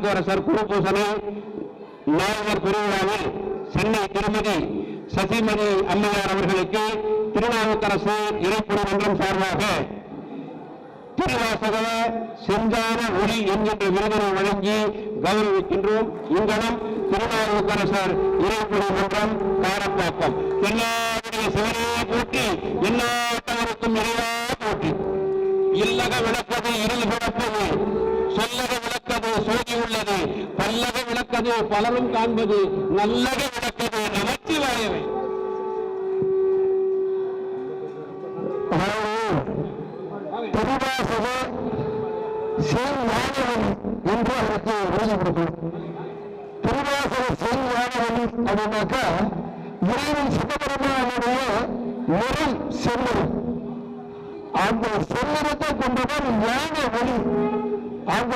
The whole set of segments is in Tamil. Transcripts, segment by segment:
திருநாவுக்கரசர் குருபூசனை நால்வர் பெருவிழாவில் சென்னை திருமதி சசிமதி அம்மையார் அவர்களுக்கு திருநாவுக்கரசு இறைக்குழு மன்றம் சார்பாக திருவாசக செஞ்சான ஒளி என்கின்ற விருதினை வழங்கி கௌரவிக்கின்றோம். இங்கனம் திருநாவுக்கரசர் இறைக்குழு மன்றம் காரப்பாக்கம். எல்லாருடைய சிவனையை போற்றி, எல்லாத்தவருக்கும் இறைவா போற்றி. இல்லக விளக்கது இருள் விளப்பது, சொல்லக விளக்கது சோதி உள்ளது, பல்லக விளக்கது பலரும் காண்பது, நல்லக விளக்கது நமச்சிவாயவே. திருவாசக செய்யானவன் என்று அவருக்கு எழுதி கொடுக்கும். திருவாசக செய்யானவன் அப்படின்னாக்கா இறைவன் சிவபெருமானுடைய நிறம் செல்லும். அந்த செல்லிடத்தை கொண்டுதான் ஞான ஒளி. அந்த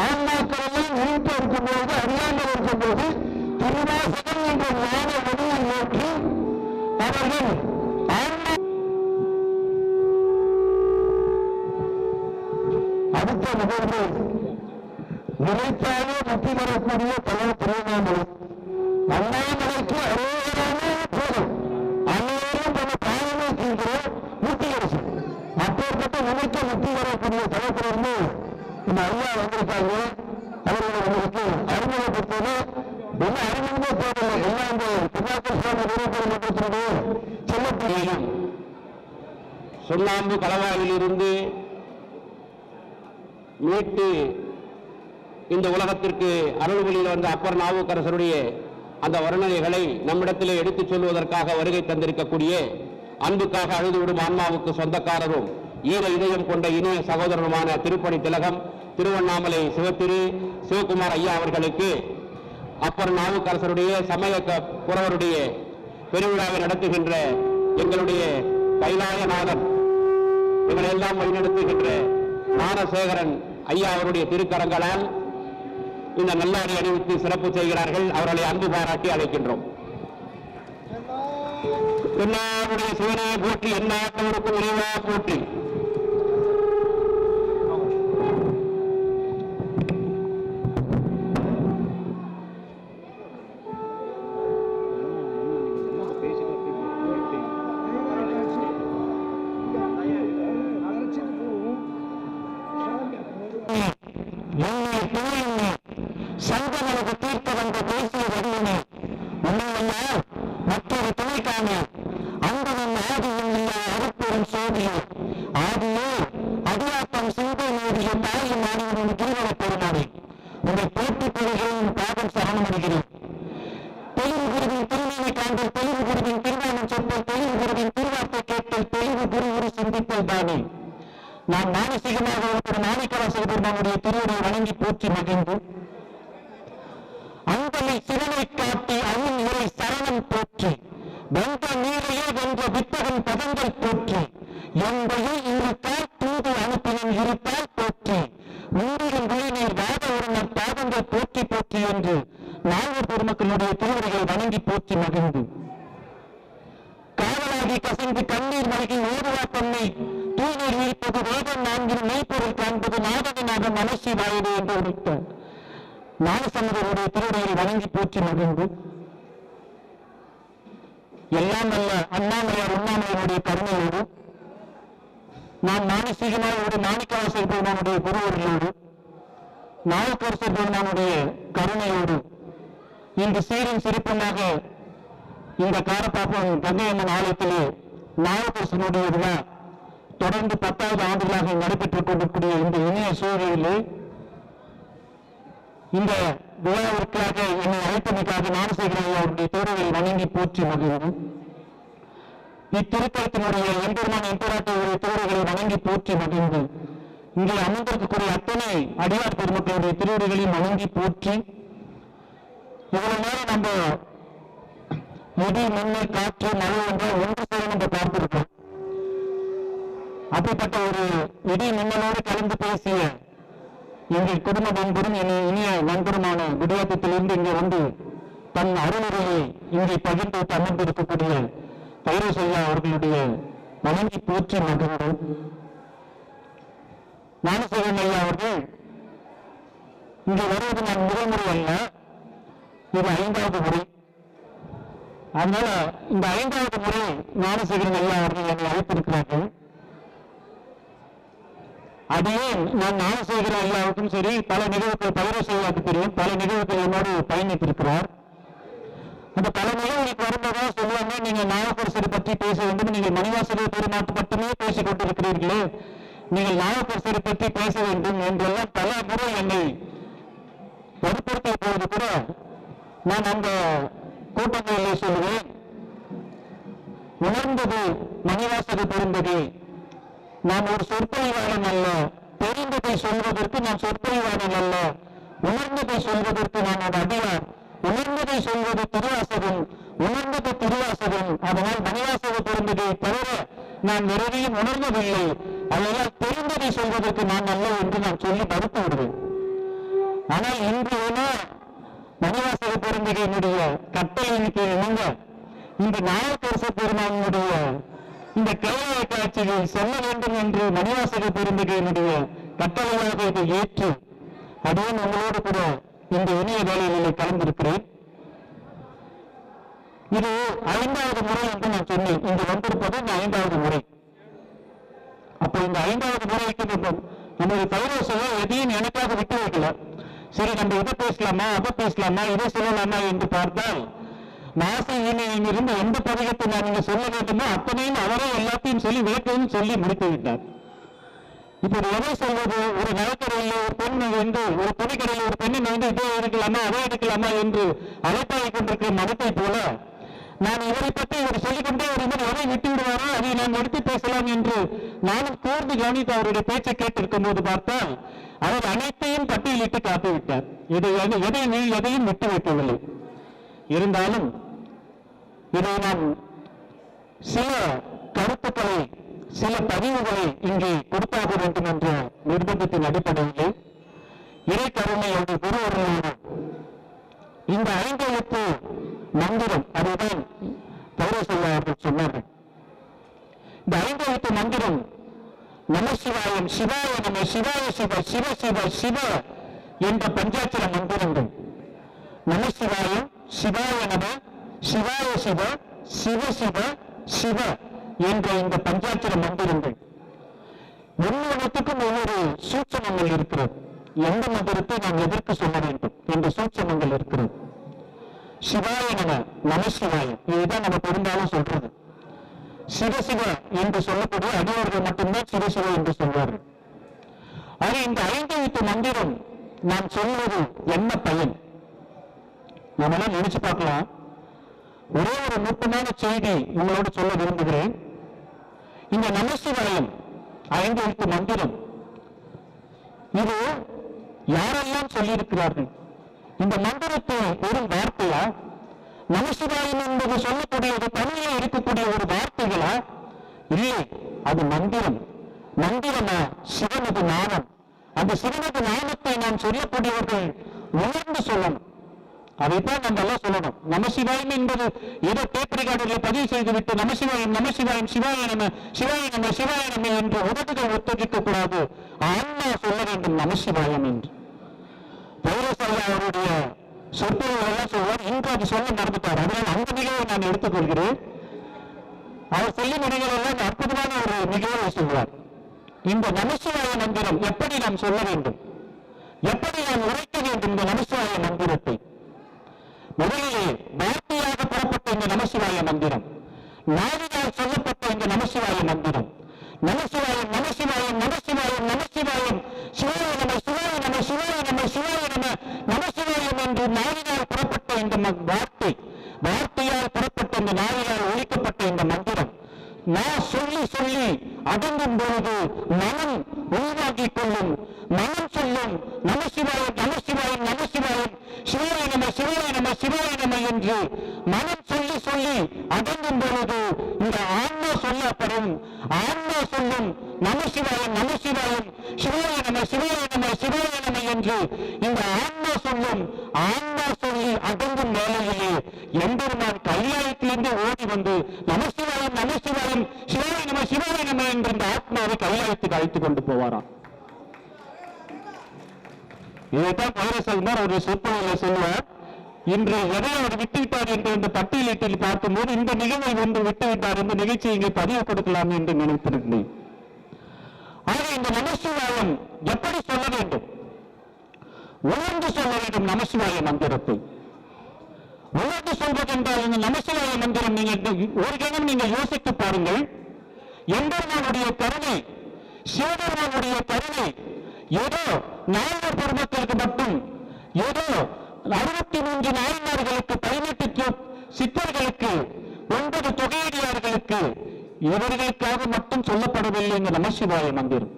ஆன்மாக்களெல்லாம் நீட்டு இருக்கும்போது, அறியாமல் இருக்கும்போது திருவாசகம் என்ற ஞான ஒளியை நோக்கி அவர்கள் ஆன்மா அடுத்த நிகழ்வு நினைத்தாலே முத்தி வரக்கூடிய பல திருவண்ணாமலை. அண்ணாமலைக்கு அரோகரான போதும் அனைவரும் நம்ம தாயமே தீர்க்கிறோம் முத்தி அரசு. அப்பேற்பட்ட நினைக்க முத்தி வரக்கூடிய தலத்திலிருந்து இந்த ஐயா வந்திருக்காங்க. அவர்கள் உங்களுக்கு அறிமுகப்படுத்தது என்ன அறிமுகமே போதில்லை. எல்லாம் இந்த திருநாவுக்கரசர் சுவாமி வீரப்பெரும் மன்றத்தினுடைய செல்லப்பிள்ளையும் சுண்ணாம்பு களவாயில் இருந்து மீட்டு இந்த உலகத்திற்கு அருள்வழியில் வந்த அப்பர் நாவுக்கரசருடைய அந்த வர்ணனைகளை நம்மிடத்திலே எடுத்துச் சொல்வதற்காக வருகை தந்திருக்கக்கூடிய அன்புக்காக அழுதுவிடும் ஆன்மாவுக்கு சொந்தக்காரரும் ஈர இதயம் கொண்ட இனிய சகோதரருமான திருப்பணி திலகம் திருவண்ணாமலை சிவகுமார் ஐயா அவர்களுக்கு அப்பர் நாவுக்கரசருடைய சமய புறவருடைய பெருவிழாவை நடத்துகின்ற எங்களுடைய கைலாயநாதன் எங்களை எல்லாம் வழிநடத்துகின்ற ஞானசேகரன் ஐயா அவருடைய திருக்கரங்களால் இந்த நல்லாடி அணிவித்து சிறப்பு செய்கிறார்கள். அவர்களை அன்பு பாராட்டி அழைக்கின்றோம். எல்லாருடைய சிவனையை போற்றி, எல்லாத்தவருக்கும் இறைவா போற்றி. சங்கமனுக்கு தீர்த்த வந்த தேசிய வடிவமே உண்மையெல்லாம் மற்றொரு துணைக்கான அன்பனின் ஆதியும் இல்ல அறுப்பெரும் சோதியே ஆதியே அடியாட்டம் சிந்தை மூடிய தாயும் ஆடியோடு திருவள்ளப் பெருமானே உங்கள் போட்டி பொருள்களின் பாதம் சரணமடைகிறேன். தெளிவு குருவின் திருமணை காண்டல், தெளிவு குருவின் திருமணம் சொற்பல், தெளிவு குருவின் திருவார்த்தை கேட்டல், தெளிவு குரு சிந்தித்தல் தானே. நான் மானசீகமாக ஒரு மாணிக்கவாசக பெருமானுடைய திருவுரை வணங்கி போற்றி மகிழ்ந்து அந்தனை சிவனை காட்டி அவன் இறை சரணம் போற்றி வென்ற நீரையே வென்ற வித்தகன் பதங்கள் போற்றி என்பதை இருத்தால் தூது அனுப்பினும் இருத்தால் போற்றி ஊரின் விழிநீர் வாத உரினர் பாதங்கள் போற்றி போற்றி என்று நால்வர் பெருமக்களுடைய திருவுரைகளை வணங்கி போற்றி மகிழ்ந்து காவலாகி கசந்து கண்ணீர் மல்கி ஓடுவா தன்னை தூய்நீர் இருப்பது வேதம் நான்கின் மெய்ப்பொருள் காண்பது நாதகனாக மனசி வாயுது என்று உரைத்த ஞானசம்பந்தருடைய திருவுரையை வணங்கி போற்றி மகிழ்ந்து எல்லாம் அல்ல அண்ணாமலையார் உண்ணாமலையுடைய கருணையோடு நான் மானசீகமாக ஒரு மாணிக்கவாசகர் பெருமானுடைய குருவர்களோடு நாவுக்கரசர் பெருமானுடைய கருணையோடு இன்று சீரும் சிறப்புமாக இந்த காரப்பாக்கம் கங்கையம்மன் ஆலயத்திலே நாவுக்கரசனுடைய விழா தொடர்ந்து 10வது ஆண்டுகளாக நடைபெற்றுக் கொண்டிருக்கூடிய இந்த இனிய சூழலிலே இந்த விழாவிற்காக என்னை அழைத்தமைக்காக ஞானசேகர அவருடைய தோழர்களை வணங்கி போற்றி மகிழ்ந்து இத்திருத்தலத்தினுடைய எம்பெருமான் எம்பராட்டியுடைய தோழர்களை வணங்கி போற்றி மகிழ்ந்து இங்கே அமர்ந்திருக்கக்கூடிய அத்தனை அடியார் பெருமக்களுடைய திருவுரைகளையும் வணங்கி போற்றி இவ்வளவு நேரம் நம்ம இடி மின்னல் காற்று மழை என்றால் ஒன்று சேரும் என்று பார்த்திருக்கோம். அப்படிப்பட்ட ஒரு இடி மின்னலோடு கலந்து பேசிய எங்கள் குடும்ப நண்பரும் இனிய நண்பருமான குடியாத்தத்திலிருந்து இங்கே வந்து தன் அருளுரையை இங்கே பகிர்ந்து அமர்ந்திருக்கக்கூடிய பைரசையா அவர்களுடைய வணங்கி போற்றி மகிழ்ந்து ஞானசேகரன் ஐயா அவர்கள் இங்கே வருவது நான் முதல் முறை அல்ல, இது 5வது முறை. அதனால இந்த 5வது முறை ஞானசேகரன் ஐயா அவர்கள் என்னை அழைத்திருக்கிறார்கள். அதையே நான் ஞானசேகரன் ஐயாவுக்கும் சரி, பல நிகழ்வுகள் பைரஸ் ஐயாவுக்கு தெரியும், பல நிகழ்வுகள் என்னோடு பயணித்திருக்கிறார். அந்த பல நிகழ்வுகளுக்கு வரும்போதா சொல்லுவாங்க, நீங்க நாகப்பரிசரை பற்றி பேச வேண்டும், நீங்கள் மணிவாசகர் பெருமாட்டு மட்டுமே பேசிக் கொண்டிருக்கிறீர்களே, நீங்கள் நாகப்பரிசரை பற்றி பேச வேண்டும் என்றெல்லாம் பல முறை என்னை வற்புறுத்திய போது கூட நான் அந்த கூட்டங்களிலே சொல்லுவேன், உணர்ந்தது மணிவாசக பெருந்தகை, நான் ஒரு சொற்பொழிவாளன் அல்ல, தெரிந்ததை சொல்வதற்கு நான் சொற்பொழிவாளன் அல்ல, உணர்ந்ததை சொல்வதற்கு நான் ஒரு அடியார், உணர்ந்ததை சொல்வது திருவாசகம், உணர்ந்தது திருவாசகம், அதனால் மணிவாசக பெருந்தகை தவிர நான் நிறைவையும் உணர்ந்ததில்லை, அதனால் தெரிந்ததை சொல்வதற்கு நான் அல்ல என்று நான் சொல்லி மறுத்து விடுவேன். ஆனால் இன்று மணிவாசக பெருந்தகையினுடைய கட்டளைக்கு இணங்க இந்த நாகப்பரிச பெருமானுடைய இந்த கேள்வி காட்சியை சொல்ல வேண்டும் என்று மணிவாசக பெருந்தகையினுடைய கட்டளையாக இதை ஏற்று அதே உங்களோடு கூட இந்த இணைய வேலைகளில் கலந்திருக்கிறேன். இது 5வது முறை என்று நான் சொன்னேன். இங்கு வந்திருப்பது இந்த 5வது முறை. அப்போ இந்த 5வது முறைக்கு நம்முடைய பைரவசையா எதையும் எனக்காக விட்டு வைக்கல. சரி, நம்ம இதை பேசலாமா, அதை பேசலாமா, இதை சொல்லலாமா என்று பார்த்தால், நாசையிலிருந்து எந்த பதிகத்தை நான் நீங்க சொல்ல வேண்டுமோ அத்தனையும் அவரே எல்லாத்தையும் சொல்லி விளக்கவும் சொல்லி முடித்து விட்டார். இப்ப எதை சொல்வது, ஒரு நகைக்கடையில் ஒரு பெண் வந்து, ஒரு துணிக்கடையில் ஒரு பெண்ணை வந்து இதே எடுக்கலாமா அதை எடுக்கலாமா என்று அழைப்பாகிக் கொண்டிருக்கிற மனத்தை போல நான் இவரை பற்றி இவர் சொல்லிக்கொண்டே வரும்போது எதை விட்டு விடுவாரோ அதை நான் எடுத்து பேசலாம் என்று நானும் கூர்ந்து கவனித்து அவருடைய பேச்சை கேட்டிருக்கும் போது பார்த்தால் அவர் அனைத்தையும் பட்டியலிட்டு காட்டிவிட்டார். எதையும் விட்டு வைக்கவில்லை. இருந்தாலும் இதை நாம் சில கருத்துக்களை, சில பதிவுகளை இங்கே கொடுத்தாக வேண்டும் என்ற நிர்பந்தத்தின் அடிப்படையில் இறைக்கருணை என்று குருவர்களான இந்த 5 எழுத்து மந்திரம், அதுதான் பைரவசையா அவர்கள் சொன்னார்கள். இந்த 5 எழுத்து மந்திரம் நமசிவாயம், சிவாய நம, சிவாய சிவ, சிவ சிவ சிவ என்ற பஞ்சாட்சர மந்திரங்கள். நமசிவாயம், சிவாய நம, சிவாய சிவ, சிவ சிவ சிவ என்ற இந்த பஞ்சாட்சர மந்திரங்கள் ஒவ்வொருத்துக்கும் ஒவ்வொரு சூட்சமங்கள் இருக்கிறது. எந்த மந்திரத்தை நாம் எதற்கு சொல்ல வேண்டும் என்ற சூட்சமங்கள் இருக்கிறது. சிவாய நம, நமசிவாயம், இதுதான் நம்ம பெரும்பாலும் சொல்றது. சிவசிவ என்று சொல்லக்கூடிய அடியவர்கள் மட்டும்தான் சிவசிவ என்று சொல்வார்கள். ஆக இந்த 5 எழுத்து மந்திரம் நான் சொல்வது என்ன பயன்? நம்மளாம் நினைச்சு பார்க்கலாம். ஒரே ஒரு நுட்பமான செய்தி உங்களோடு சொல்ல விரும்புகிறேன். இந்த நமசிவாயம் 5 எழுத்து மந்திரம் இது யாரெல்லாம் சொல்லியிருக்கிறார்கள்? இந்த மந்திரத்தை ஒரு வார்த்தையா, நமசிவாயம் என்பது சொல்லக்கூடியது தனியே இருக்கக்கூடிய ஒரு வார்த்தைகளா? இல்லை, அது மந்திரம். மந்திரமா? சிவனது நாமம். அந்த சிவனது நாமத்தை நாம் சொல்லக்கூடியவர்கள் உணர்ந்து சொல்லணும். அதைத்தான் நம்ம எல்லாம் சொல்லணும். நமசிவாயம் என்பது ஏதோ டேப் ரெக்கார்டரில் பதிவு செய்துவிட்டு நமசிவாயம் நமசிவாயம் சிவாய நம சிவாய நம சிவாய நம என்று உதவிகள் ஒத்துழைக்க கூடாது. ஆன்மா சொல்ல வேண்டும் நமசிவாயம் என்று. பைரவசையா அவருடைய சொற்பொழிவுகள் சொல்வார். இன்று அது சொல்ல நடந்துட்டார். அதனால் அந்த நிகழ்வை நான் எடுத்துக்கொள்கிறேன். அவர் சொல்லும் நிகழ்வுகள் அற்புதமான ஒரு நிகழ்வை சொல்வார். இந்த நமசிவாய மந்திரம் எப்படி நாம் சொல்ல வேண்டும், எப்படி நாம் உரைக்க வேண்டும்? இந்த நமசிவாய மந்திரத்தை முதலிலே வார்த்தையாக புறப்பட்ட இந்த நமசிவாய மந்திரம், நாவினால் சொல்லப்பட்ட இந்த நமசிவாய மந்திரம், நமசிவாயம் நமசிவாயம் நமசிவாயம் நமசிவாயம் சிவாய நம சிவாய நம சிவாய நம சிவாய நம நமசிவாயம் என்று நாவினால் புறப்பட்ட இந்த வார்த்தை, வார்த்தையால் புறப்பட்ட இந்த நாவினால் ஒழிக்கப்பட்ட இந்த மந்திரம் நான் சொல்லி சொல்லி அடங்கும் பொழுது மனம் உருவாக்கிக் கொள்ளும். மனம் சொல்லும் நமசிவாயம் நமசிவாயம் நமசிவாயம் சிவாய நம சிவாய நம சிவாய நம என்று மனம் சொல்லி சொல்லி அடங்கும் பொழுது இந்த ஆன்மா சொல்லப்படும். ஆன்மா சொல்லும் நமசிவாயம் நமசிவாயம் சிவாய நம சிவாய நம சிவாய நம என்று இந்த ஆன்மா சொல்லும். ஆன்மா சொல்லி அடங்கும் வேலையிலே எம்பெருமான் கைலாயத்திலிருந்து ஓடி வந்து நமசிவாயம் நமசிவாயம் சிவாய நம சிவாய நம என்ற இந்த ஆத்மாவை கைலாயத்துக்கு அழைத்துக் கொண்டு போவாராம். இதைத்தான் வைரசல்மார் அவருடைய சொற்பொழிவில் சொல்லுவார். இன்று எதை அவர் விட்டுவிட்டார் என்று இந்த பட்டியலீட்டில் பார்க்கும்போது இந்த நிகழ்வை ஒன்று விட்டுவிட்டார். இந்த நிகழ்ச்சியை இங்கே பதிவு கொடுக்கலாம் என்று நினைத்திருந்தேன். ஆக இந்த நமசிவாயம் எப்படி சொல்ல வேண்டும்? உணர்ந்து சொல்ல வேண்டும். நமசிவாய மந்திரத்தை உணர்ந்து சொல்வது என்றால் இந்த நமசிவாய மந்திரம் நீங்கள் ஒரு கணம் நீங்கள் யோசித்து பாருங்கள். எம்பெருமானுடைய கருணை, சிவபெருமானுடைய கருணை ஏதோ நாயகர் பெருமக்களுக்கு மட்டும், ஏதோ 63 நாயன்மார்களுக்கு, 18 சித்தர்களுக்கு, 9 தொகையடியார்களுக்கு, இவர்களுக்காக மட்டும் சொல்லப்படவில்லை இந்த நமசிவாய மந்திரம்.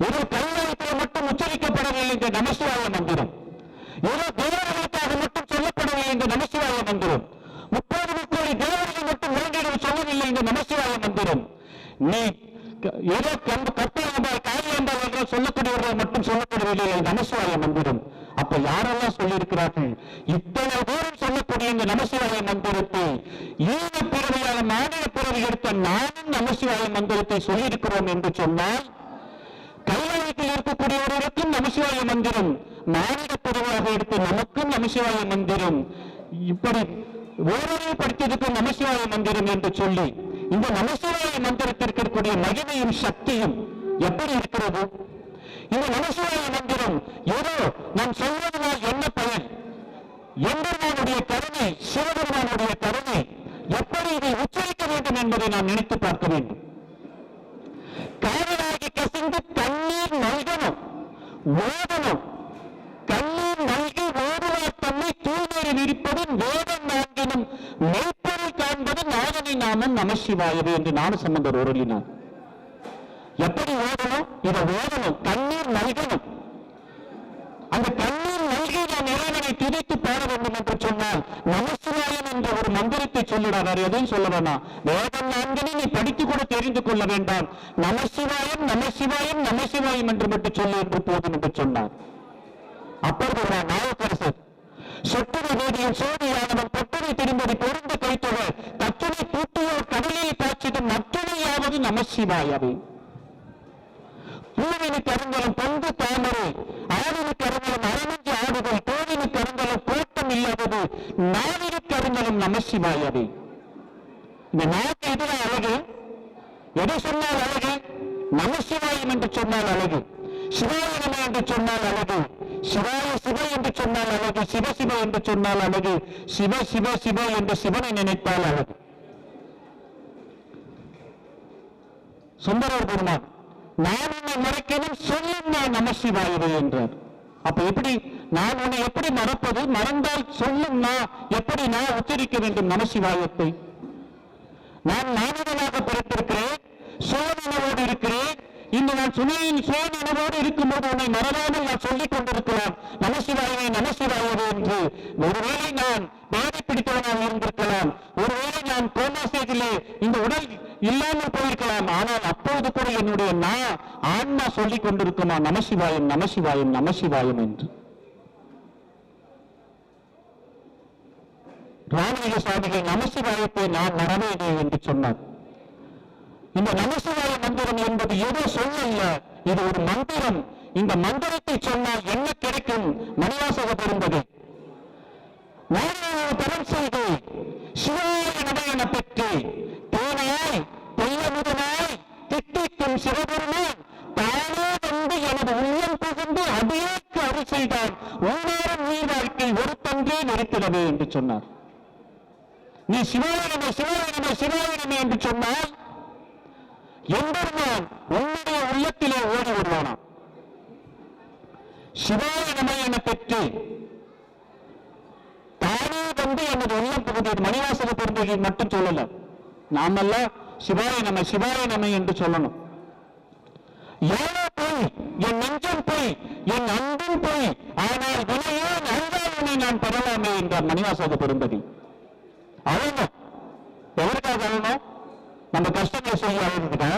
ஏதோ கைலாயத்தில் மட்டும் உச்சரிக்கப்படவில்லை இந்த நமசிவாய மந்திரம். ஏதோ தேவர்களுக்காக மட்டும் சொல்லப்படவில்லை இந்த நமசிவாய மந்திரம். 30 கோடி தேவர்கள் மட்டும் வேண்டியது சொல்லவில்லை இந்த நமசிவாய மந்திரம். நீ ஏதோ கற்பையாம்பால், காளியாம்பால் என்ற சொல்லக்கூடியவர்கள் மட்டும் சொல்லப்படவில்லை நமசிவாய மந்திரம். அப்ப யாரெல்லாம் சொல்லியிருக்கிறார்கள்? இத்தனை தூரம் சொல்லக்கூடிய இந்த நமசிவாய மந்திரத்தை ஈன பிறவியான மாநில பிறவி எடுத்த நானும் நமசிவாய மந்திரத்தை சொல்லியிருக்கிறோம் என்று சொன்னால், கைலாயத்தில் இருக்கக்கூடியவர்களுக்கும் நமசிவாய மந்திரம், மாநில பிறவியாக எடுத்த நமக்கும் நமசிவாய மந்திரம், இப்படி ஓரளவு படித்ததுக்கும் நமசிவாய மந்திரம் என்று சொல்லி இந்த நமசிவாய மந்திரத்திற்கு இருக்கக்கூடிய மகிமையும் சக்தியும் எப்படி இருக்கிறது? இந்த நமசிவாய மந்திரம் ஏதோ நாம் சொல்வதனால் என்ன பயன்? எம்பெருமானுடைய கருணை, சிவபெருமானுடைய கருணை, எப்படி இதை உச்சரிக்க வேண்டும் என்பதை நாம் நினைத்து பார்க்க வேண்டும். காதலாகி கசிந்து தண்ணீர் நல்கணும், ஓதணும். கண்ணீர் நல்கி ஓடுவார் தன்னை தூய்மையில் இருப்பது வேதம் நான்கினும் மெய்ப்பொருள் காண்பது நாதனை நாமம் நமசிவாயவே என்று ஞானசம்பந்தர் உருளினார். எப்படி ஓடணும்? இதை ஓடணும், கண்ணீர் நல்கணும். அந்த கண்ணீர் நல்கி நான் இறைவனை துதித்து பாட வேண்டும் என்று சொன்னால் நமசிவாயம் என்ற ஒரு மந்திரத்தை சொல்லிடார். எதையும் சொல்ல வேண்டாம். வேதம் நான்கினை நீ படித்து கூட தெரிந்து கொள்ள வேண்டாம். நமசிவாயம் நமசிவாயம் நமசிவாயம் என்று மட்டும் சொல்லி என்று போதும் என்று சொன்னார். அப்பொழுது நாயக்கரசர் சொட்டுமை வேதியின் சோதியானவன் பொட்டுமை திரும்படி பொருந்த கைத்தவர் தத்துணை பூட்டியோர் கடலில் காட்சிடும் மத்துணையாவது நமசிவாயவே. பூவினி கருங்கலம் பொங்கு தாமரை, ஆவினி கருங்கலம் அரணிஞ்சு ஆடுதல், கோவினி கருங்கலம் கோட்டம் இல்லாதது, நாவினி கருங்கலம் நமசிவாயவே. இந்த நாக்கு எதுதான் அழகு? எதை சொன்னால் அழகு? நமசிவாயம் என்று சொன்னால் அழகு, சிவாயனமே என்று சொன்னால் அழகு, சிவாய சிவ என்று சொன்னால் அழகு, சிவ சிவ என்று சொன்னால் அழகு, சிவ சிவ சிவ என்று சிவனை நினைத்தால் அழகு. சுந்தரர் பெருமான் நான் உன்னை மறைக்கணும் சொல்லும் நான் நமசிவாயவே என்றார். அப்ப எப்படி நான் உன்னை எப்படி மறப்பது? மறந்தால் சொல்லும் நான் எப்படி நான் உச்சரிக்க வேண்டும் நமசிவாயத்தை? நான் மாணவனாக பிறப்பிருக்கிறேன், சோழனோடு இருக்கிறேன். இன்று நான் சுயநினைவோடு இருக்கும்போது உன்னை மறவாமல் நான் சொல்லிக் கொண்டிருக்கலாம் நமசிவாயவே நமசிவாயவே என்று. ஒருவேளை நான் பாதி பிடித்தவனாக இருந்திருக்கலாம், ஒருவேளை நான் கோமாசேகிலே இந்த உடல் இல்லாமல் போயிருக்கலாம். ஆனால் அப்போது கூட என்னுடைய நான் ஆன்மா சொல்லிக் கொண்டிருக்குமா நமசிவாயம் நமசிவாயம் நமசிவாயம் என்று. ராமலிங்க சுவாமிகள் நமசிவாயத்தை நான் மறவேனே என்று சொன்னார். இந்த நமசிவாய மந்திரம் என்பது ஏதோ சொல்லல்ல, இது ஒரு மந்திரம். இந்த மந்திரத்தை சொன்னால் என்ன கிடைக்கும்? மணிவாசக பெரும்பகை தரம் செய்து சிவாய நடையென பெற்று தேனாய் தெய்வமுதனாய் திட்டிக்கும் சிவபெருமான் தானே வந்து எனது உள்ளம் புகுந்து அடியேற்கு அருள் செய்தான் உன்னேரம் நீ வாழ்க்கை ஒரு தன்றே நிறுத்திடவே என்று சொன்னார். நீ சிவாயனமே சிவாயனமே சிவாயனமே என்று சொன்னால் எம்பெருமான் உன்னுடைய உள்ளத்திலே ஓடி வருவானா. சிவாய நமை என பெற்று தானே வந்து எனது உள்ளம் புகுந்தது. மணிவாசக பெருந்தகை மட்டும் சொல்லல, நாமெல்லாம் சிவாய நமை என்று சொல்லணும். ஏனோ போய் என் நெஞ்சம் போய் என் அன்பும் போய் ஆனால் வினையோ நல்காவினை நான் பெறலாமே என்றார் மணிவாசக பெருந்தகை. அழணும். எதற்காக அழணும்? நம்ம கஷ்டங்களை செய்ய அழுதுட்டா,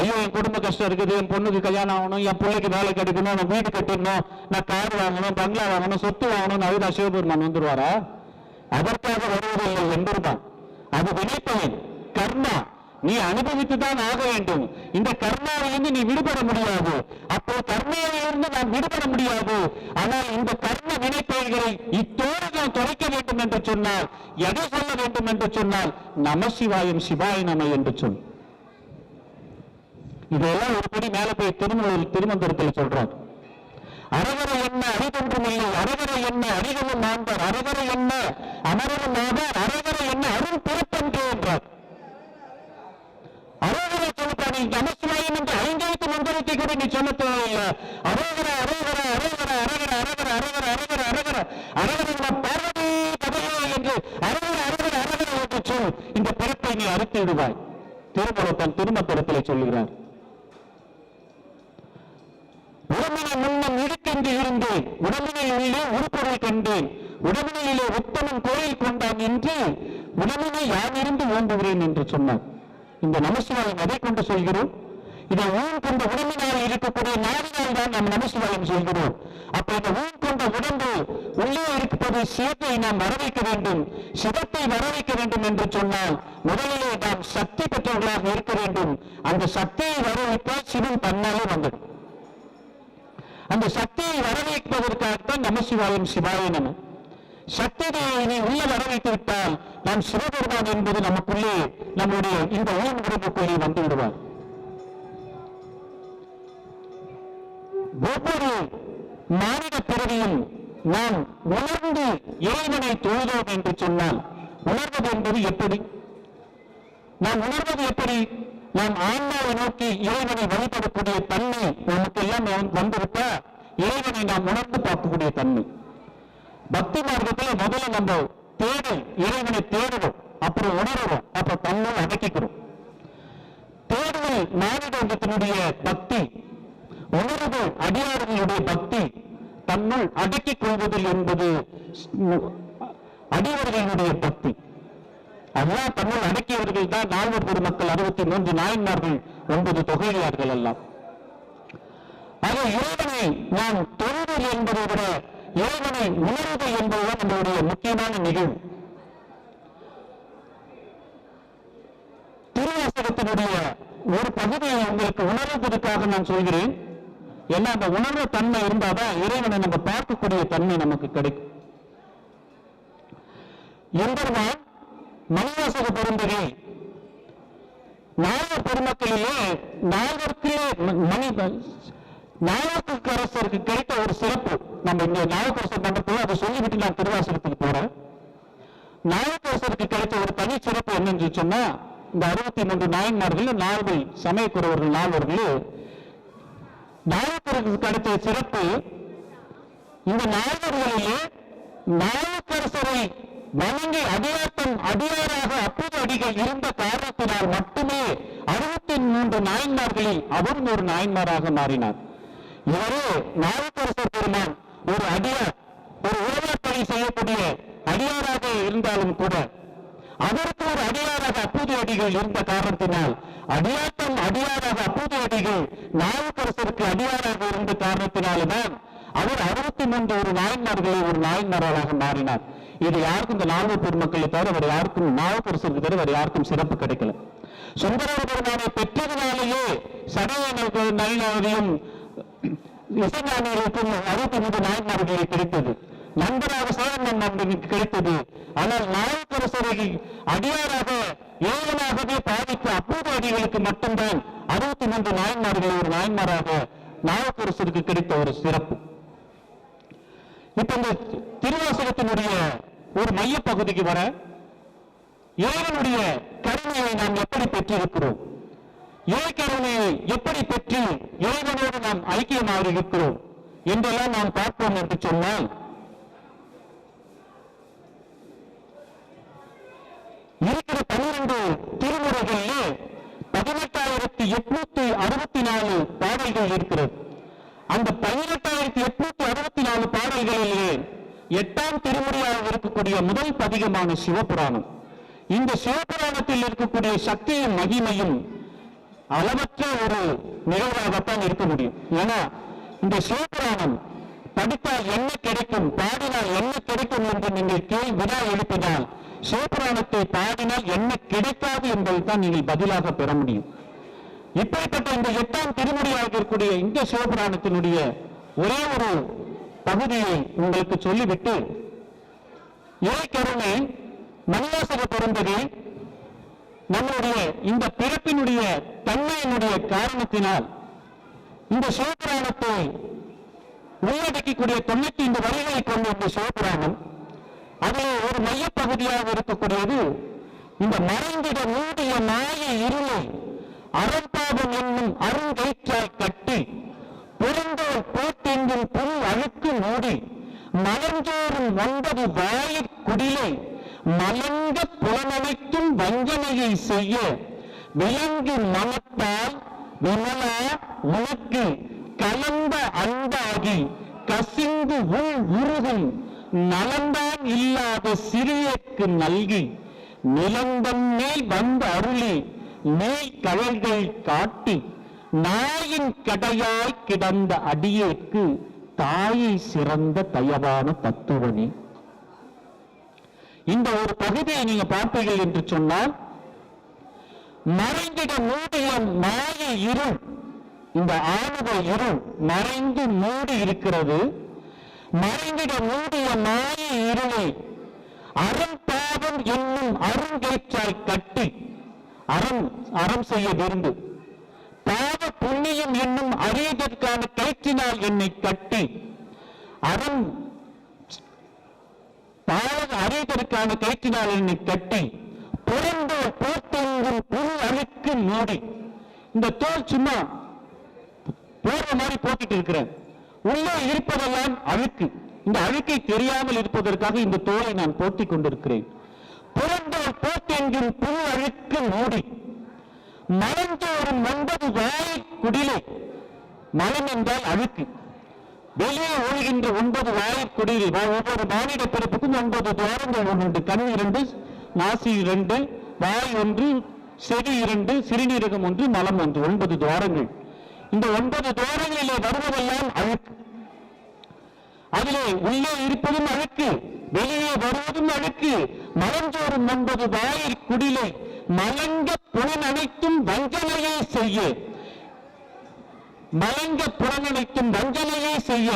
ஐயோ என் குடும்ப கஷ்டம் இருக்குது, என் பொண்ணுக்கு கல்யாணம் ஆகணும், என் பிள்ளைக்கு வேலை கிடைக்கணும், நான் வீடு கட்டணும், நான் கார் வாங்கணும், பங்களா வாங்கணும், சொத்து வாங்கணும், அதுதான் சிவபெருமான் வந்துருவாரா? அதற்காக வருவதில்லை என்பதுதான். அது வினைப்பயன், கர்மா. நீ அனுபவித்துதான் ஆக வேண்டும். இந்த கர்மாவிலிருந்து நீ விடுபட முடியாது. அப்போ கர்மாவிலிருந்து நாம் விடுபட முடியாது. ஆனால் இந்த கர்ம வினைப்பெயர்களை இத்தோடு நாம் தொலைக்க வேண்டும் என்று சொன்னால், எதை சொல்ல வேண்டும் என்று சொன்னால், நமசிவாயம் சிவாய நம என்று சொல். இதெல்லாம் ஒரு படி மேல போய் திருமந்திரத்தில் சொல்றார். அரவரை என்ன அரிதொன்றுமில்லை, அரவரை என்ன அரிகளும் ஆண்டார், அரவரை என்ன அமரரும் ஆவார், அரவரை என்ன அருள் பிறப்பென்று என்றார். அரோகரை சொல்லிட்டார். நீ நமசிவாயம் என்று 5 எழுத்து மந்திரத்தை கூட நீ சொல்ல தேவையில்லை. அரோகர அரோகர அரோகர அரகர அரகர அரகர அரகர அரகர அரகர பார்வதி பதவியோ என்று அரகர அரகர அரகர என்று சொல். இந்த பிறப்பை நீ அறுத்து விடுவாய். திருமணத்தன் திருமந்திரத்திலே சொல்லுகிறார். உடம்பினை முன்னம் இடுக்கென்று இருந்தேன், உடம்பினில் உள்ளே உருப்பொருள் கண்டேன், உடம்பினிலே உத்தமன் கோயில் கொண்டான் என்று உடம்பினை யானிருந்து ஓம்புகிறேன் என்று சொன்னார். இந்த நமசிவாயம் எதை கொண்டு சொல்கிறோம்? இதை ஊன் கொண்ட உடம்பினால் இருக்கக்கூடிய நாவினால் தான் நாம் நமசிவாயம் சொல்கிறோம். அப்ப இந்த ஊன் கொண்ட உடம்பு உள்ளே இருப்பது சிவத்தை நாம் வரவைக்க வேண்டும், சிவத்தை வரவைக்க வேண்டும் என்று சொன்னால் முதலிலே நாம் சக்தி பெற்றவர்களாக இருக்க வேண்டும். அந்த சக்தியை வரவைத்தால் சிவன் தன்னாலே வந்துடும். அந்த சக்தியை வரவேற்பதற்காகத்தான் நமசிவாயம் சிவாய நம. சக்தியை உள்ள வரவைத்து விட்டால் நாம் சிவபெருமான் என்பது நமக்குள்ளே, நம்முடைய இந்த ஊன் உடம்புக்குள்ளே வந்து விடுவார். ஒவ்வொரு மாநில பிறவியும் நாம் உணர்ந்து இறைவனை தொழுதோம் என்று சொன்னால், உணர்வது என்பது எப்படி? நாம் உணர்வது எப்படி? நாம் ஆன்மாவை நோக்கி இறைவனை வழிபடக்கூடிய தன்மை நமக்கு எல்லாம் வந்துவிட்டா இறைவனை நாம் உணர்ந்து பார்க்கக்கூடிய தன்மை. பக்தி மார்க்கத்துல முதல்ல நம்ம தேடல், இறைவனை தேடுவோம், அப்புறம் உணர்வோம், அப்புறம் தன்னை அடக்கிக்கிறோம். தேடுதல் மானிடத்தினுடைய பக்தி, உணர்வு அடியார்களுடைய பக்தி, தன்னுள் அடக்கிக் கொள்வதில் என்பது அடியவர்களுடைய பக்தி. அதெல்லாம் தன்னுள் அடக்கியவர்கள் தான் 4 பெருமக்கள், 63 நாயன்மார்கள், 9 தொகையார்கள் எல்லாம். ஆக இறைவனை நாம் தொழுதல் என்பதை விட இறைவனை உணர்வு என்பதுதான் நம்மளுடைய முக்கியமான நிகழ்வு. திருவாசகத்தினுடைய ஒரு பகுதியை உங்களுக்கு உணர்வதற்காக நான் சொல்கிறேன். ஏன்னா அந்த உணர்வு தன்மை இருந்தாதான் இறைவனை நம்ம பார்க்கக்கூடிய தன்மை நமக்கு கிடைக்கும். எம்பெருமான் மணிவாசக பெருந்தகை 4 பெருமக்களிலே நாவுக்கரசருக்கு கிடைத்த ஒரு சிறப்பு. நம்ம இங்க நாவுக்கரசர் மண்டபத்தில் அதை சொல்லிவிட்டு நான் திருவாசகத்துக்கு போறேன். நாவுக்கரசருக்கு கிடைத்த ஒரு தனி சிறப்பு என்னன்னு சொன்னா, இந்த 63 நாயன்மார்கள் 4 சமயக்குறவர்கள் 4 நாவுக்கரசருக்கு கிடைத்த சிறப்பு. இந்த 4 நாவுக்கரசரை வணங்கி அடியாராக அற்புத அடிகள் இருந்த காரணத்தினால் மட்டுமே 63 நாயன்மார்களில் அவரும் ஒரு நாயன்மாராக மாறினார். இவரே நாவுக்கரசர் பெருமான் ஒரு அடியார், ஒரு உறவாப்பணி செய்யக்கூடிய அடியாராக இருந்தாலும் கூட அவருக்கு ஒரு அடியாராக அற்புத அடிகள் இருந்த காரணத்தினால் அடியாராக அற்புத அடிகள் நாவுக்கரசருக்கு அடியாராக இருந்த காரணத்தினால்தான் அவர் 63 ஒரு நாயன்மார்களை ஒரு நாயன்மாராக மாறினார். இது யாருக்கும், இந்த 4 பெருமக்களை தவிர வேறு யாருக்கும், நாவுக்கரசருக்கு தவிர வேறு யாருக்கும் சிறப்பு கிடைக்கல. சுந்தர பெருமானை பெற்றதினாலேயே சடைய நயினாவையும் இசைஞானிகளுக்கும் 63 நாயன்மார்களை கிடைத்தது. நண்பராக சேவன் கிடைத்தது. ஆனால் நாவுக்கரசரை அடியாராக ஏவனாகவே பாதித்த அற்புத அடிகளுக்கு மட்டும்தான் 63 நாயன்மார்களை ஒரு நாயன்மாராக நாவுக்கரசருக்கு கிடைத்த ஒரு சிறப்பு. இப்ப இந்த திருவாசகத்தினுடைய ஒரு மைய பகுதிக்கு வர, இறைவனுடைய கருணையை நாம் எப்படி பெற்றிருக்கிறோம், இறைக்கருணையை எப்படி பெற்று இறைவனோடு நாம் ஐக்கியமாக இருக்கிறோம் என்றெல்லாம் நாம் பார்ப்போம் என்று சொன்னால், இருக்கிற 12 திருமுறைகளிலே 18,864 பாடல்கள் இருக்கிறது. அந்த 18,864 பாடல்களிலே 8ஆம் திருமுறையாக இருக்கக்கூடிய முதல் பதிகமான சிவபுராணம். இந்த சிவபுராணத்தில் இருக்கக்கூடிய சக்தியும் மகிமையும் அளவற்ற ஒரு நிகழ்வாகத்தான் இருக்க முடியும். ஏன்னா இந்த சிவபுராணம் படித்தால் என்ன கிடைக்கும், பாடினால் என்ன கிடைக்கும் என்று நீங்கள் வினா எழுப்பினால், சிவபுராணத்தை பாடினால் என்ன கிடைக்காது என்பதைத்தான் நீங்கள் பதிலாக பெற முடியும். இப்படிப்பட்ட இந்த 8ஆம் திருமுறையாக இருக்கக்கூடிய இந்த சிவபுராணத்தினுடைய ஒரே ஒரு பகுதியை உங்களுக்கு சொல்லிவிட்டு, இறைக்கருணை மணிவாசக பெருந்தகை நம்முடைய இந்த பிறப்பினுடைய தன்மையினுடைய காரணத்தினால் இந்த சிவபுராணத்தை உள்ளடக்கக்கூடிய 95 வரிகளை கொண்ட இந்த சிவபுராணம், அதில் ஒரு மையப்பகுதியாக இருக்கக்கூடியது இந்த மறைந்திட மூடிய மாய இருளை அறப்பாதம் என்னும் அருங்கயிற்றால் கட்டி புறந்தோர் போட்டெங்கும் புல் அழுக்கு மூடி மலர்ந்தோறும் 9 வாயிற் குடிலை மலங்க புலனமைக்கும் வஞ்சனையை செய்ய விலங்கு மனத்தால் விமலா உனக்கு கலந்த அந்தாகி கசிந்து உள் உருகும் நலந்தான் இல்லாத சிறியக்கு நல்கி நிலந்தன் மேல் வந்த அருளி மேல் கழல்கள் காட்டி நாயின் கடையாய் கிடந்த அடியேற்கு தாயை சிறந்த தயவான தத்துவனே. இந்த ஒரு பகுதியை நீங்க பார்ப்பீர்கள் என்று சொன்னால், மறைந்திட மூடிய மாய இருள், இந்த ஆணவ இருள் மறைந்து மூடி இருக்கிறது. மறைந்திட மூடிய மாய இருளை அறம்பாவம் என்னும் அருங்கயிற்றால் கட்டி, அறம் செய்ய விருந்து, பாவ புண்ணியம் என்னும் அறியதற்கான கயிற்றினால் என்னை கட்டி, அறியதற்கான கயிற்றினால் என்னை கட்டி புறந்தோர் போட்டெங்கும் புல் அழுக்கு மூடி. இந்த தோல் சும்மா போற மாதிரி போட்டுட்டு இருக்கிறேன், உள்ளே இருப்பதெல்லாம் அழுக்கு. இந்த அழுக்கை தெரியாமல் இருப்பதற்காக இந்த தோலை நான் போட்டிக் கொண்டிருக்கிறேன். புறந்தோர் போட்டெங்கும் புல் அழுக்கு மூடி மலர்ந்தோறும் 9 வாய் குடிலை. மலம் என்றால் அழுக்கு. வெளியே ஒழுகின்ற 9 வாய் குடிலை. ஒவ்வொரு மானிட பிறப்புக்கும் 9 துவாரங்கள் உண்டு. கண் 2, நாசி 2, வாய் 1, செடி 2, சிறுநீரகம் 1, மலம் 1, 9 துவாரங்கள். இந்த 9 துவாரங்களிலே வருவதெல்லாம் அழுக்கு. அதிலே உள்ளே இருப்பதும் அழுக்கு, வெளியே வருவதும் அழுக்கு. மலர்ந்தோறும் 9 வாயிற் குடிலை மலங்க புலனனைத்தும் வஞ்சனையை செய்ய, மலங்க புலனனைத்தும் வஞ்சனையை செய்ய.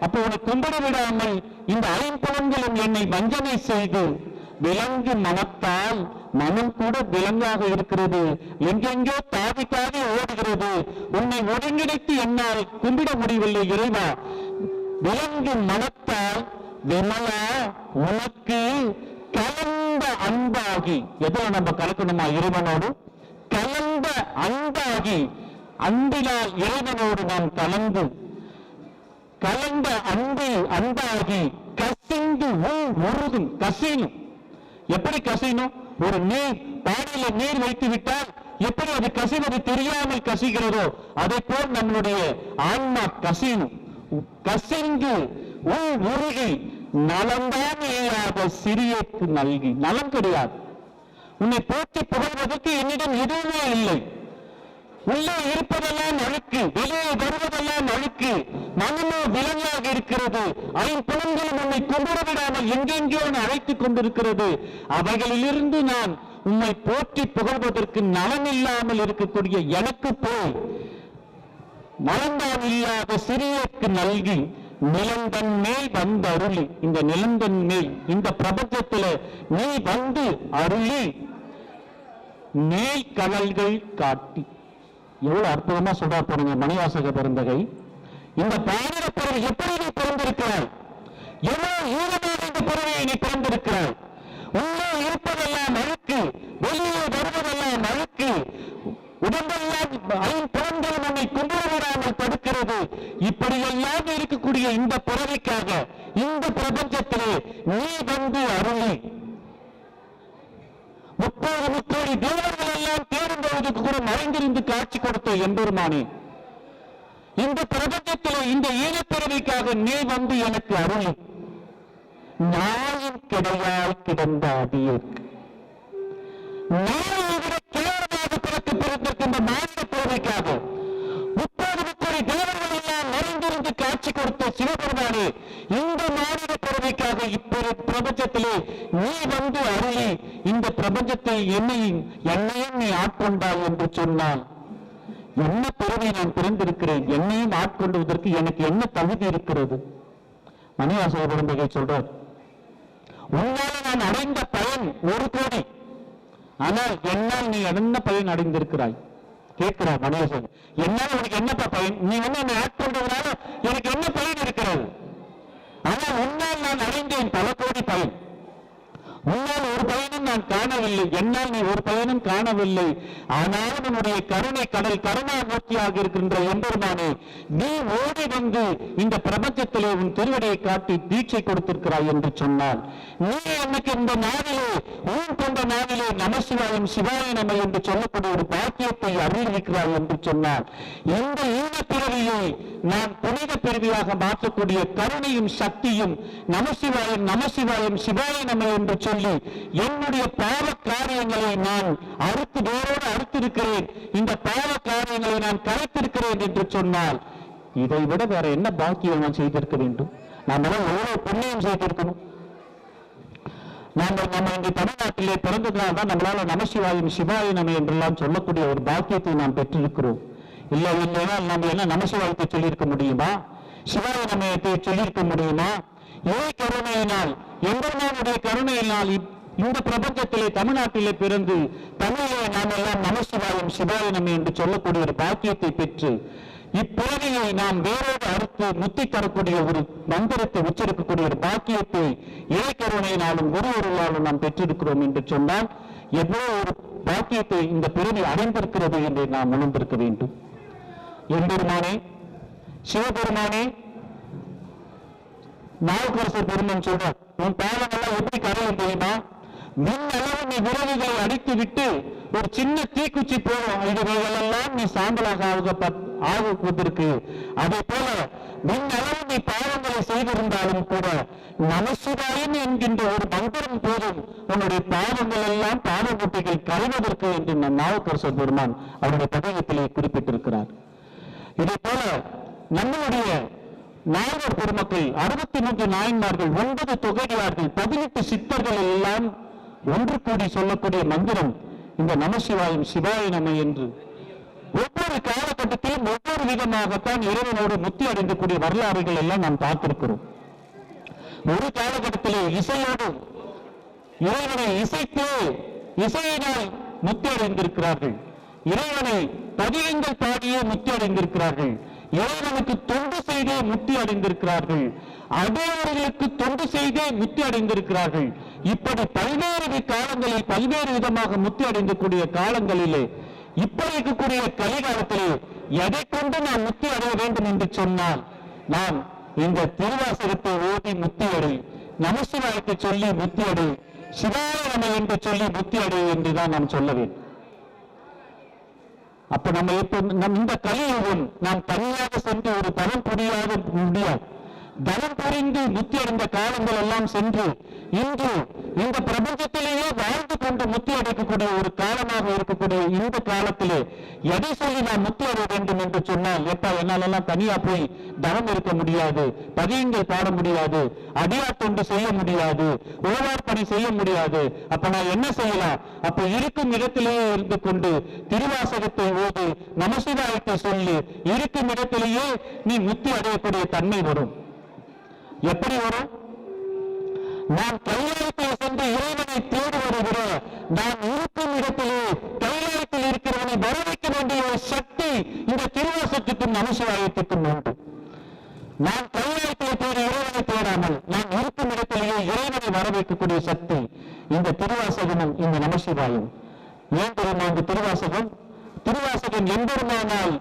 அப்போ உனக்கு கும்பிட விடாமல் இந்த 5 புலன்களும் என்னை வஞ்சனை செய்து விலங்கு மனத்தால், மனம் கூட விலங்காக இருக்கிறது, எங்கெங்கோ தாவி தாவி ஓடுகிறது. உன்னை ஒருங்கிணைத்து என்னால் கும்பிட முடியவில்லை இறைவா. விலங்கு மனத்தால் விமலா உனக்கு கலந்த அன்பாகி. எதுல நம்ம கலக்கணுமா இறைவனோடு? கலந்த அன்பாகி, அன்பினால் இறைவனோடு நாம் கலந்து, கலந்த அன்பாகி கசிந்து உருகும். கசினும். எப்படி கசினும்? ஒரு நீர், பானையில நீர் வைத்து விட்டால் எப்படி அது கசிவது தெரியாமல் கசிகிறதோ அதை போல் நம்மளுடைய ஆன்மா கசினும். கசிந்து உருகி நலம்தான் இல்லாத சிறியக்கு நல்கி. நலம் கிடையாது. உன்னை போற்றி புகழ்வதற்கு என்னிடம் எதுவுமே இல்லை. உள்ளே இருப்பதெல்லாம் அழுக்கு, வெளியே வருவதெல்லாம் அழுக்கு. மனமோ விலங்காக இருக்கிறது. 5 புலன்களும் உன்னை கும்பிட விடாமல் எங்கெங்கோ அழைத்துக் கொண்டிருக்கிறது. அவைகளிலிருந்து நான் உன்னை போற்றி புகழ்வதற்கு நலம் இல்லாமல் இருக்கக்கூடிய எனக்கு போய் நலந்தான் இல்லாத சிறியக்கு நல்கி நிலந்தன் மேல் வந்து அருளி. இந்த நிலந்தன் மேல், இந்த பிரபஞ்சத்தில் நீ வந்து அருளி மேல் கடல்கள் காட்டி. எவ்வளவு அற்புதமா சொல்றா போறீங்க மணிவாசக பெருந்தகை. இந்த பாரத பிறவி எப்படி நீ பிறந்திருக்கிறாய், எவ்வளவு ஈரமான இந்த பிறவியை நீ பிறந்திருக்கிறாய். உள்ளே இருப்பதெல்லாம் அழுக்கு, வெளியே வருவதெல்லாம் அழுக்கு. உடம்பெல்லாம் 5 புலன்கள் நம்மை கும்பிட விடாமல் தடுக்கிறது. இப்படியெல்லாம் இருக்கக்கூடிய இந்த பிறவிக்காக இந்த பிரபஞ்சத்திலே நீ வந்து அருளி 30 தேவர்கள் எல்லாம் தேர்ந்தெழுதுக்கு கூட மறைந்திருந்து காட்சி கொடுத்த எம்பெருமானே, இந்த பிரபஞ்சத்திலே இந்த ஈழப்பிறவிக்காக நீ வந்து எனக்கு அருளி நாயின் கிடையாய் கிடந்த அடியேற்கு. பிறந்திருக்கின்ற மாநில பிறவிக்காக 30 தேவர்கள் எல்லாம் மறைந்திருந்து காட்சி கொடுத்த சிவபெருமானே, நீ வந்து அருளி இந்த பிரபஞ்சத்தை என்னையும் நீ ஆட்கொண்டாய் என்று சொன்னால், என்ன பிறவை நான் பிறந்திருக்கிறேன், என்னையும் ஆட்கொண்டுவதற்கு எனக்கு என்ன தகுதி இருக்கிறது? மணிவாசக பெருந்தகை சொல்றார், உன்னால நான் அடைந்த பயன் 1 கோடி, ஆனால் என்னால் நீ என்ன பயன் அடைந்திருக்கிறாய்? கேட்கிறார் மணிவாசகன், என்னால் உனக்கு என்னப்பா பயன்? நீ வந்து என்னை ஆட்கொண்டதுனால எனக்கு என்ன பயன் இருக்கிறது? ஆனால் உன்னால் நான் அடைந்தேன் பல கோடி பயன். உன்னால் 1 பயனும் நான் காணவில்லை, என்னால் நீ 1 பயனும் காணவில்லை. ஆனாலும் உன்னுடைய கருணை கடல் கருணாமூர்த்தியாக இருக்கின்ற எம்பெருமானே, நீ ஓடி வந்து இந்த பிரபஞ்சத்திலே உன் திருவடியை காட்டி தீட்சை கொடுத்திருக்கிறாய் என்று சொன்னால், நீ எனக்கு இந்த நாளிலே ஊன் கொண்ட நாளிலே நமசிவாயம் சிவாய நம என்று சொல்லக்கூடிய ஒரு பாக்கியத்தை அறிவிக்கிறாய் என்று சொன்னால், இந்த ஈன பிறவியை நான் புனித பிறவியாக மாற்றக்கூடிய கருணையும் சக்தியும் நமசிவாயம் நமசிவாயம் சிவாய நம என்று சொல்லி என்னுடைய பாவ காரியங்களை நான் வேரோடு அறுத்திருக்கிறேன், இந்த பாவ காரியங்களை நான் கரைத்திருக்கிறேன் என்று சொன்னால், இதை விட வேற என்ன பாக்கியம் நான் செய்திருக்க வேண்டும்? நாம் எவ்வளவு புண்ணியம் செய்திருக்கணும்? நம்ம இங்கே தமிழ்நாட்டிலே பிறந்ததுனால தான் நம்மளால நமசிவாயம் சிவாய நம என்றெல்லாம் சொல்லக்கூடிய ஒரு பாக்கியத்தை நாம் பெற்றிருக்கிறோம். இல்லைன்னா நம்ம என்ன நமசிவாயத்தை சொல்லியிருக்க முடியுமா? சிவாய நமயத்தை சொல்லியிருக்க முடியுமா? இறை கருணையினால், எம்பெருமானுடைய கருணையினால் இந்த பிரபஞ்சத்திலே தமிழ்நாட்டிலே பிறந்து தமிழிலே நாம் எல்லாம் நமசிவாயம் சிவாய நம என்று சொல்லக்கூடிய ஒரு பாக்கியத்தை பெற்று இப்பிறவியை நாம் வேரோடு அறுத்து முத்தி தரக்கூடிய ஒரு மந்திரத்தை உச்சரிக்கக்கூடிய ஒரு பாக்கியத்தை இறை கருணையினாலும் குருவருளாலும் நாம் பெற்றிருக்கிறோம் என்று சொன்னால், எவ்வளவு ஒரு பாக்கியத்தை இந்த பிறவி அடைந்திருக்கிறது என்று நாம் உணர்ந்திருக்க வேண்டும். எம்பெருமானே, சிவபெருமானே, நாவுக்கரசர் பெருமான் சொல்றார், உன் பாவங்கள்லாம் எப்படி கரையும் தெரியுமா? மின்னளவு நீ விரவுகளை அடித்து விட்டு ஒரு சின்ன தீக்குச்சி போகும், இதுகளெல்லாம் நீ சாம்பலாக ஆகுவதற்கு. அதே போல மின்னளவு நீ பாவங்களை செய்திருந்தாலும் கூட நமசிவாயம் என்கின்ற ஒரு மந்திரம் போதும் உன்னுடைய பாவங்கள் எல்லாம் பாவக்குட்டிகள் கரைவதற்கு என்று நாவுக்கரசர் பெருமான் அவருடைய பதிகத்திலே குறிப்பிட்டிருக்கிறார். இதே போல நம்மளுடைய நாயகர் பெருமக்கள் 63 நாயன்மார்கள், 9 தொகையார்கள், 18 சித்தர்கள் எல்லாம் ஒன்று கூடி சொல்லக்கூடிய மந்திரம் இந்த நமசிவாயம் சிவாய நம என்று. ஒவ்வொரு காலகட்டத்திலும் ஒவ்வொரு விதமாகத்தான் இறைவனோடு முத்தி அடைந்தக்கூடிய வரலாறுகள் எல்லாம் நாம் பார்த்திருக்கிறோம். ஒரு காலகட்டத்திலே இசையோடு இறைவனை இசைத்து இசையினால் முத்தி அடைந்திருக்கிறார்கள். இறைவனை பதிகங்கள் பாடியே முத்தி அடைந்திருக்கிறார்கள். இறைவனுக்கு தொண்டு செய்தே முத்தி அடைந்திருக்கிறார்கள். அடையவர்களுக்கு தொண்டு செய்தே முத்தி அடைந்திருக்கிறார்கள். இப்படி பல்வேறு காலங்களில் பல்வேறு விதமாக முத்தி அடைந்தக்கூடிய காலங்களிலே இப்ப இருக்கக்கூடிய கலிகாலத்திலே எதை கொண்டு நாம் முத்தி அடைய வேண்டும் என்று சொன்னால், நாம் இந்த திருவாசகத்தை ஓதி முத்தி அடை, நமசிவாயத்தை சொல்லி முத்தி அடை, சிவாய நம என்று சொல்லி முத்தி அடை என்றுதான் நாம் சொல்ல வேண்டும். அப்ப நம்ம இந்த கலியுகம் நாம் தனியாக சென்று ஒரு தவம் புரியாத முடியாது. தவம் புரிந்து முத்தி அடைந்த காலங்கள் எல்லாம் சென்று இன்று இந்த பிரபஞ்சத்திலேயே வாழ்ந்து கொண்டு முத்தி அடைக்கக்கூடிய ஒரு காலமாக இருக்கக்கூடிய இந்த காலத்திலே எதை சொல்லி நாம் முத்தி அடைய வேண்டும் என்று சொன்னால், எப்ப என்னாலெல்லாம் தனியா போய் தவம் இருக்க முடியாது, பதியங்கள் பாட முடியாது, அடியார் தொண்டு செய்ய முடியாது, உழவார் பணி செய்ய முடியாது. அப்ப நான் என்ன செய்யலாம்? அப்ப இருக்கும் இடத்திலேயே இருந்து கொண்டு திருவாசகத்தை ஓது, நமசிவாயத்தை சொல்லி இருக்கும் இடத்திலேயே நீ முத்தி அடையக்கூடிய தன்மை வரும். எப்படி வரும்? நாம் கைலாயத்தில் சென்று இறைவனை தேடுவதை விட நாம் இருக்கும் இடத்திலே கைலாயத்தில் இருக்கிறவனை வரவைக்க வேண்டிய ஒரு சக்தி இந்த திருவாசகத்துக்கும் நமசிவாயத்துக்கும் உண்டு. நாம் கைலாயத்தில் தேடி இறைவனை தேடாமல் நாம் இருக்கும் இடத்திலேயே இறைவனை வரவைக்கக்கூடிய சக்தி இந்த திருவாசகமும் இந்த நமசிவாயம். ஏன் தெரியுமா? இந்த திருவாசகம் எம்பெருமானால்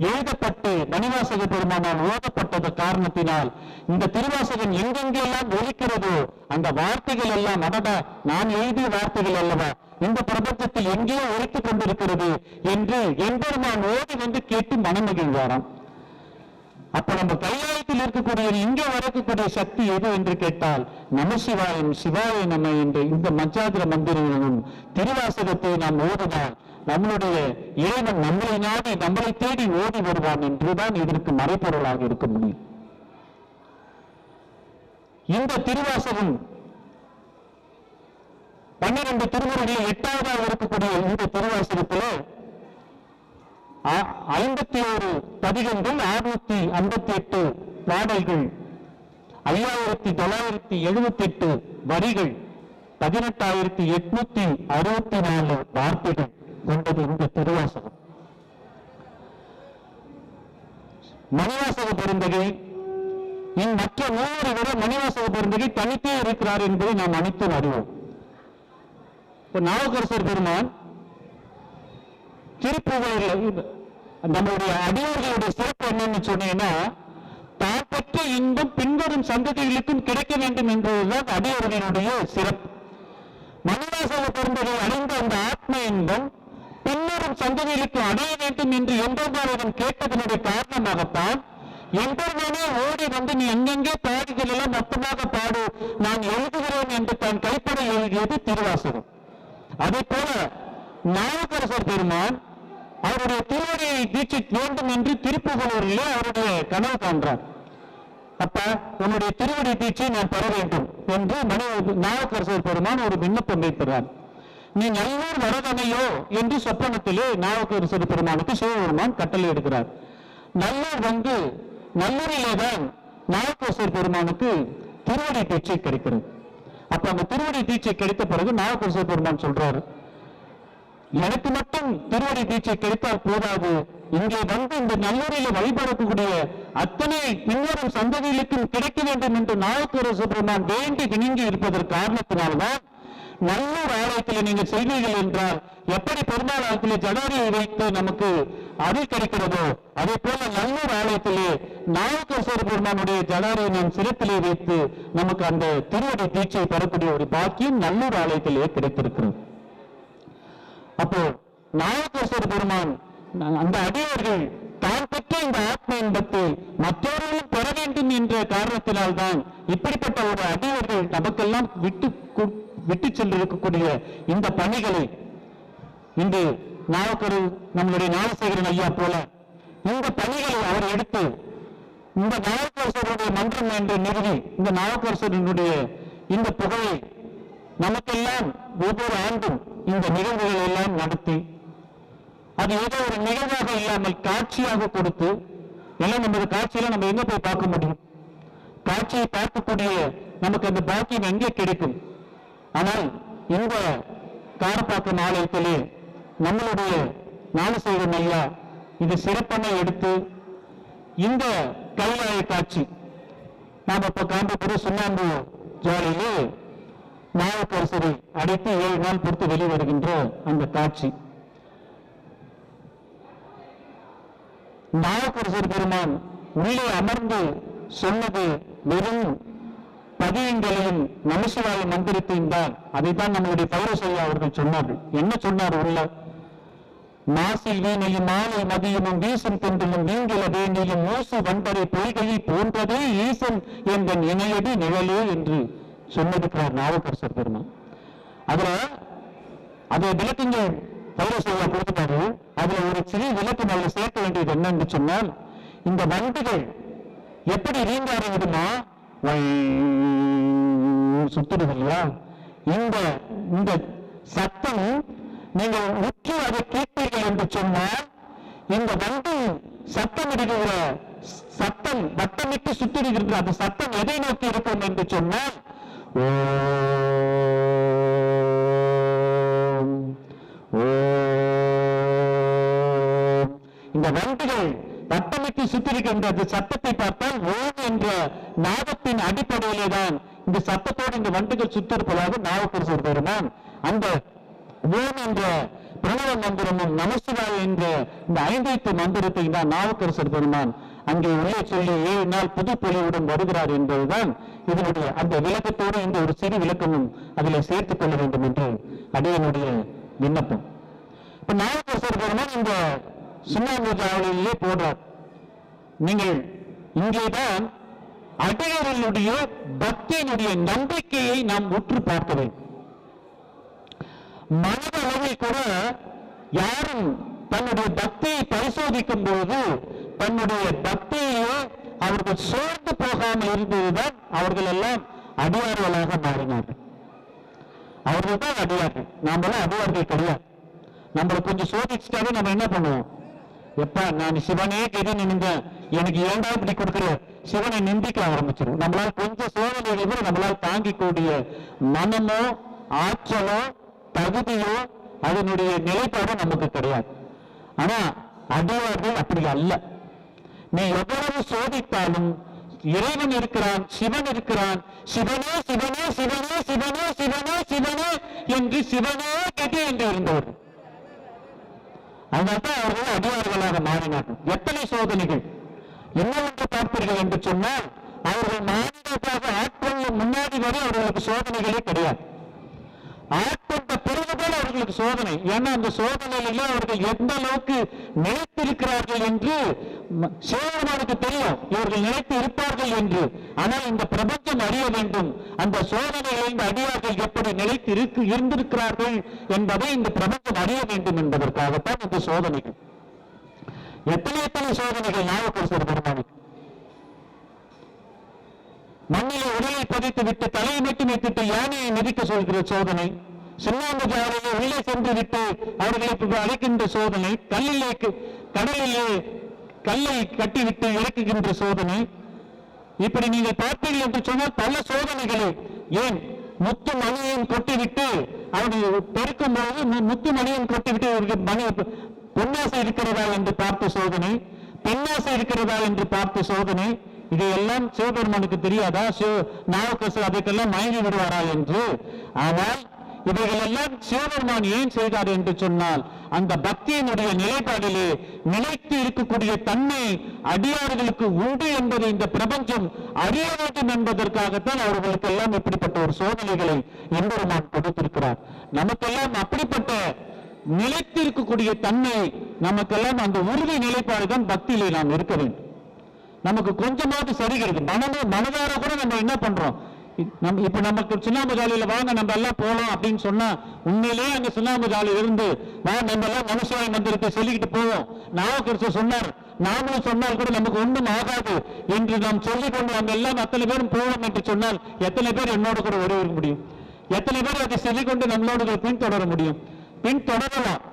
எழுதப்பட்டு மணிவாசக பெருமானால் ஓதப்பட்டது காரணத்தினால் இந்த திருவாசகம் எங்கெங்கெல்லாம் ஒலிக்கிறதோ அந்த வார்த்தைகள் எல்லாம் அடடா நான் எழுதிய வார்த்தைகள் அல்லவா இந்த பிரபஞ்சத்தில் எங்கேயோ ஒலித்துக் கொண்டிருக்கிறது என்று எம்பெருமான் ஓதி வந்து கேட்டு மனமகிழ்வாராம். அப்ப நம்ம கையாயத்தில் இருக்கக்கூடிய இங்கே வரக்கூடிய சக்தி எது என்று கேட்டால் நமசிவாயம் சிவாய நம என்ற இந்த மஞ்சாதிர மந்திரங்களும் திருவாசகத்தை நாம் ஓதினால் நம்மளுடைய இறைவன் நம்மளை நாடி நம்மளை தேடி ஓடி வருவான் என்றுதான் இதற்கு மறைப்பொருளாக இருக்க முடியும். இந்த திருவாசகம் 12 திருமுறைகளில் 8வதாக இருக்கக்கூடிய இந்த திருவாசகத்திலே 51 பதிகங்கள், 658 பாடல்கள், 5978 வரிகள், 18,864 வார்த்தைகள் கொண்டது இந்த திருவாசகம். மணிவாசக பெருந்தகை மற்ற நூலை விட மணிவாசக பெருந்தகை தனித்தே இருக்கிறார் என்பதை நாம் அனைத்தும் அறிவோம். நாவுக்கரசர் பெருமான் திருப்புகழில் நம்முடைய அடியோர்களுடைய சிறப்பு என்னன்னு சொன்னீங்கன்னா, தான் பெற்ற இன்பம் பின்வரும் சந்ததிகளுக்கும் கிடைக்க வேண்டும் என்பதுதான் அடியோர்களுடைய சிறப்பு. மணிவாசக பெருந்தகை அடைந்த அந்த ஆத்ம இன்பம் பின்வரும் சந்ததிகளுக்கு அடைய வேண்டும் என்று எம்பெருமானிடம் கேட்டதனுடைய காரணமாகத்தான் எம்பெருமானே ஓடி வந்து நீ எங்கெங்கே பாடுகள் எல்லாம் மொத்தமாக பாடு, நான் எழுதுகிறேன் என்று தான் கைப்பட எழுதியது திருவாசகம். அதே போல நாவுக்கரசர் பெருமான் அவருடைய திருவடியை தீட்சை வேண்டும் என்று திருப்புகழூரிலே அவருடைய கனவு காண்றார். அப்ப உன்னுடைய திருவடி தீட்சை நான் பெற வேண்டும் என்று நாவுக்கரசர் பெருமான் ஒரு விண்ணப்பம் வைக்கிறார். நீ நல்லூர் வரதனையோ என்று சொப்பனத்திலே நாவுக்கரசர் பெருமானுக்கு சிவபெருமான் கட்டளை எடுக்கிறார். நல்லூர் வந்து நல்லூரிலேதான் நாவுக்கரசர் பெருமானுக்கு திருவடி தீட்சை கிடைக்கிறது. அப்ப அந்த திருவடி தீட்சை கிடைத்த பிறகு நாவுக்கரசர் பெருமான் சொல்றாரு, எனக்கு மட்டும் திருவடி தீட்சை கிடைத்தால் போதாது, இங்கே வந்து இந்த நல்லூரில் வழிபடக்கூடிய அத்தனை பின்வரும் சந்ததிகளுக்கும் கிடைக்க வேண்டும் என்று நாவுக்கரசர் பெருமான் வேண்டி வினிங்கி இருப்பதற்கு காரணத்தினால்தான் நல்லூர் ஆலயத்தில் நீங்கள் செய்வீர்கள் என்றால் எப்படி பெருமாள் ஆலயத்திலே ஜடாரியை வைத்து நமக்கு அருள் கிடைக்கிறதோ அதே போல நல்லூர் ஆலயத்திலே நாவுக்கரசர் பெருமானுடைய ஜடாரியை நாம் சிரத்திலே வைத்து நமக்கு அந்த திருவடி தீட்சை பெறக்கூடிய ஒரு பாக்கியம் நல்லூர் ஆலயத்திலே கிடைத்திருக்கிறது. அப்போ நாவுக்கரசர் பெருமான் அந்த அடியவர்கள் தான் பெற்ற இந்த ஆத்ம இன்பத்தை மற்றவர்களும் பெற வேண்டும் என்ற காரணத்தினால்தான் இப்படிப்பட்ட ஒரு அடியவர்கள் நமக்கெல்லாம் விட்டு சென்றிருக்கக்கூடிய இந்த பணிகளை இன்று நாவுக்கரசர் நம்மளுடைய ஞானசேகரன் ஐயா போல இந்த பணிகளை அவர் எடுத்து இந்த நாவுக்கரசருடைய மன்றம் என்று நிறுவி இந்த நாவுக்கரசருடைய இந்த புகழை நமக்கெல்லாம் ஒவ்வொரு ஆண்டும் இந்த நிகழ்வுகள் எல்லாம் நடத்தி அது ஏதோ ஒரு நிகழ்வாக இல்லாமல் காட்சியாக கொடுத்து எல்லாம் நமது காட்சியில நம்ம எங்க போய் பார்க்க முடியும்? காட்சியை பார்க்கக்கூடிய நமக்கு அந்த பாக்கியம் எங்கே கிடைக்கும்? ஆனால் இந்த காரப்பாக்கம் ஆலயத்திலே நம்மளுடைய ஞானசேகரன் ஐயா இது சிறப்பான எடுத்து இந்த கைலாய காட்சி நாம் இப்ப காண்பது சுண்ணாம்பு ஜாலியிலே நாவுக்கரசரை அடைத்து 7 நாள் பொறுத்து வெளிவருகின்ற அந்த காட்சி. நாவுக்கரசர் பெருமான் உள்ளே அமர்ந்து சொன்னது வெறும் பதியங்களையும் நமசிவாய மந்திரத்தையும் தான். அதைத்தான் நம்மளுடைய பௌரசையா அவர்கள் சொன்னார்கள். என்ன சொன்னார்? உள்ள மாசில் வீணையும் மாலை மதியமும் வீசம் கொண்டிலும் நீங்கள வேண்டியும் மூசு வந்தரை பொய்கையை போன்றதே ஈசன் என்ற இணையடி நிழலே என்று சொன்னிருக்கிறார் நாவுக்கரசர் பெருமான். அதுல அதை விளக்கங்கள் பௌரசையா கொடுத்துட்டாரு. அதுல ஒரு சிறிய விளக்கம் அதுல சேர்க்க வேண்டியது என்னன்னு சொன்னால், இந்த வண்டுகள் எப்படி ரீங்கார விடுமா சுத்துறது இல்லையா, இந்த சத்தம் நீங்கள் உற்று அதை கேட்பீர்கள் என்று சொன்னால் இந்த வண்டு சத்தம் இடுகிற சத்தம் வட்டமிட்டு சுத்திடுகின்ற அந்த சத்தம் எதை நோக்கி இருக்கும் என்று சொன்னால் இந்த வண்டுகள் வட்டமிட்டு சுத்திருக்கின்ற அந்த சத்தத்தை பார்த்தால் ஓம் என்ற நாதத்தின் அடிப்படையிலே தான் இந்த சத்தத்தோடு இந்த வண்டுகள் சுத்திருப்பதாக நாவுக்கரசர் பெருமான் அந்த ஓம் என்ற பிரணவ மந்திரமும் நமசிவாய என்ற இந்த 5 மந்திரத்தை தான் நாவுக்கரசர் பெருமான் அங்கே உள்ளே சொல்லி 7 நாள் புது பொலிவுடன் வருகிறார் என்பதுதான் இதனுடைய அந்த விளக்கத்தோடு இந்த ஒரு சிறு விளக்கமும் அதில் சேர்த்துக் கொள்ள வேண்டும் என்று அடியனுடைய விண்ணப்பம். இப்ப நாவுக்கரசர் பெருமான் இந்த சுண்ணாம்பூஜாவிலேயே போடுறார். நீங்கள் இங்கேதான் அடியவர்களுடைய பக்தியினுடைய நம்பிக்கையை நாம் உற்று பார்க்க வேண்டும். மனதளவில் கூட யாரும் தன்னுடைய பக்தியை பரிசோதிக்கும் போது தன்னுடைய பக்தியை அவர்கள் சோர்ந்து போகாமல் இருந்ததுதான் அவர்கள் எல்லாம் அடியார்களாக மாறினார்கள். அவர்கள் தான் அடியார்கள், நாமெல்லாம் அடியார்கள் கிடையாது. நம்மளை கொஞ்சம் சோதிச்சுட்டாவே நம்ம என்ன பண்ணுவோம், எப்ப நான் சிவனே கெதி நின்றேன், எனக்கு ஏண்டா இப்படி கொடுக்குற, சிவனை நிந்திக்க ஆரம்பிச்சிடும். நம்மளால கொஞ்சம் சோதனைகளை கூட நம்மளால் தாங்கிக்கூடிய மனமோ ஆற்றலோ தகுதியோ அதனுடைய நிலைப்பாடு நமக்கு கிடையாது. ஆனா அடியார்கள் அப்படி அல்ல. நீ எவ்வளவு சோதித்தாலும் இறைவன் இருக்கிறான், சிவன் இருக்கிறான். சிவனே சிவனே சிவனே சிவனே சிவனே சிவனே என்று சிவனே கெதி என்று இருந்தவர். அதனால்தான் அவர்கள் அடியார்களாக மாறினார்கள். எத்தனை சோதனைகள் என்னவென்று பார்ப்பீர்கள் என்று சொன்னால், அவர்கள் மாநிலத்தாக ஆட்கொள்ளும் முன்னாடி வரை அவர்களுக்கு சோதனைகளே கிடையாது. ஆட்கொண்ட பிறகுதான் அவர்களுக்கு சோதனை. ஏன்னா அந்த சோதனையில அவர்கள் எந்த அளவுக்கு நிலைத்திருக்கிறார்கள் என்று சிவபெருமானுக்கு தெரியும், இவர்கள் நிலைத்து இருப்பார்கள் என்று. ஆனால் இந்த பிரபஞ்சம் அறிய வேண்டும், அந்த சோதனைகளை இந்த அடியார்கள் எப்படி நிலைத்து இருந்திருக்கிறார்கள் என்பதை இந்த பிரபஞ்சம் அறிய வேண்டும் என்பதற்காகத்தான் இந்த சோதனைகள். எத்தனை சோதனைகள் நாவுக்கரசர் பெருமானுக்கு. மண்ணிலே உடலை பதித்து விட்டு தலையை மட்டும் வைத்துட்டு யானையை மிதிக்க சொல்கிற சோதனை, சுண்ணாம்பு ஜாலையை உள்ளே சென்று விட்டு அவர்களை அழைக்கின்ற சோதனை, கடலிலே கல்லை கட்டிவிட்டு இறக்குகின்ற சோதனை. இப்படி நீங்கள் பார்த்தீர்கள் என்று சொன்னால் பல சோதனைகளை. ஏன் முத்து மணியையும் கொட்டிவிட்டு அவனை பெருக்கும் போது முத்து மணியையும் கொட்டிவிட்டு அவருக்கு பொன்னாசை இருக்கிறதா என்று பார்த்த சோதனை, பெண்ணாசை இருக்கிறதா என்று பார்த்த சோதனை. இதையெல்லாம் சிவபெருமானுக்கு தெரியாதா? நாவுக்கரசர் அதைக்கெல்லாம் மயங்கி விடுவாரா என்று. ஆனால் இவைகளெல்லாம் சிவபெருமான் ஏன் செய்தார் என்று சொன்னால், அந்த பக்தியினுடைய நிலைப்பாடிலே நிலைத்து இருக்கக்கூடிய தன்மை அடியார்களுக்கு உண்டு என்பதை இந்த பிரபஞ்சம் அறிய வேண்டும் என்பதற்காகத்தான் அவர்களுக்கு எல்லாம் இப்படிப்பட்ட ஒரு சோதனைகளை எம்பெருமான் கொடுத்திருக்கிறார். நமக்கெல்லாம் அப்படிப்பட்ட நிலைத்து இருக்கக்கூடிய தன்மை, நமக்கெல்லாம் அந்த உறுதி நிலைப்பாடு தான் பக்தியிலே நாம் இருக்க வேண்டும். நமக்கு கொஞ்சமாவது சரிகிறது, மனதார கூட நம்ம என்ன பண்றோம், இப்ப நமக்கு சுண்ணாம்பு ஜாலியில வாங்க நம்ம எல்லாம் போலாம் அப்படின்னு சொன்னா, உண்மையிலேயே அங்க சுண்ணாம்பு ஜாலியில இருந்து வா நம்ம எல்லாம் மனுஷாய் மந்திரத்தை சொல்லிக்கிட்டு போவோம். நாவுக்கரசர் சொன்னார், நாமளும் சொன்னால் கூட நமக்கு ஒன்றும் ஆகாது என்று நாம் சொல்லிக் கொண்டு அங்க எல்லாம் அத்தனை பேரும் போவோம் என்று சொன்னால், எத்தனை பேர் என்னோட கூட வருவ முடியும்? எத்தனை பேர் அதை சொல்லிக்கொண்டு நம்மளோட பின்தொடர முடியும்? பின்தொடரலாம்,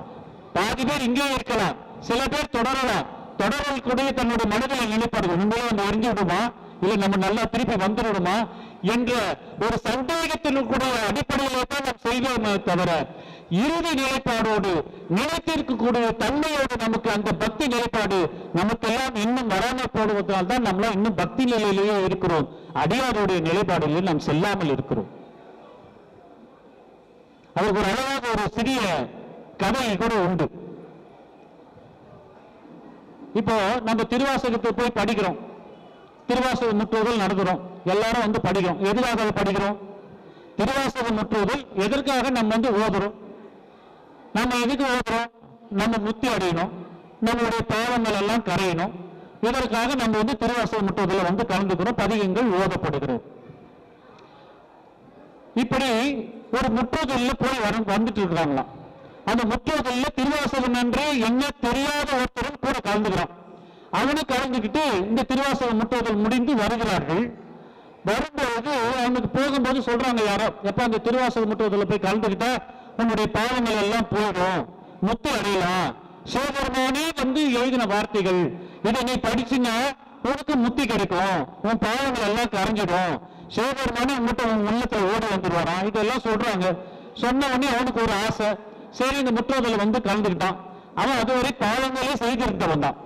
பாதி பேர் இங்கே இருக்கலாம், சில பேர் தொடரலாம். தொடரல் கூட தன்னுடைய மனதில் நிலைப்பாடுகள் உண்மையிலே நம்ம அறிஞ்சு விடுமா, இல்லை நம்ம நல்லா திருப்பி வந்துவிடுமா என்ற ஒரு சந்தேகத்தின் கூட அடிப்படையிலே தான் நாம் செய்வோமே தவிர, இறுதி நிலைப்பாடோடு நிலைத்திருக்கக்கூடிய தன்மையோடு நமக்கு அந்த பக்தி நிலைப்பாடு நமக்கெல்லாம் இன்னும் வராமல் போடுவதால் தான் நம்மளாம் இன்னும் பக்தி நிலையிலேயே இருக்கிறோம். அடியாருடைய நிலைப்பாடுகளில் நாம் செல்லாமல் இருக்கிறோம். அதற்கு ஒரு அழகாக ஒரு சிறிய கதை கூட உண்டு. இப்போ நம்ம திருவாசகத்தை போய் படிக்கிறோம், திருவாசக முற்றுதல் நடத்துறோம், எல்லாரும் வந்து படிக்கிறோம். எதுக்காக படிக்கிறோம்? திருவாசக முற்றுதல் எதற்காக நம்ம வந்து ஓதுறோம்? நம்ம எதுக்கு ஓதுறோம்? நம்ம முக்தி அடையணும், நம்மளுடைய பாவங்கள் எல்லாம் கரையணும். இதற்காக நம்ம வந்து திருவாசக முற்றுதலை வந்து கலந்துக்கிறோம், பதிகங்கள் ஓதப்படுகிறது. இப்படி ஒரு முற்றுதல்ல போய் வந்துட்டு இருக்கிறாங்களாம். அந்த முற்றுதல்ல திருவாசகம் என்று என்ன தெரியாத ஒருத்தரும் கூட கலந்துக்கிறான். அவனும் கலந்துக்கிட்டு இந்த திருவாசக முற்றுதல் முடிந்து வருகிறார்கள். வரும்போது அவனுக்கு போகும்போது சொல்றாங்க யாரோ, எப்ப அந்த திருவாசக முற்றுதல்ல போய் கலந்துக்கிட்டா உன்னுடைய பாவங்கள் எல்லாம் போயிடும், முக்தி அடையலாம். சிவபெருமானே வந்து எழுதின வார்த்தைகள், இதை நீ படிச்சுன்னா உனக்கு முக்தி கிடைக்கும், உன் பாவங்கள் எல்லாம் கரைஞ்சிடும், சிவபெருமானே உங்ககிட்ட உன் உள்ளத்துல ஓடி வந்துடுவாராம். இதெல்லாம் சொல்றாங்க. சொன்ன உடனே அவனுக்கு ஒரு ஆசை, சரி இந்த முற்றுதல் வந்து கலந்துக்கிட்டான். அவன் அதுவரை பாவங்களே செய்திருந்தவன் தான்.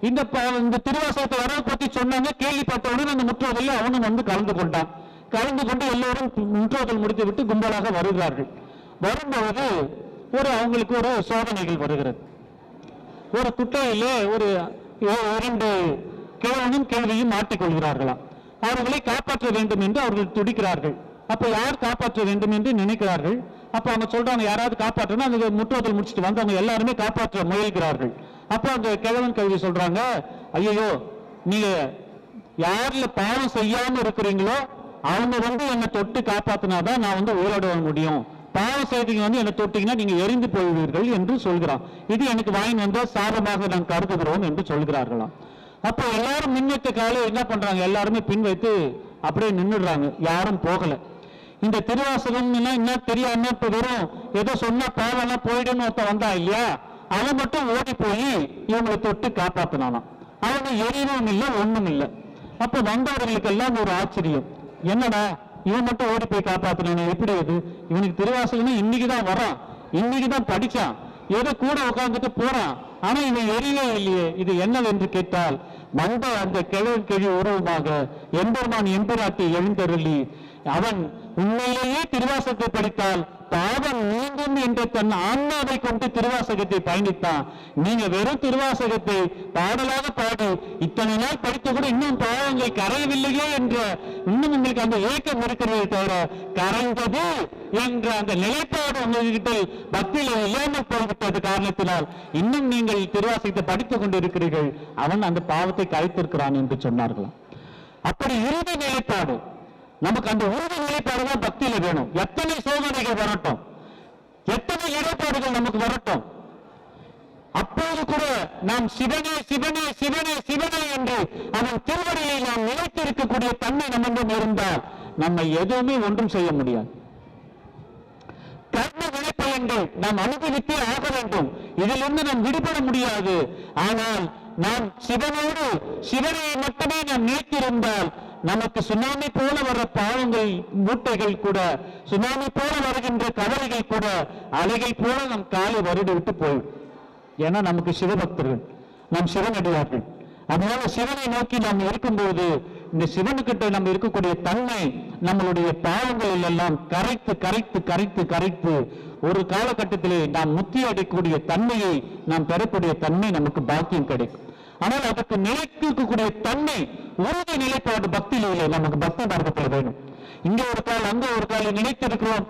இந்த திருவாசகத்தை வரவை பத்தி சொன்னாங்க, கேள்விப்பட்டவுடன் அந்த முற்றுதலில் அவனும் வந்து கலந்து கொண்டான். கலந்து கொண்டு எல்லோரும் முற்றுதல் முடித்து விட்டு கும்பலாக வருகிறார்கள். வரும்போது அவங்களுக்கு ஒரு சோதனைகள் வருகிறது. ஒரு குட்டையிலே ஒரு 2 கிழவனும் கேள்வியும் மாட்டிக்கொள்கிறார்களாம். அவர்களை காப்பாற்ற வேண்டும் என்று அவர்கள் துடிக்கிறார்கள். அப்ப யார் காப்பாற்ற வேண்டும் என்று நினைக்கிறார்கள். அப்ப அவங்க சொல்றாங்க, யாராவது காப்பாற்றணும். அந்த முற்றுதல் முடிச்சுட்டு வந்து அவங்க எல்லாருமே காப்பாற்ற முயல்கிறார்கள். அப்ப அந்த கிழவன் கேள்வி சொல்றாங்க, ஐயோ நீங்க யாருல பாவம் செய்யாம இருக்கிறீங்களோ அவங்க வந்து என்னை தொட்டு காப்பாத்தினாதான் நான் வந்து உயிரோட முடியும். பாவம் செய்தீங்க வந்து என்னை தொட்டீங்கன்னா நீங்க எரிந்து போய்வீர்கள் என்று சொல்கிறான். இது எனக்கு வாங்கி வந்தா சாபமாக நான் கருதுகிறோம் என்று சொல்கிறார்களாம். அப்ப எல்லாரும் முன்வைத்த கால என்ன பண்றாங்க, எல்லாருமே பின் வைத்து அப்படியே நின்றுடுறாங்க, யாரும் போகல. இந்த திருவாசகம் என்ன தெரியாம இப்ப வெறும் ஏதோ சொன்னா பாவெல்லாம் போயிடுன்னு ஒருத்த வந்தா இல்லையா, அவன் மட்டும் ஓடி போய் இவங்களை தொட்டு காப்பாத்தினானாம். அவங்க எரியவும் இல்லை, ஒண்ணும் இல்லை. அப்ப வந்தவர்களுக்கு எல்லாம் ஒரு ஆச்சரியம், என்னடா இவன் மட்டும் ஓடி போய் காப்பாத்தினானே, எப்படி இது, இவனுக்கு திருவாசகம் இன்னைக்குதான் வரான், இன்னைக்குதான் படிச்சான், ஏதோ கூட உட்கார்ந்துட்டு போறான், ஆனா இவன் எரியவே இல்லையே, இது என்னவென்று கேட்டால் வந்த அந்த கிழி உருவமாக எம்பெருமான் எம்பிராட்டி எழுந்தருளி அவன் உண்மையிலேயே திருவாசகத்தை படித்தால் பாவம் நீங்கும் என்ற தன் ஆன்மாவை கொண்டு திருவாசகத்தை பயணித்தான். நீங்க வெறும் திருவாசகத்தை பாடலாக பாடி இத்தனை நாள் படித்து கூட இன்னும் பாவங்கள் கரையவில்லையே என்ற இன்னும் உங்களுக்கு அந்த ஏக்கம் இருக்கிறதே தவிர கரைந்தது என்ற அந்த நிலைப்பாடு உங்ககிட்ட பக்தியில இல்லாமல் போய்விட்டது காரணத்தினால் இன்னும் நீங்கள் திருவாசகத்தை படித்துக் கொண்டிருக்கிறீர்கள், அவன் அந்த பாவத்தை கரைத்திருக்கிறான் என்று சொன்னார்கள். அப்படி இறுதி நிலைப்பாடு நமக்கு, அந்த உறுதி நிலைப்பாடுதான் பக்தியில வேணும். எத்தனை சோதனைகள் வரட்டும், எத்தனை இடர்பாடுகள் நமக்கு வரட்டும், அப்போது கூட நாம் சிவனே சிவனே சிவனே சிவனே என்று அவன் திருவடியை நாம் நிலைத்திருக்கக்கூடிய தன்மை நம்மிடம் இருந்தால் நம்மை எதுவுமே ஒன்றும் செய்ய முடியாது. கர்ம விளைப்பயன்கள் நாம் அனுபவித்தே ஆக வேண்டும், இதிலிருந்து நாம் விடுபட முடியாது. ஆனால் நாம் சிவனோடு சிவனை மட்டுமே நாம் நிலைத்திருந்தால் நமக்கு சுனாமி போல வர பாவங்கள் மூட்டைகள் கூட, சுனாமி போல வருகின்ற கவலைகள் கூட அலைகள் போல நம் காலை வருடி விட்டு போயிடும். ஏன்னா நமக்கு சிவபக்தர்கள், நம் சிவனடியார்கள். அதனால சிவனை நோக்கி நாம் இருக்கும்போது இந்த சிவனுக்கிட்ட நம்ம இருக்கக்கூடிய தன்மை நம்மளுடைய பாவங்களில் எல்லாம் கரைத்து கரைத்து கரைத்து கரைத்து ஒரு காலகட்டத்திலே நாம் முத்தி அடையக்கூடிய தன்மையை நாம் பெறக்கூடிய தன்மை நமக்கு பாக்கியம் கிடைக்கும். ஆனால் அதுக்கு நிலைக்கக்கூடிய தன்மை உறுதி நிலைப்பாடு பக்தியிலே நமக்கு பக்தி மார்க்கத்தில் வேணும். இங்க ஒரு கால் அங்க ஒரு கால் நினைத்து இருக்கிறோம்,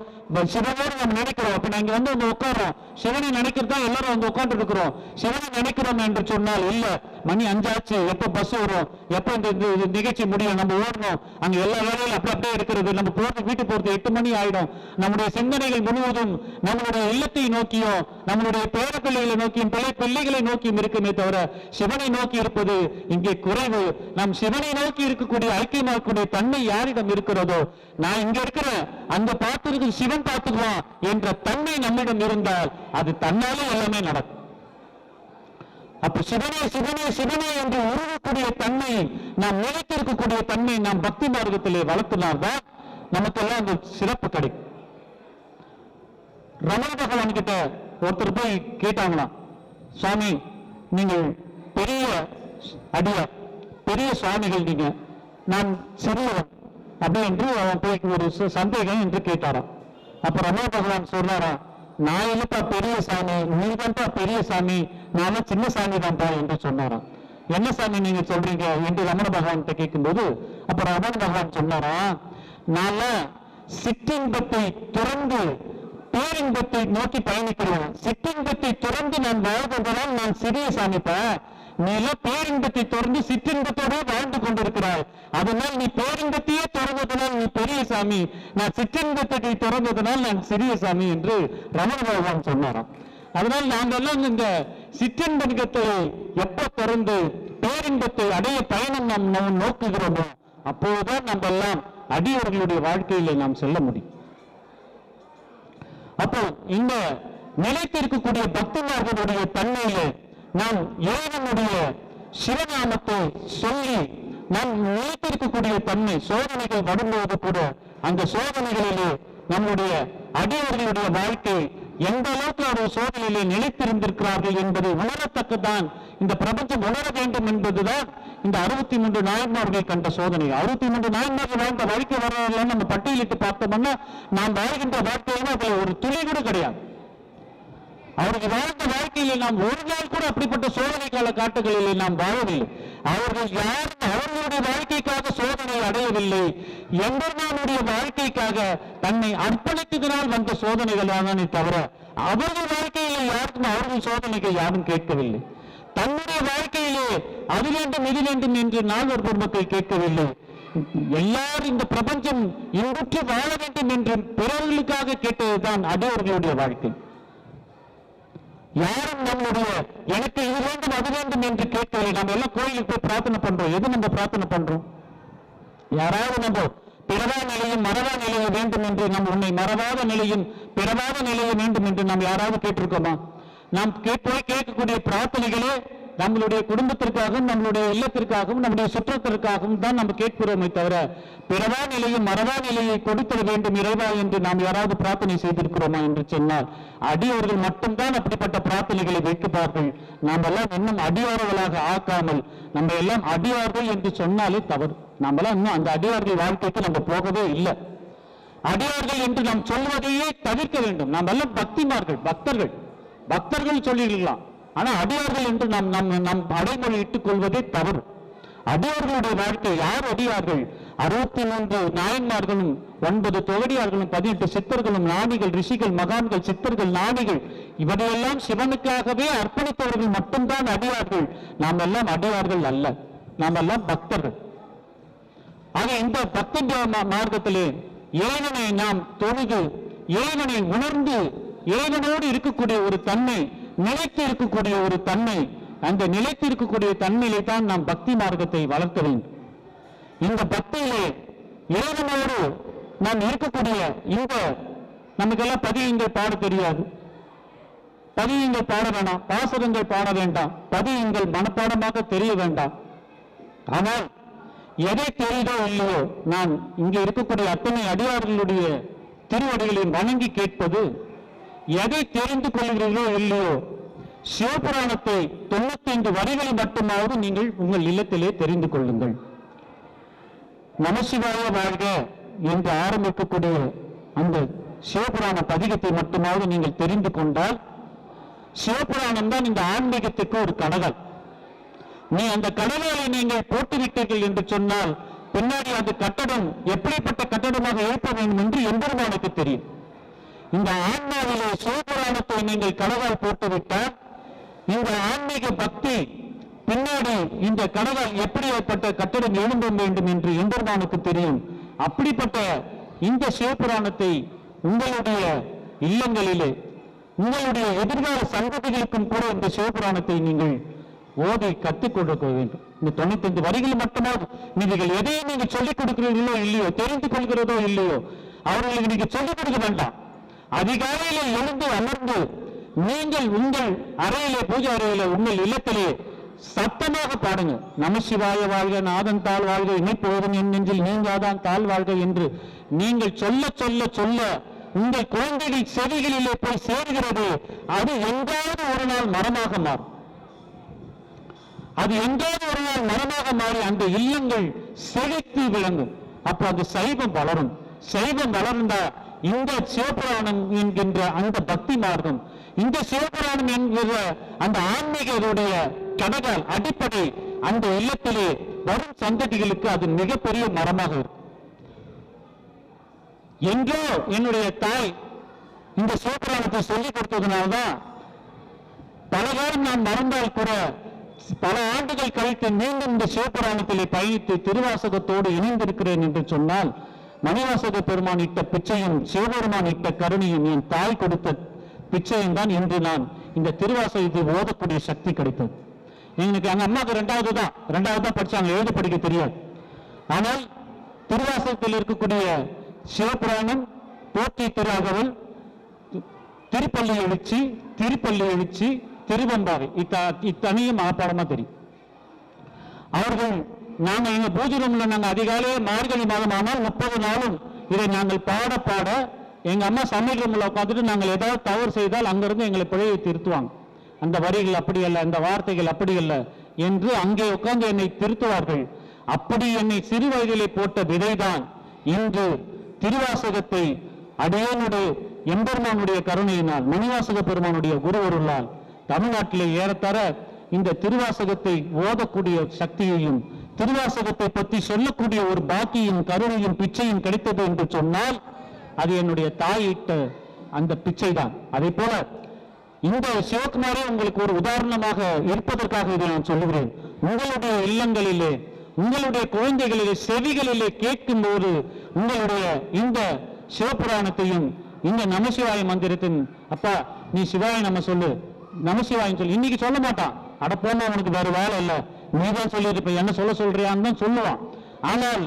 சிவனோடு நம்ம நினைக்கிறோம். அப்ப நாங்க வந்து உட்காரோம், சிவனை நினைக்கிறதா எல்லாரும் வந்து உட்கார்ந்து இருக்கிறோம். சிவனை நினைக்கிறோம் என்று சொன்னால் இல்ல, மணி 5 ஆச்சு, எப்ப பஸ் வரும், எப்ப இந்த நிகழ்ச்சி முடியும், நம்ம ஓடணும், அங்க எல்லா வேலையிலும் அப்படியே இருக்கிறது. நம்ம போறது வீட்டு போறது 8 மணி ஆயிடும். நம்முடைய சிந்தனைகள் முழுவதும் நம்மளுடைய இல்லத்தை நோக்கியும் நம்மளுடைய பேர பிள்ளைகளை நோக்கியும் பிள்ளைகளை நோக்கியும் இருக்குமே தவிர சிவனை நோக்கி இருப்பது இங்கே குறைவு. நாம் சிவனை நோக்கி இருக்கக்கூடிய ஐக்கியமாக்கக்கூடிய தன்மை யாரிடம் இருக்கிறதோ, நான் இங்க இருக்கிற அந்த பார்த்திருக்கு சிவன் பார்த்துக்குவான் என்ற தன்மை நம்மிடம் இருந்தால் அது தன்னாலே எல்லாமே நடக்கும். அப்ப சிவனே சிவனே சிவனே என்று உருவக்கூடிய தன்மை, நாம் நினைத்திருக்கக்கூடிய தன்மை நாம் பக்தி மார்க்கத்திலே வளர்த்தினால்தான் நமக்கெல்லாம் அந்த சிறப்பு கிடைக்கும். ரமண பகவான் கிட்ட ஒருத்தர் போய் கேட்டாங்களாம், சுவாமி நீங்கள் பெரிய அடியார், பெரிய சுவாமிகள் நீங்க, நான் சிறியவன் அப்படி என்று அவன் போய் ஒரு சந்தேகம் என்று கேட்டாராம். அப்ப ரமண பகவான் சொல்றாராம், நான் இல்லப்பா பெரிய சாமி, நீ தான்ப்பா பெரிய சாமி, நானும் சின்ன சாமி தான்ப்பா என்று சொன்னாராம். என்ன சாமி நீங்க சொல்றீங்க என்று ரமண பகவான் கேட்கும்போது அப்ப ரமண பகவான் சொன்னாராம், நான் சிற்றின்பத்தை துறந்து பேரின்பத்தை நோக்கி பயணிக்கிறேன். சிற்றின்பத்தை துறந்து நான் வாழ்வதனால் நான் சிறிய சாமிப்பா, நீ எல்லாம் பேரின்பத்தை தொடர்ந்து சிற்றின்பத்தோட வாழ்ந்து கொண்டிருக்கிறாய், அதனால் நீ பேரின்பத்தையே தொடர்ந்ததனால் நீ பெரிய சாமி, நான் சிற்றின்பத்தை தொடர்ந்ததனால் நான் சிறிய சாமி என்று ரமண பகவான் சொன்னாராம். அதனால் நாங்கெல்லாம் இந்த சிற்றின்பத்தை எப்ப தொடர்ந்து பேரின்பத்தை அடைய பயணம் நாம் நோக்குகிறோமோ அப்போதுதான் நம்ம எல்லாம் அடியவர்களுடைய வாழ்க்கையிலே நாம் செல்ல முடியும். அப்போ இந்த நிலைத்திருக்கக்கூடிய பக்தர்களுடைய தன்மையிலே நாம் இறைவனுடைய சிவநாமத்தை சொல்லி நாம் நிலைத்திருக்கக்கூடிய தன்மை, சோதனைகள் வரும்போது கூட அந்த சோதனைகளிலே நம்முடைய அடியவர்களுடைய வாழ்க்கை எந்த அளவுக்கு ஒரு சோதனையிலே நிலைத்திருந்திருக்கிறார்கள் என்பதை உணரத்தக்கதான் இந்த பிரபஞ்சம் உணர வேண்டும் என்பதுதான் இந்த 63 நாயன்மார்கள் கண்ட சோதனை. 63 நாயன்மார்கள் வாழ்ந்த வாழ்க்கை வரலாறு நம்ம பட்டியலிட்டு பார்த்தோம்னா நாம் வாழ்கின்ற வாழ்க்கையில அதுல ஒரு துளி கூட கிடையாது. அவர்கள் வாழ்ந்த வாழ்க்கையில் நாம் ஒரு நாள் கூட அப்படிப்பட்ட சோதனை கால காட்டுகளில் நாம் வாழவில்லை. அவர்கள் யாரும் அவர்களுடைய வாழ்க்கைக்காக சோதனை அடையவில்லை, எம்பெருமானுடைய வாழ்க்கைக்காக தன்னை அர்ப்பணித்ததனால் வந்த சோதனைகளானே தவிர அவர்கள் வாழ்க்கையில் யாருக்கும் அவர்கள் சோதனைகள் யாரும் கேட்கவில்லை. தன்னுடைய வாழ்க்கையிலே அது வேண்டும் இது வேண்டும் என்று நால்வர் பெருமக்கள் கேட்கவில்லை. எல்லாரும் இந்த பிரபஞ்சம் இன்புற்று வாழ வேண்டும் என்று பிறர்களுக்காக கேட்டதுதான் அடியவர்களுடைய வாழ்க்கை. யாரும் நம்முடைய எனக்கு இது வேண்டும் அது வேண்டும் என்று கேட்கவில்லை. நம்ம எல்லாம் கோயிலுக்கு போய் பிரார்த்தனை பண்றோம். எது நம்ம பிரார்த்தனை பண்றோம்? யாராவது நம்ம பிறவா நிலையும் மறவா நிலையும் வேண்டும் என்று நாம் உன்னை மறவாத நிலையும் பிறவாத நிலையும் வேண்டும் என்று நாம் யாராவது கேட்டிருக்கோமா? நாம் போய் கேட்கக்கூடிய பிரார்த்தனைகளே நம்மளுடைய குடும்பத்திற்காகவும் நம்மளுடைய இல்லத்திற்காகவும் நம்முடைய சுற்றத்திற்காகவும் தான் நம்ம கேட்கிறோமே தவிர பிறவா நிலையும் மறவா நிலையை கொடுத்திட வேண்டும் இறைவா என்று நாம் யாராவது பிரார்த்தனை செய்திருக்கிறோமா என்று சொன்னால் அடியவர்கள் மட்டும்தான் அப்படிப்பட்ட பிரார்த்தனைகளை வைக்கிறார்கள். நாம் எல்லாம் இன்னும் அடியார்களாக ஆக்காமல் நம்ம எல்லாம் அடியார்கள் என்று சொன்னாலே தவறு. நாமெல்லாம் இன்னும் அந்த அடியார்கள் வாழ்க்கைக்கு நம்ம போகவே இல்லை. அடியார்கள் என்று நாம் சொல்வதையே தவிர்க்க வேண்டும். நாம் எல்லாம் பக்திமார்கள், பக்தர்கள் சொல்லிடலாம். ஆனா அடியார்கள் என்று நாம் அடைமொழி இட்டுக் கொள்வதே தவறு. அடியார்களுடைய வாழ்க்கை யார் அடியார்கள்? 63 நாயன்மார்களும் 9 தொகடியார்களும் 18 சித்தர்களும் ஞானிகள் ரிஷிகள் மகான்கள் சித்தர்கள் ஞானிகள் இவரையெல்லாம் சிவனுக்காகவே அர்ப்பணித்தவர்கள் மட்டும்தான் அடியார்கள். நாம் எல்லாம் அடியார்கள் அல்ல, நாம் எல்லாம் பக்தர்கள். ஆக இந்த பக்தி மார்க்கத்திலே இறைவனை நாம் தொழுது இறைவனை உணர்ந்து இறைவனோடு இருக்கக்கூடிய ஒரு தன்மை, நிலைத்து இருக்கக்கூடிய ஒரு தன்மை, அந்த நிலைத்து இருக்கக்கூடிய தன்மையிலே தான் நாம் பக்தி மார்க்கத்தை வளர்க்க வேண்டும். இந்த பக்தியிலே இறைவனோடு நாம் இருக்கக்கூடிய இந்த நமக்கெல்லாம் பதியங்கள் பாட தெரியாது, பதியங்கள் பாட வேண்டாம், பாசகங்கள் பாட வேண்டாம், பதியங்கள் மனப்பாடமாக தெரிய வேண்டாம். ஆனால் எதை தெரியுதோ இல்லையோ நான் இங்கே இருக்கக்கூடிய அத்தனை அடியார்களுடைய திருவடிகளை வணங்கி கேட்பது, எதை தெரிந்து கொள்கிறீர்களோ இல்லையோ சிவபுராணத்தை 95 வரிகளை மட்டுமாவது நீங்கள் உங்கள் இல்லத்திலே தெரிந்து கொள்ளுங்கள். நமசிவாய வாழ்க என்று ஆரம்பிக்கக்கூடிய அந்த சிவபுராண பதிகத்தை மட்டுமாவது நீங்கள் தெரிந்து கொண்டால், சிவபுராணம் தான் இந்த ஆன்மீகத்துக்கு ஒரு கடவுள். நீ அந்த கடவுளை நீங்கள் போட்டுவிட்டீர்கள் என்று சொன்னால் பின்னாடி அந்த கட்டடம் எப்படிப்பட்ட கட்டடமாக எழுப்ப வேண்டும் என்று எம்பெருமானுக்கு தெரியும். இந்த ஆன்மாவிலே சிவபுராணத்தை நீங்கள் கடவுள் போட்டுவிட்டால் இந்த ஆன்மீக பக்தி பின்னாடி இந்த கடவுள் எப்படிப்பட்ட கட்டடம் எழும்ப வேண்டும் என்று எம்பெருமானுக்கு தெரியும். அப்படிப்பட்ட இந்த சிவபுராணத்தை உங்களுடைய இல்லங்களிலே உங்களுடைய எதிர்கால சந்ததிகளுக்கும் கூட இந்த சிவபுராணத்தை நீங்கள் ஓதி கற்றுக் கொடுக்க வேண்டும். இந்த 95 வரிகள் மட்டுமாவது நீங்கள் எதையும் நீங்க சொல்லிக் கொடுக்கிறீர்களோ இல்லையோ, தெரிந்து கொள்கிறதோ இல்லையோ, அவர்களுக்கு நீங்க சொல்லிக் கொடுக்க வேண்டாம். அதிகாலையில எழுந்து அமர்ந்து நீங்கள் உங்கள் அறையிலே பூஜை அறையிலே உங்கள் இல்லத்திலே சத்தமாக பாடுங்க. நமசிவாய வாழ்க, நாதன் தாழ் வாழ்க, இணைப்போதும் என் நெஞ்சில் நீங்காதான் தாழ் வாழ்க என்று நீங்கள் சொல்ல சொல்ல சொல்ல உங்கள் குழந்தைகள் செவிகளிலே போய் சேர்கிறது. அது எங்காவது ஒரு நாள் மரமாக மாறும். அது எங்காவது ஒரு நாள் மரமாக மாறி அந்த இல்லங்கள் செழித்து விளங்கும். அப்ப அது சைவம் வளரும். சைவம் வளர்ந்தா இந்த சிவபுராணம் என்கின்ற அந்த பக்தி மார்க்கம், இந்த சிவபுராணம் என்கிற அந்த ஆன்மீகருடைய கடவுள் அடிப்படை அந்த இல்லத்திலே வரும் சந்ததிகளுக்கு அது மிகப்பெரிய மரமாக இருக்கும். எங்கோ என்னுடைய தாய் இந்த சிவபுராணத்தை சொல்லிக் கொடுத்ததுனால்தான் பல காலம் நான் மறந்தால் கூட பல ஆண்டுகள் கழித்து மீண்டும் இந்த சிவபுராணத்திலே பயணித்து திருவாசகத்தோடு இணைந்திருக்கிறேன் என்று சொன்னால் மணிவாசக பெருமான் இட்ட பிச்சையும் சிவபெருமான் இட்ட கருணையும் என் தாய் கொடுத்த பிச்சையும் தான் இன்று நான் இந்த திருவாசகத்தை ஓதக்கூடிய சக்தி கிடைத்தது. எனக்கு எங்க அம்மாவுக்கு ரெண்டாவது தான் படிச்சாங்க, எழுத படிக்க தெரியாது. ஆனால் திருவாசகத்தில் இருக்கக்கூடிய சிவபுராணம், போற்றி திருஅகவல், திருப்பள்ளி எழுச்சி, திருவெம்பாவை இத்தனையும் ஆப்பாடமா தெரியும். அவர்கள் நாங்க எங்க பூஜை ரூம்ல நாங்க அதிகாலையே மார்கழி மாதம் ஆனால் 30 நாளும் இதை நாங்கள் பாட எங்க அம்மா சமையல் ரூம்ல உட்காந்துட்டு நாங்கள் ஏதாவது தவறு செய்தால் அங்கிருந்து எங்களை பிழையை திருத்துவாங்க. அந்த வரிகள் அப்படி அல்ல, அந்த வார்த்தைகள் அப்படி அல்ல என்று அங்கே உட்கார்ந்து என்னை திருத்துவார்கள். அப்படி என்னை சிறு வயதிலே போட்ட விதைதான் இன்று திருவாசகத்தை அடியனுடைய எம்பெருமானுடைய கருணையினால் மணிவாசக பெருமானுடைய குருவருளால் தமிழ்நாட்டிலே ஏறத்தர இந்த திருவாசகத்தை ஓதக்கூடிய சக்தியையும் திருவாசகத்தை பற்றி சொல்லக்கூடிய ஒரு பாக்கியும் கருணையும் பிச்சையும் கிடைத்தது என்று சொன்னால் அது என்னுடைய தாயிட்ட அந்த பிச்சை தான். அதே போல இந்த சிவகுமாரே உங்களுக்கு ஒரு உதாரணமாக இருப்பதற்காக இதை நான் சொல்லுகிறேன். உங்களுடைய இல்லங்களிலே உங்களுடைய குழந்தைகளிலே செவிகளிலே கேட்கும் போது உங்களுடைய இந்த சிவபுராணத்தையும் இந்த நமசிவாய மந்திரத்தின் அப்பா நீ சிவாய நம்ம சொல்லு, நமசிவாயம் சொல்லு, இன்னைக்கு சொல்ல மாட்டான். அட போனா உனக்கு வேற வேலை இல்லை, நீதான் சொல்லிட்டு இப்ப என்ன சொல்ல சொல்றியான்னு தான் சொல்லுவான். ஆனால்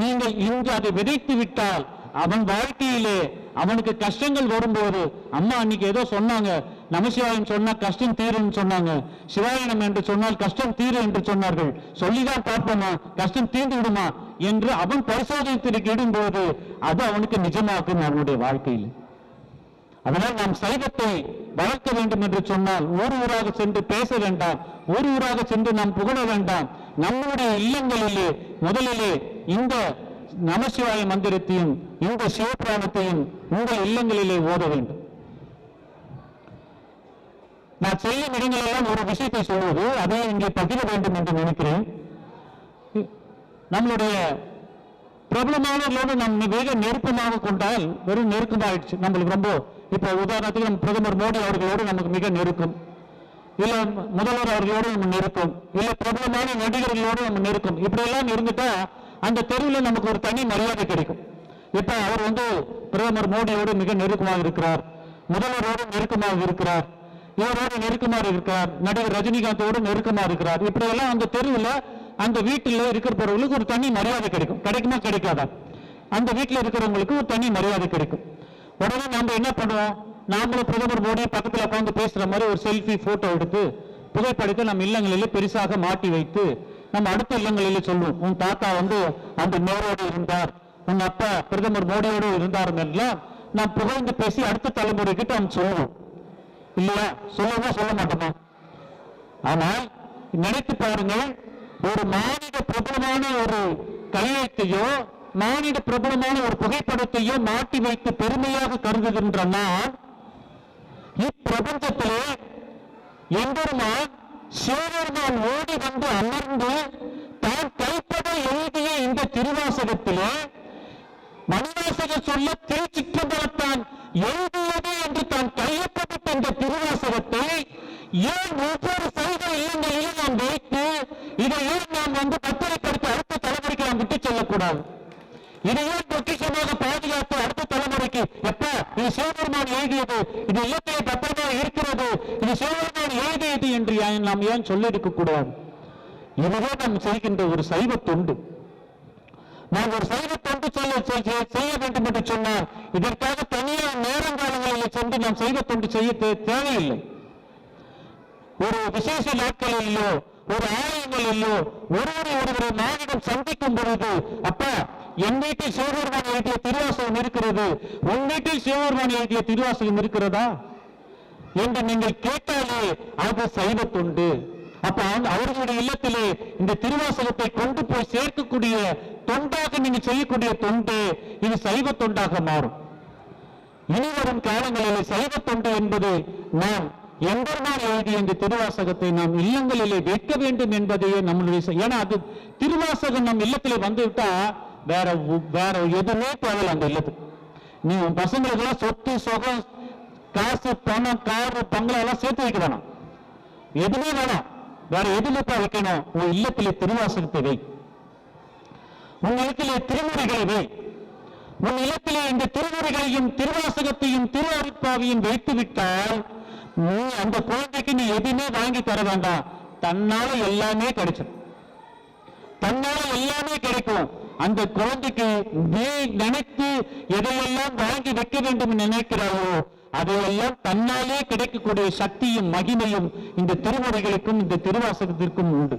நீங்கள் இங்கு அதை விதைத்து விட்டால் அவன் வாழ்க்கையிலே அவனுக்கு கஷ்டங்கள் வரும்போது, அம்மா அன்னைக்கு ஏதோ சொன்னாங்க, நமசிவாயம் சொன்னா கஷ்டம் தீரும் சொன்னாங்க, சிவாயனம் என்று சொன்னால் கஷ்டம் தீரும் என்று சொன்னார்கள், சொல்லிதான் பார்ப்போமா, கஷ்டம் தீர்ந்து விடுமா என்று அவன் பரிசோதனைக்கு இடும்போது அது அவனுக்கு நிஜமாக்கும் அவனுடைய வாழ்க்கையில். அதனால் நாம் சைவத்தை வளர்க்க வேண்டும் என்று சொன்னால் ஊர் ஊராக சென்று பேச வேண்டாம், ஊர் ஊராக சென்று நாம் புகழ வேண்டாம். நம்முடைய இல்லங்களிலே முதலிலே இந்த நமசிவாய மந்திரத்தையும் இந்த சிவபிராணத்தையும் உங்கள் இல்லங்களிலே ஓத வேண்டும். நான் செல்லும் இடங்களெல்லாம் ஒரு விஷயத்தை சொல்வது, அதை இங்கே பகிர வேண்டும் என்று நினைக்கிறேன். நம்மளுடைய பிரபலமானவர்களோடு நம்ம மிக நெருக்கமாக கொண்டால் வெறும் நெருக்கமாயிடுச்சு நம்மளுக்கு ரொம்ப. இப்ப உதாரணத்துக்கு நம்ம பிரதமர் மோடி அவர்களோடு நமக்கு மிக நெருக்கம், இல்ல முதல்வர் அவர்களோடு நம்ம நெருக்கம், இல்ல பிரபலமான நடிகர்களோடு நம்ம நெருக்கம். இப்படி எல்லாம் இருந்துட்டா அந்த தெருவில் நமக்கு ஒரு தனி மரியாதை கிடைக்கும். இப்ப அவர் பிரதமர் மோடியோடு மிக நெருக்கமாக இருக்கிறார், முதல்வரோடு நெருக்கமாக இருக்கிறார், இவரோடு நெருக்கமாக இருக்கிறார், நடிகர் ரஜினிகாந்தோடு நெருக்கமாக இருக்கிறார். இப்படி எல்லாம் அந்த தெருவில் அந்த வீட்டில் இருக்கிறவர்களுக்கு ஒரு தனி மரியாதை கிடைக்கும். கிடைக்குமா கிடைக்காதா? அந்த வீட்டில் இருக்கிறவங்களுக்கு ஒரு தனி மரியாதை கிடைக்கும். உடனே நம்ம என்ன பண்ணுவோம், நாமளும் பிரதமர் மோடி பக்கத்தில் உட்காந்து பேசுற மாதிரி ஒரு செல்ஃபி போட்டோ எடுத்து புகைப்படத்தை நம்ம இல்லங்களிலே பெருசாக மாட்டி வைத்து நம்ம அடுத்த இல்லங்களிலே சொல்லுவோம், உன் தாத்தா அந்த நேரோடு இருந்தார், உன் அப்பா பிரதமர் மோடியோடு இருந்தார் எல்லாம் நாம் புகழ்ந்து பேசி அடுத்த தலைமுறைக்கிட்ட நம்ம சொல்லுவோம் இல்லையா? சொல்லுவோமா சொல்ல மாட்டோமா? ஆனால் நினைத்து பாருங்கள், ஒரு மாநில பிரபலமான ஒரு கையெழுத்தையோ மாநில பிரபலமான ஒரு புகைப்படத்தையோ மாட்டி வைத்து பெருமையாக கருதுகின்ற நான் இப்பிரபஞ்சத்திலே எம்பெருமான் சிவபெருமான் ஓடி அமர்ந்து தான் கைப்பட எழுதிய இந்த திருவாசகத்திலே மணிவாசகர் சொல்ல திருச்சிற்றம்பலத்தான் எழுதியது என்று தான் கையப்பட்ட இந்த திருவாசகத்தை ஏன் ஒவ்வொரு சைவ இல்லங்களிலும் நாம் வைத்து இதை ஏன் நாம் பத்திரப்படுத்தி அடுத்த தலைமுறைக்கு நாம் விட்டு செல்லக்கூடாது? இதையே பொக்கிஷமாக பாதுகாத்து அடுத்த தலைமுறைக்கு எப்ப இது சிவபெருமான் எழுதியது, இது இல்லத்திலே பத்திரமாக இருக்கிறது, இது சிவபெருமான் எழுதியது என்று நாம் ஏன் சொல்லியிருக்க கூடாது? இதுவே நாம் செய்கின்ற ஒரு சைவ தொண்டு. நாம் ஒரு சைவ தொண்டு செய்ய வேண்டும் என்று சொன்னால் இதற்காக தனியார் நேரங்காலங்களில் சென்று நாம் சைவ தொண்டு செய்ய தேவையில்லை. ஒரு விசேஷ நாட்களிலோ ஒரு ஆலயங்களிலோ ஒருவரை மானிடம் சந்திக்கும் பொழுது, அப்பா என் வீட்டில் சிவபெருமான் எழுதிய திருவாசகம் இருக்கிறது, உன் வீட்டில் சிவபெருமான் எழுதிய திருவாசகம் இருக்கிறதா என்று நீங்கள் கேட்டாலே அது சைவ தொண்டு. அப்ப அவர்களுடைய இல்லத்திலே இந்த திருவாசகத்தை கொண்டு போய் சேர்க்கக்கூடிய தொண்டாக நீங்க செய்யக்கூடிய தொண்டு இது சைவ தொண்டாக மாறும். இனிவரும் காலங்களிலே சைவ தொண்டு என்பது நாம் எம்பெருமான் எழுதிய இந்த திருவாசகத்தை நாம் இல்லங்களிலே வைக்க வேண்டும் என்பதையே நம்மளுடைய, ஏன்னா அது திருவாசகம் நம் இல்லத்திலே வந்துவிட்டா வேற எதுவுமே தேவையில்லை. அந்த இல்லத்துக்கு நீ உன் பசங்களுக்கு எல்லாம் சொத்து சொகம் காசு பணம் காரு பங்களா எல்லாம் சேர்த்து வைக்க வேணாம், எதுவுமே வேணாம். வேற எதுலப்பா வைக்கணும்? உன் இல்லத்திலே திருவாசகத்தை வை, உன் இல்லத்திலே திருமுறைகளை வை. உன் இல்லத்திலே இந்த திருமுறைகளையும் திருவாசகத்தையும் திருவாரிப்பாவையும் வைத்து விட்டால் நீ அந்த குழந்தைக்கு நீ எதுவுமே வாங்கி தர வேண்டாம், தன்னால எல்லாமே கிடைச்சிடும், தன்னால எல்லாமே கிடைக்கும். அந்த குழந்தைக்கு நீ நினைத்து எதையெல்லாம் வாங்கி வைக்க வேண்டும் நினைக்கிறாயோ அதையெல்லாம் தன்னாலே கிடைக்கக்கூடிய சக்தியும் மகிமையும் இந்த திருமுறைகளுக்கும் இந்த திருவாசகத்திற்கும் உண்டு.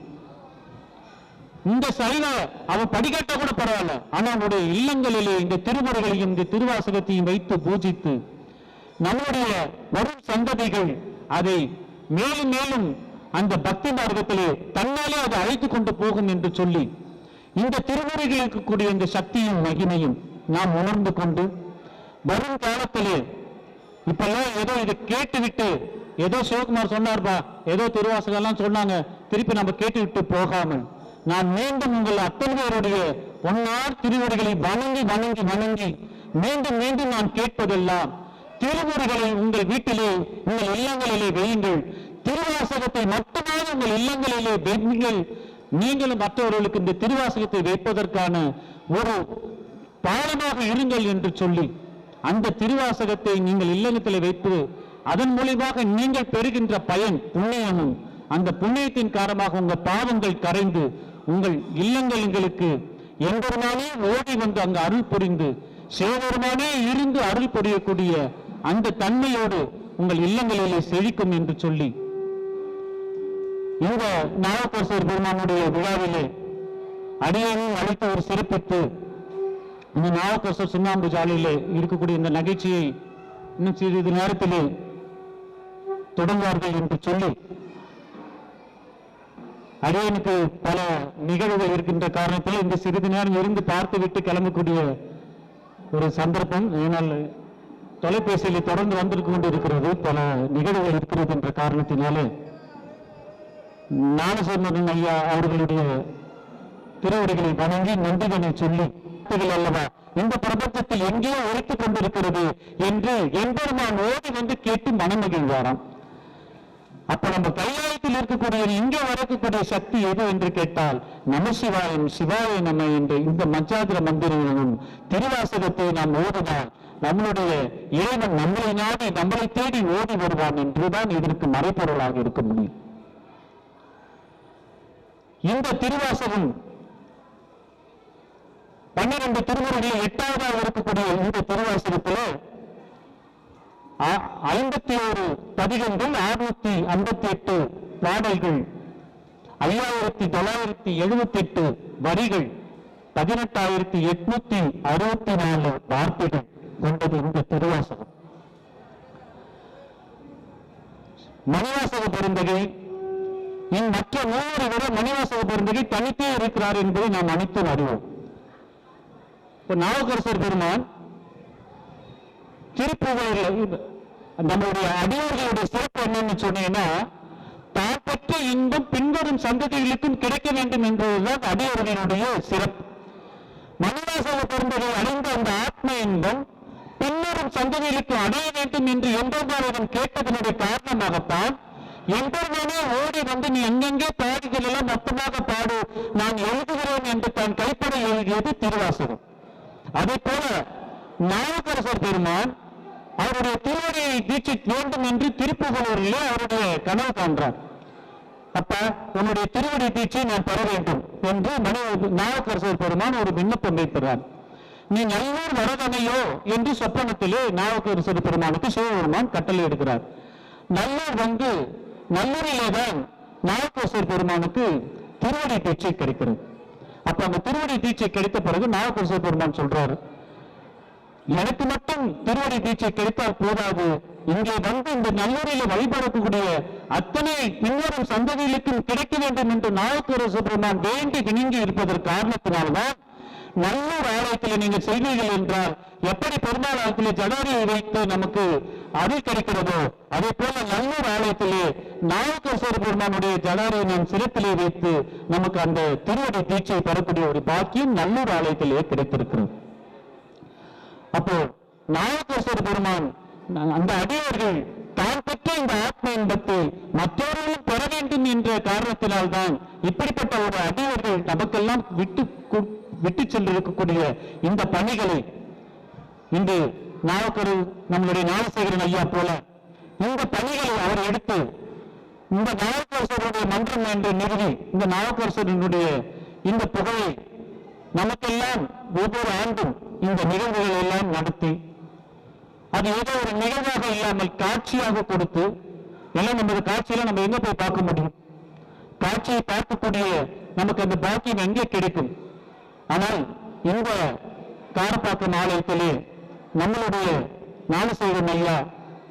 இந்த சைவ அவன் படிக்கட்ட கூட பரவாயில்ல, ஆனா அவனுடைய இல்லங்களிலே இந்த திருமுறைகளையும் இந்த திருவாசகத்தையும் வைத்து பூஜித்து நம்முடைய வரும் சந்ததிகள் அதை மேலும் மேலும் அந்த பக்தி மார்க்கத்திலே தன்னாலே அதை அழைத்துக் கொண்டு போகும் என்று சொல்லி இந்த திருமுறைகள் இருக்கக்கூடிய இந்த சக்தியும் மகிமையும் நாம் உணர்ந்து கொண்டு வரும் காலத்திலே இப்பெல்லாம் ஏதோ இதை கேட்டுவிட்டு ஏதோ சிவகுமார் சொன்னார்பா ஏதோ திருவாசகம் எல்லாம் சொன்னாங்க திருப்பி நம்ம கேட்டுவிட்டு போகாமல் நான் மீண்டும் உங்கள் அத்தனை பேருடைய பொன்னார் திருவடிகளை வணங்கி வணங்கி வணங்கி மீண்டும் மீண்டும் நான் கேட்பதெல்லாம் திருமுறைகளை உங்கள் வீட்டிலே உங்கள் இல்லங்களிலே வையுங்கள். திருவாசகத்தை மட்டுமாக உங்கள் இல்லங்களிலே வையுங்கள். நீங்களும் மற்றவர்களுக்கு இந்த திருவாசகத்தை வைப்பதற்கான ஒரு பாலமாக இருங்கள் என்று சொல்லி அந்த திருவாசகத்தை நீங்கள் இல்லத்திலே வைத்து அதன் மூலமாக நீங்கள் பெறுகின்ற பயன் புண்ணியமும் அந்த புண்ணியத்தின் காரணமாக உங்கள் பாவங்கள் கரைந்து உங்கள் இல்லங்களுக்கு எம்பெருமானே ஓடி வந்து அங்கு அருள் புரிந்து சிவபெருமானே இருந்து அருள் புரியக்கூடிய அந்த தன்மையோடு உங்கள் இல்லங்களிலே செழிக்கும் என்று சொல்லி இந்த நாவுக்கரசர் பெருமானுடைய விழாவிலே அடியேனும் அழைத்து ஒரு சிறப்பித்து இந்த நாவுக்கரசர் சுண்ணாம்பு சாலையிலே இருக்கக்கூடிய இந்த நகைச்சியை இன்னும் சிறிது நேரத்திலே தொடங்குவார்கள் என்று சொல்லி அடியனுக்கு பல நிகழ்வுகள் இருக்கின்ற காரணத்தில் இந்த சிறிது நேரம் இருந்து பார்த்து விட்டு கிளம்பக்கூடிய ஒரு சந்தர்ப்பம். ஏனால் தொலைபேசியில் தொடர்ந்து வந்திருக்க கொண்டு இருக்கிறது, பல நிகழ்வுகள் இருக்கிறது என்ற காரணத்தினாலே ஞானசம்பந்தன் ஐயா அவர்களுடைய திருவடிகளை வணங்கி நன்றிதனை சொல்லி அல்லவா இந்த பிரபஞ்சத்தில் எங்கேயோ ஒழித்துக் கொண்டிருக்கிறது என்று எம்பெருமான் ஓடி வந்து கேட்டு மனமகிழ்வாராம். அப்ப நம்ம கையாளத்தில் இருக்கக்கூடிய இங்கே வரக்கூடிய சக்தி எது என்று கேட்டால் நமசிவாயம் சிவாய நம என்ற இந்த மஞ்சாதிர மந்திரங்களும் திருவாசகத்தை நாம் ஓடினால் நம்மளுடைய இறைவன் நம்மளை நாடி நம்மளை தேடி ஓடி வருவான் என்றுதான் இதற்கு மறைப்பொருளாக இருக்க முடியும். இந்த திருவாசகம் 12 திருமுறைகளில் 8வதாக இருக்கக்கூடிய இந்த திருவாசகத்திலே 51 பதிகங்கள், 658 பாடல்கள், 5978 வரிகள், 18,864 வார்த்தைகள் கொண்டது இந்த திருவாசகம். மணிவாசக பெருந்தகை மற்ற மூவரை விட மணிவாசக பெருந்தகை தனித்தே இருக்கிறார் என்பதை நாம் அனைத்தும் அறிவோம். நாவுக்கரசர் பெருமான் திருப்புகழில் நம்முடைய அடியோர்களுடைய சிறப்பு என்னன்னு சொன்னீங்கன்னா, தான் பெற்ற இன்பம் பின்வரும் சந்ததிகளுக்கும் கிடைக்க வேண்டும் என்பதுதான் அடியோர்களுடைய சிறப்பு. மணிவாசக பெருந்தகை அடைந்த அந்த ஆத்ம இன்பம் பின்வரும் சந்ததிகளுக்கு அடைய வேண்டும் என்று எம்பெருமானிடம் கேட்டதனுடைய காரணமாகத்தான் எம்பெருமானே ஓடி வந்து நீ எங்கெங்கே பாடுகள் எல்லாம் மொத்தமாக பாடு, நான் எழுதுகிறேன் என்று தான் கைப்பட எழுதியது திருவாசகம். அதே போல நாவுக்கரசர் பெருமான் அவருடைய திருவடியை தீட்சிக்க வேண்டும் என்று திருப்புகழூரிலே அவருடைய கனவு காண்றார். அப்ப உன்னுடைய திருவடி தீட்சை நான் பெற வேண்டும் என்று நாவுக்கரசர் பெருமான் ஒரு விண்ணப்பம் வைக்கிறார். நீ நல்லூர் வரதனையோ என்று சொப்பனத்திலே நாவுக்கரசர் பெருமானுக்கு சிவபெருமான் கட்டளை எடுக்கிறார். நல்லூர் வந்து நல்லூரிலேதான் நாவுக்கரசர் பெருமானுக்கு திருவடி தீட்சை கிடைக்கிறது. அப்ப அந்த திருவடி தீட்சை கிடைத்த பிறகு நாவுக்கரசர் பெருமான் சொல்றாரு, எனக்கு மட்டும் திருவடி தீட்சை கிடைத்தால் போதாது, இங்கே வந்து இந்த நல்லூரில் வழிபடக்கூடிய அத்தனை பின்வரும் சந்ததிகளுக்கும் கிடைக்க வேண்டும் என்று நாவுக்கரசர் பெருமான் வேண்டி விளங்கி இருப்பதற்கு காரணத்தினால்தான் நல்லூர் ஆலயத்தில் நீங்கள் செய்வீர்கள் என்றால் எப்படி பெருமாள் ஆலயத்திலே ஜடாரியை வைத்து நமக்கு அருள் கிடைக்கிறதோ அதே போல நல்லூர் ஆலயத்திலே நாவுக்கரசர் பெருமானுடைய ஜடாரியை நாம் சிறப்பிலே வைத்து நமக்கு அந்த திருவடி தீட்சை பெறக்கூடிய ஒரு பாக்கியம் நல்லூர் ஆலயத்திலே கிடைத்திருக்கிறது. அப்போ நாவுக்கரசர் பெருமான் அந்த அடியவர்கள் தான் பெற்ற இந்த ஆத்ம இன்பத்தை மற்றவர்களும் பெற வேண்டும் என்ற காரணத்தினால்தான் இப்படிப்பட்ட ஒரு அடியவர்கள் நமக்கெல்லாம் விட்டு சென்றிருக்கக்கூடிய இந்த பணிகளை இன்று நம்மளுடைய ஞானசேகரன் ஐயா போல இந்த பணிகளை அவர் எடுத்து இந்த நாவுக்கரசருடைய மன்றம் என்று நிறுவி இந்த நாவுக்கரசருடைய இந்த புகழை நமக்கெல்லாம் ஒவ்வொரு ஆண்டும் இந்த நிகழ்வுகள் எல்லாம் நடத்தி அது ஏதோ ஒரு நிகழ்வாக இல்லாமல் காட்சியாக கொடுத்து எல்லாம் நமது காட்சியில நம்ம எங்க போய் பார்க்க முடியும்? காட்சியை பார்க்கக்கூடிய நமக்கு அந்த பாக்கியம் எங்கே கிடைக்கும்? ஆனால் இந்த காரப்பாக்கம் ஆலயத்திலே நம்மளுடைய ஞானசேகரன் ஐயா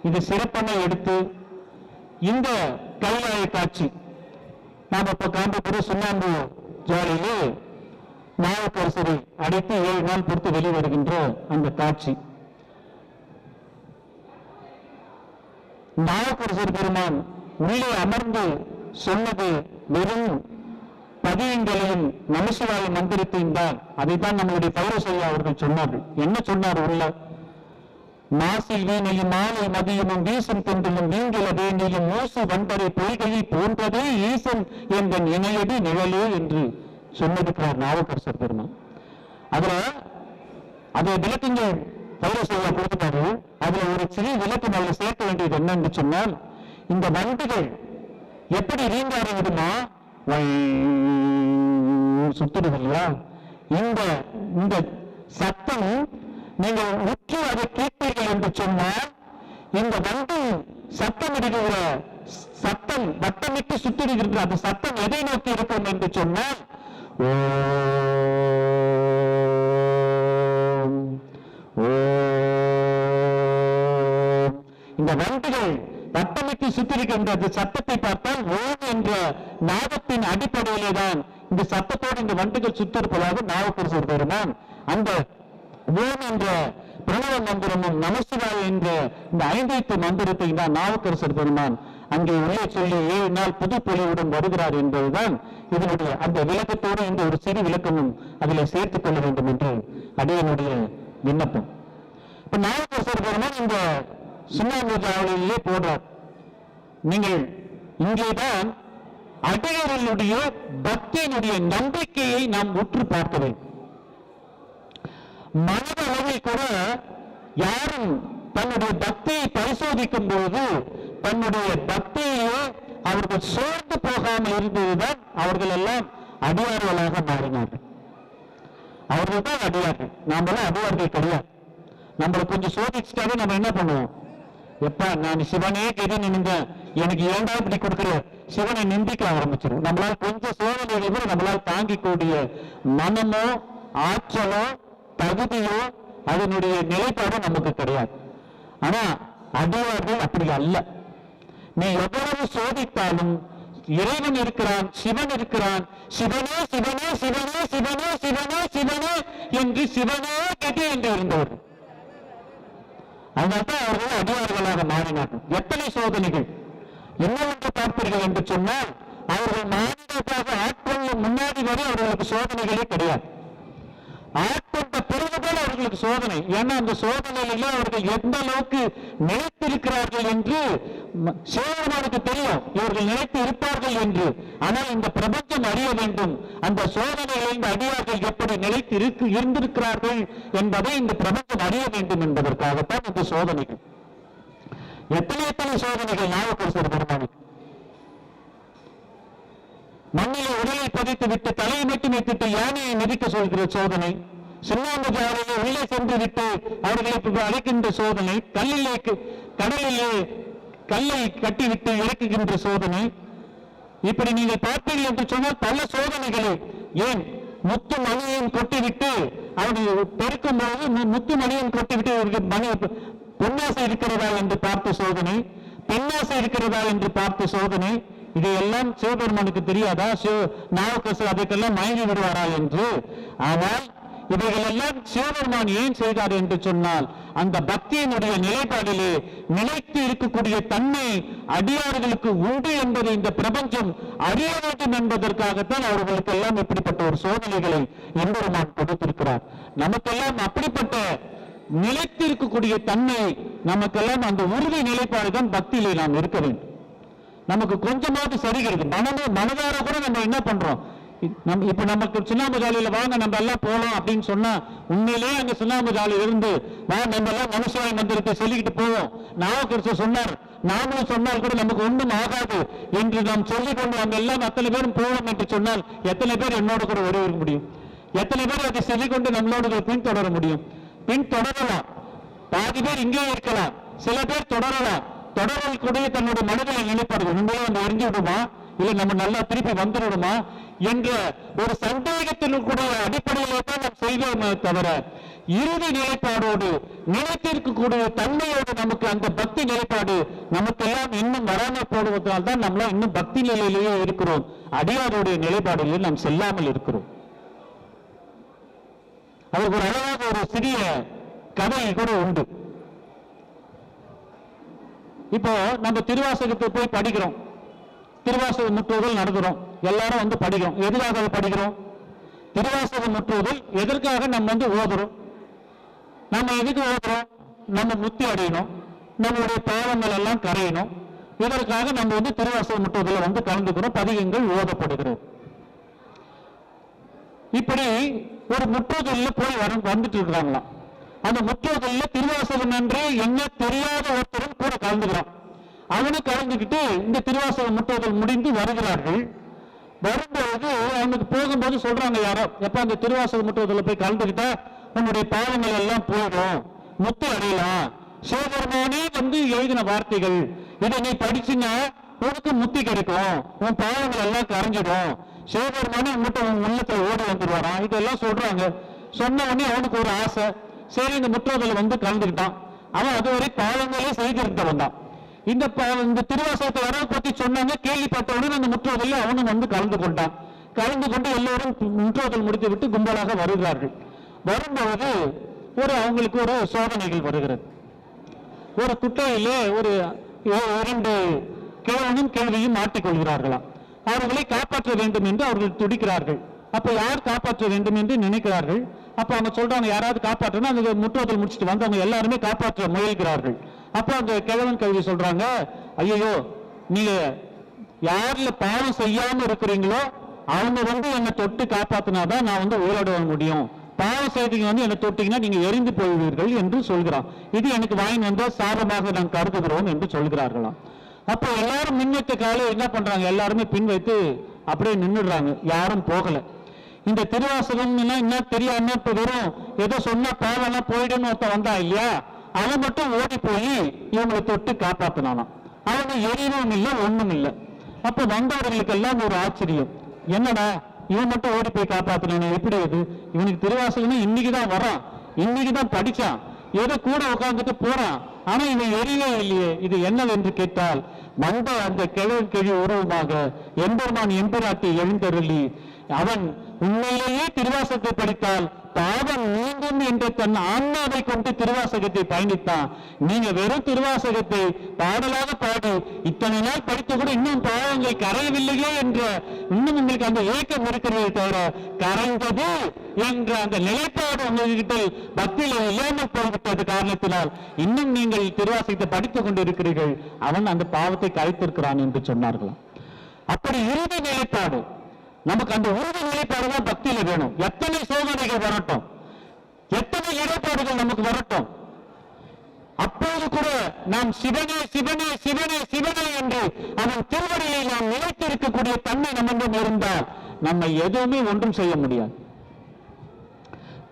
இது சிறப்பான எடுத்து இந்த கைலாய காட்சி நாம் இப்ப காண்பக்கூடிய சுண்ணாம்பு ஜாலியிலே நாவுக்கரசரை அடைத்து 7 நாள் பொறுத்து வெளிவருகின்ற அந்த காட்சி. நாவுக்கரசர் பெருமான் உள்ளே அமர்ந்து சொன்னது வெறும் பதியங்களையும் நமசிவாய மந்திரத்தையும் தான். அதைத்தான் நம்மளுடைய பௌரசையா அவர்கள் சொன்னார்கள். என்ன சொன்னார்? உள்ள மாசில் வீணையும் மாலை மதியமும் வீசும் தென்றலும் நீங்கள வேண்டியும் மூசு வண்டரை பொய்களில் போன்றதே ஈசன் என்ற இணையடி நிழலே என்று சொன்னதுக்கிறார் நாவுக்கரசர் பெருமான். அதுல அதை விளக்கங்கள் பௌரசையா கொடுத்துட்டாரு. அதுல ஒரு சிறு விளக்கம் அதில் சேர்க்க வேண்டியது என்னன்னு சொன்னால், இந்த வண்டுகள் எப்படி ரீங்காரம் விடுமா சுத்துறது இல்லையா, இந்த சத்தம் நீங்கள் உற்று அதை கேட்பீர்கள் என்று சொன்னால், இந்த வண்டி சத்தமிடுகிற சத்தம், வட்டமிட்டு சுத்திடுகின்ற அந்த சத்தம் எதை நோக்கி இருக்கும் என்று சொன்னால், இந்த வண்டிகள் வட்டமிட்டு சுத்திருக்கின்ற அந்த சத்தத்தை பார்த்தால் ஓம் என்ற நாதத்தின் அடிப்படையிலே தான் இந்த சத்தத்தோடு இந்த வண்டிகள் சுத்திருப்பதாக நாவுக்கரசர் பெருமான் அந்த ஓம் என்ற பிரணவ மந்திரமும் நமசிவாய என்ற இந்த 5 மந்திரத்தை தான் நாவுக்கரசர் பெருமான் அங்கே உள்ளே சொல்லி 7 நாள் புது பொலிவுடன் வருகிறார் என்பதுதான் இதனுடைய அந்த விளக்கத்தோடு இந்த ஒரு சிறு விளக்கமும் அதில் சேர்த்துக் கொள்ள வேண்டும் என்று அடியனுடைய விண்ணப்பம். இப்ப நாவுக்கரசர் பெருமான் இந்த சுண்ணாம்பு ஜாவலிலே போடுறார். நீங்கள் இங்கேதான் அடியவர்களுடைய பக்தியினுடைய நம்பிக்கையை நாம் உற்று பார்க்க வேண்டும். மனதளவில் கூட யாரும் தன்னுடைய பக்தியை பரிசோதிக்கும் போது தன்னுடைய பக்தியிலே அவர்கள் சோர்ந்து போகாமல் இருந்ததுதான் அவர்கள் எல்லாம் அடியார்களாக மாறினார்கள். அவர்கள் தான் அடியார்கள், நாமெல்லாம் அடியார்கள் கிடையாது. நம்மளை கொஞ்சம் சோதிச்சுட்டாவே நம்ம என்ன பண்ணுவோம், எப்ப நான் சிவனே கெதி நின்றேன், எனக்கு ஏண்டா இப்படி கொடுக்கிற சிவனை நிந்திக்க ஆரம்பிச்சிடும். நம்மளால் கொஞ்சம் சோதனைகளை கூட நம்மளால் தாங்கிக்கூடிய மனமோ ஆற்றலோ தகுதியோ அதனுடைய நிலைப்பாடு நமக்கு கிடையாது. ஆனா அடியார்கள் அப்படி அல்ல. நீ எவ்வளவு சோதித்தாலும் இறைவன் இருக்கிறான், சிவன் இருக்கிறான், சிவனே சிவனே சிவனே சிவனே சிவனே சிவனே என்று சிவனே கெதி என்று இருந்தவர். அதனால்தான் அவர்கள் அடியார்களாக மாறினார்கள். எத்தனை சோதனைகள் என்னவென்று பார்ப்பீர்கள் என்று சொன்னால், அவர்கள் மாநிலத்தாக ஆட்கொள்ளும் முன்னாடி வரை அவர்களுக்கு சோதனைகளே கிடையாது. ஆட்கொண்ட பிறகுதான் அவர்களுக்கு சோதனை. ஏன்னா அந்த சோதனையிலே அவர்கள் எந்த அளவுக்கு நிலைத்திருக்கிறார்கள் என்று சிவபெருமானுக்கு தெரியும், இவர்கள் நிலைத்து இருப்பார்கள் என்று. ஆனால் இந்த பிரபஞ்சம் அறிய வேண்டும், அந்த சோதனைகளை இந்த அடியார்கள் எப்படி நிலைத்து இருந்திருக்கிறார்கள் என்பதை இந்த பிரபஞ்சம் அறிய வேண்டும் என்பதற்காகத்தான் இந்த சோதனைகள். எத்தனை சோதனைகள் நாவுக்கரசர் பெருமானுக்கு. மண்ணிலே உடலை பதித்து விட்டு தலையை மட்டும் வைத்துட்டு யானையை மிதிக்க சொல்கிற சோதனை, சுண்ணாம்பு ஜாலையை உள்ளே சென்று விட்டு அவர்களை அழைக்கின்ற சோதனை, கடலிலே கல்லை கட்டிவிட்டு இறக்குகின்ற சோதனை. இப்படி நீங்கள் பார்த்தீர்கள் என்று சொன்னால் பல சோதனைகளை. ஏன் முத்து மணியையும் கொட்டிவிட்டு அவர்கள் பெருக்கும் போது முத்து மணியையும் கொட்டிவிட்டு அவர்கள் மணி பொன்னாசை இருக்கிறதா என்று பார்த்த சோதனை, பெண்ணாசை இருக்கிறதா என்று பார்த்த சோதனை. இதையெல்லாம் சிவபெருமானுக்கு தெரியாதா? நாவுக்கரசர் அதற்கெல்லாம் மயங்கி விடுவாரா என்று. ஆனால் இவைகள் எல்லாம் சிவபெருமான் ஏன் செய்தார் என்று சொன்னால், அந்த பக்தியினுடைய நிலைப்பாடிலே நிலைத்து இருக்கக்கூடிய தன்மை அடியார்களுக்கு உண்டு என்பதை இந்த பிரபஞ்சம் அறிய வேண்டும் என்பதற்காகத்தான் அவர்களுக்கு எல்லாம் இப்படிப்பட்ட ஒரு சோதனைகளை எம்பெருமான் கொடுத்திருக்கிறார். நமக்கெல்லாம் அப்படிப்பட்ட நிலைத்து இருக்கக்கூடிய தன்மை, நமக்கெல்லாம் அந்த உறுதி நிலைப்பாடு தான் பக்தியிலே நாம் இருக்க வேண்டும். நமக்கு கொஞ்சமாவது சரிகிறது. மனதார கூட நம்ம என்ன பண்றோம், இப்ப நமக்கு சுண்ணாம்பு ஜாலியில வாங்க நம்ம எல்லாம் போலாம் அப்படின்னு சொன்னா, உண்மையிலேயே அங்க சுண்ணாம்பு ஜாலியில இருந்து நம்ம எல்லாம் மனுஷாய மந்திரத்தை சொல்லிக்கிட்டு போவோம். நாவுக்கரசர் சொன்னார், நாமளும் சொன்னால் கூட நமக்கு ஒன்றும் ஆகாது என்று நாம் சொல்லிக்கொண்டு நம்ம எல்லாம் அத்தனை பேரும் போவோம் என்று சொன்னால், எத்தனை பேர் என்னோட கூட வருவ முடியும்? எத்தனை பேர் அதை சொல்லிக்கொண்டு நம்மளோட பின்தொடர முடியும்? பின்தொடரலாம், பாதி பேர் இங்கே இருக்கலாம், சில பேர் தொடரலாம். தொடரல் கூட தன்னுடைய மனதில் நிலைப்பாடுகள் உண்மையிலே வந்து எரிஞ்சு விடுமா, இல்ல நம்ம நல்லா திருப்பி வந்துவிடுமா என்ற ஒரு சந்தேகத்தினுடைய அடிப்படையிலே தான் நாம் செய்வோமே தவிர, இறுதி நிலைப்பாடோடு நிலைத்திருக்கக்கூடிய தன்மையோடு நமக்கு அந்த பக்தி நிலைப்பாடு நமக்கு எல்லாம் இன்னும் வராமல் போடுவதால் தான் நம்மளாம் இன்னும் பக்தி நிலையிலேயே இருக்கிறோம். அடியாருடைய நிலைப்பாடிலே நாம் செல்லாமல் இருக்கிறோம். அதற்கு ஒரு அழகாக ஒரு சிறிய கதை கூட உண்டு. இப்போ நம்ம திருவாசகத்தை போய் படிக்கிறோம், திருவாசக முற்றுதல் நடத்துறோம், எல்லாரும் வந்து படிக்கிறோம். எதுக்காக படிக்கிறோம்? திருவாசக முற்றுதல் எதற்காக நம்ம வந்து ஓதுறோம்? நம்ம எதுக்கு ஓதுறோம்? நம்ம முக்தி அடையணும், நம்மளுடைய பாவங்கள் எல்லாம் கரையணும். இதற்காக நம்ம வந்து திருவாசக முற்றுதல வந்து கலந்துக்கிறோம், பதிகங்கள் ஓதப்படுகிறோம். இப்படி ஒரு முற்றுதல்ல போய் வந்துட்டு இருக்கிறாங்களாம். அந்த முற்றுதல்ல திருவாசகம் என்று என்ன தெரியாத ஒருத்தரும் கூட கலந்துக்கிறான். அவனு கலந்துக்கிட்டு இந்த திருவாசக முற்றுதல் முடிந்து வருகிறார்கள். வரும்போது அவனுக்கு போகும்போது சொல்றாங்க யாரோ, எப்ப அந்த திருவாசக முற்றுவதில் போய் கலந்துக்கிட்டா உன்னுடைய பாவங்கள் எல்லாம் போயிடும், முத்து அடையலாம். சிவபெருமானே எழுதின வார்த்தைகள், இதை நீ படிச்சுன்னா உனக்கு முத்தி கிடைக்கும், உன் பாவங்கள் எல்லாம் கரைஞ்சிடும், சிவபெருமானே உங்ககிட்ட உன் உள்ளத்துல ஓடி வந்துடுவாராம். இதெல்லாம் சொல்றாங்க. சொன்ன உடனே அவனுக்கு ஒரு ஆசை, சரி இந்த முற்றுவதில் கலந்துக்கிட்டான். அவன் அதுவரை பாவங்களே செய்திருந்தவன் தான். இந்த திருவாசகத்தை வரவை பத்தி சொன்னாங்க, கேள்விப்பட்ட உடனே அந்த முற்றுவதில் அவனும் கலந்து கொண்டான். கலந்து கொண்டு எல்லோரும் முற்றுவதில் முடித்து விட்டு கும்பலாக வருகிறார்கள். வரும்போது அவங்களுக்கு ஒரு சோதனைகள் வருகிறது. ஒரு குட்டையிலே ஒரு 2 கிழவனும் கேள்வியும் மாட்டிக்கொள்கிறார்களாம். அவர்களை காப்பாற்ற வேண்டும் என்று அவர்கள் துடிக்கிறார்கள். அப்ப யார் காப்பாற்ற வேண்டும் என்று நினைக்கிறார்கள். அப்ப அவங்க சொல்றாங்க, யாராவது காப்பாற்றணும். அந்த முற்றுவதில் முடிச்சுட்டு வந்தவங்க எல்லாருமே காப்பாற்ற முயல்கிறார்கள். அப்ப அந்த கிழவன் கேள்வி சொல்றாங்க, ஐயோ நீங்க யாருல பாவம் செய்யாம இருக்கிறீங்களோ அவங்க என்னை தொட்டு காப்பாத்தினாதான் நான் உயிரோட முடியும். பாவம் செய்தீங்க என்னை தொட்டீங்கன்னா நீங்க எரிந்து போய்வீர்கள் என்று சொல்கிறான். இது எனக்கு வாங்கி வந்த சாபமாக நான் கருதுகிறோம் என்று சொல்கிறார்களாம். அப்ப எல்லாரும் முன்வைத்த காலை என்ன பண்றாங்க, எல்லாருமே பின் வைத்து அப்படியே நின்றுடுறாங்க, யாரும் போகல. இந்த திருவாசகம் என்ன தெரியாம இப்ப வெறும் ஏதோ சொன்னா பாவம் எல்லாம் போயிடுன்னு ஒருத்தன் வந்தா இல்லையா, அவன் மட்டும் ஓடி போய் இவங்களை தொட்டு காப்பாத்தினானாம். அவங்க எரியவும் இல்லை, ஒண்ணும் இல்லை. அப்ப வந்தவர்களுக்கு எல்லாம் ஒரு ஆச்சரியம், என்னடா இவன் மட்டும் ஓடி போய் காப்பாத்தினானே, எப்படி இது, இவனுக்கு திருவாசகம் இன்னைக்குதான் வரான், இன்னைக்குதான் படிச்சான், ஏதோ கூட உட்கார்ந்துட்டு போறான், ஆனா இவன் எரியவே இல்லையே, இது என்னவென்று கேட்டால் வந்த அந்த கிழி உருவமாக எம்பெருமான் எம்பிராட்டி எழுந்தருளி அவன் உண்மையிலேயே திருவாசகத்தை படித்தால் பாவம் நீங்கும் என்ற தன் ஆன்மாவை கொண்டு திருவாசகத்தை பயணித்தான். நீங்க வெறும் திருவாசகத்தை பாடலாக பாடி இத்தனை நாள் படித்து கூட இன்னும் பாவங்கள் கரையவில்லையே என்ற இன்னும் உங்களுக்கு அந்த ஏக்கம் இருக்கிறதே தவிர கரைந்தது என்ற அந்த நிலைப்பாடு உங்ககிட்ட பக்தியில இல்லாமல் போய்விட்டது காரணத்தினால் இன்னும் நீங்கள் திருவாசகத்தை படித்துக் கொண்டிருக்கிறீர்கள். அவன் அந்த பாவத்தை கரைத்திருக்கிறான் என்று சொன்னார்களாம். அப்படி இறுதி நிலைப்பாடு நமக்கு, அந்த உறுதி நிலைப்பாடுதான் பக்தியில வேணும். எத்தனை சோதனைகள் வரட்டும், எத்தனை இடர்பாடுகள் நமக்கு வரட்டும், அப்போது கூட நாம் சிவனே சிவனே சிவனே சிவனே என்று அவன் திருவடியை நாம் நிலைத்திருக்கக்கூடிய தன்மை நம்மிடம் இருந்தால் நம்மை எதுவுமே ஒன்றும் செய்ய முடியாது.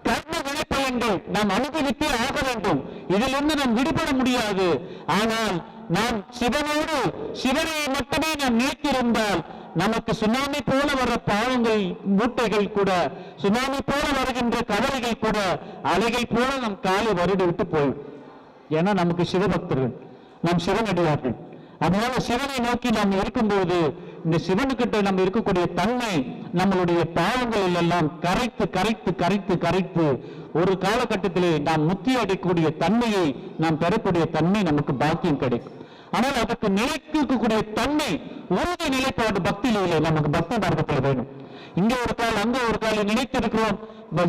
கர்ம விளைப்பயன்கள் நாம் அனுபவித்தே ஆக வேண்டும், இதிலிருந்து நாம் விடுபட முடியாது. ஆனால் நாம் சிவனோடு சிவனை மட்டுமே நாம் நிலைத்திருந்தால் நமக்கு சுனாமி போல வர பாவங்கள் மூட்டைகள் கூட, சுனாமி போல வருகின்ற கவலைகள் கூட அலைகள் போல நம் காலை வருடி விட்டு போய். ஏன்னா நமக்கு சிவபக்தர்கள், நாம் சிவனடியார்கள். அதனால சிவனை நோக்கி நாம் இருக்கும்போது இந்த சிவனுக்கிட்ட நம்ம இருக்கக்கூடிய தன்மை நம்மளுடைய பாவங்களில் எல்லாம் கரைத்து கரைத்து கரைத்து கரைத்து ஒரு காலகட்டத்திலே நாம் முத்தி அடையக்கூடிய தன்மையை நாம் பெறக்கூடிய தன்மை நமக்கு பாக்கியம் கிடைக்கும். ஆனால் அதற்கு நிலைக்கக்கூடிய தன்மை உறுதி நிலைப்பாடு பக்தியில இல்லை, நமக்கு பக்தி மார்க்கத்தில் வேணும். இங்க ஒரு கால் அங்க ஒரு கால் நினைத்திருக்கிறோம்,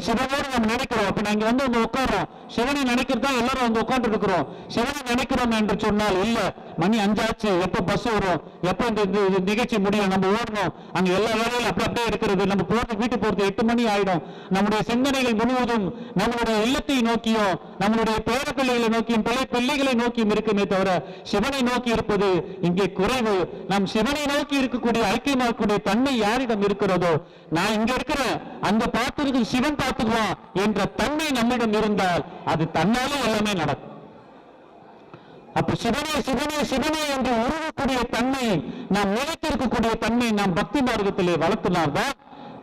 சிவனோடு நம்ம நினைக்கிறோம். அப்ப நாங்க வந்து உட்காரோம், சிவனை நினைக்கிறதா எல்லாரும் வந்து உட்கார்ந்து இருக்கிறோம். சிவனை நினைக்கிறோம் என்று சொன்னால் இல்ல, மணி 5 ஆச்சு, எப்ப பஸ் வரும், எப்ப இந்த நிகழ்ச்சி முடியும், நம்ம ஓடணும், அங்க எல்லா வேலையும் அப்படியே இருக்கிறது, நம்ம போறது வீட்டுக்கு போறது 8 மணி ஆயிடும். நம்முடைய சிந்தனைகள் முழுவதும் நம்மளுடைய இல்லத்தை நோக்கியும் நம்மளுடைய பேர பிள்ளைகளை நோக்கியும் பிள்ளைகளை நோக்கியும் இருக்குமே தவிர சிவனை நோக்கி இருப்பது இங்கே குறைவு. நாம் சிவனை நோக்கி இருக்கக்கூடிய ஐக்கியமாக்கக்கூடிய தன்மை யாரிடம் இருக்கிறதோ, நான் இங்க இருக்கிறேன், அந்த பார்த்திருக்கு சிவன் பார்த்துக்குவான் என்ற தன்மை நம்மிடம் இருந்தால் அது தன்னாலே எல்லாமே நடக்கும். அப்ப சிவனே சிவனே சிவனே என்று உருவக்கூடிய தன்மை, நாம் நிலைத்திருக்கக்கூடிய தன்மை நாம் பக்தி மார்க்கத்திலே வளர்த்தினால்தான்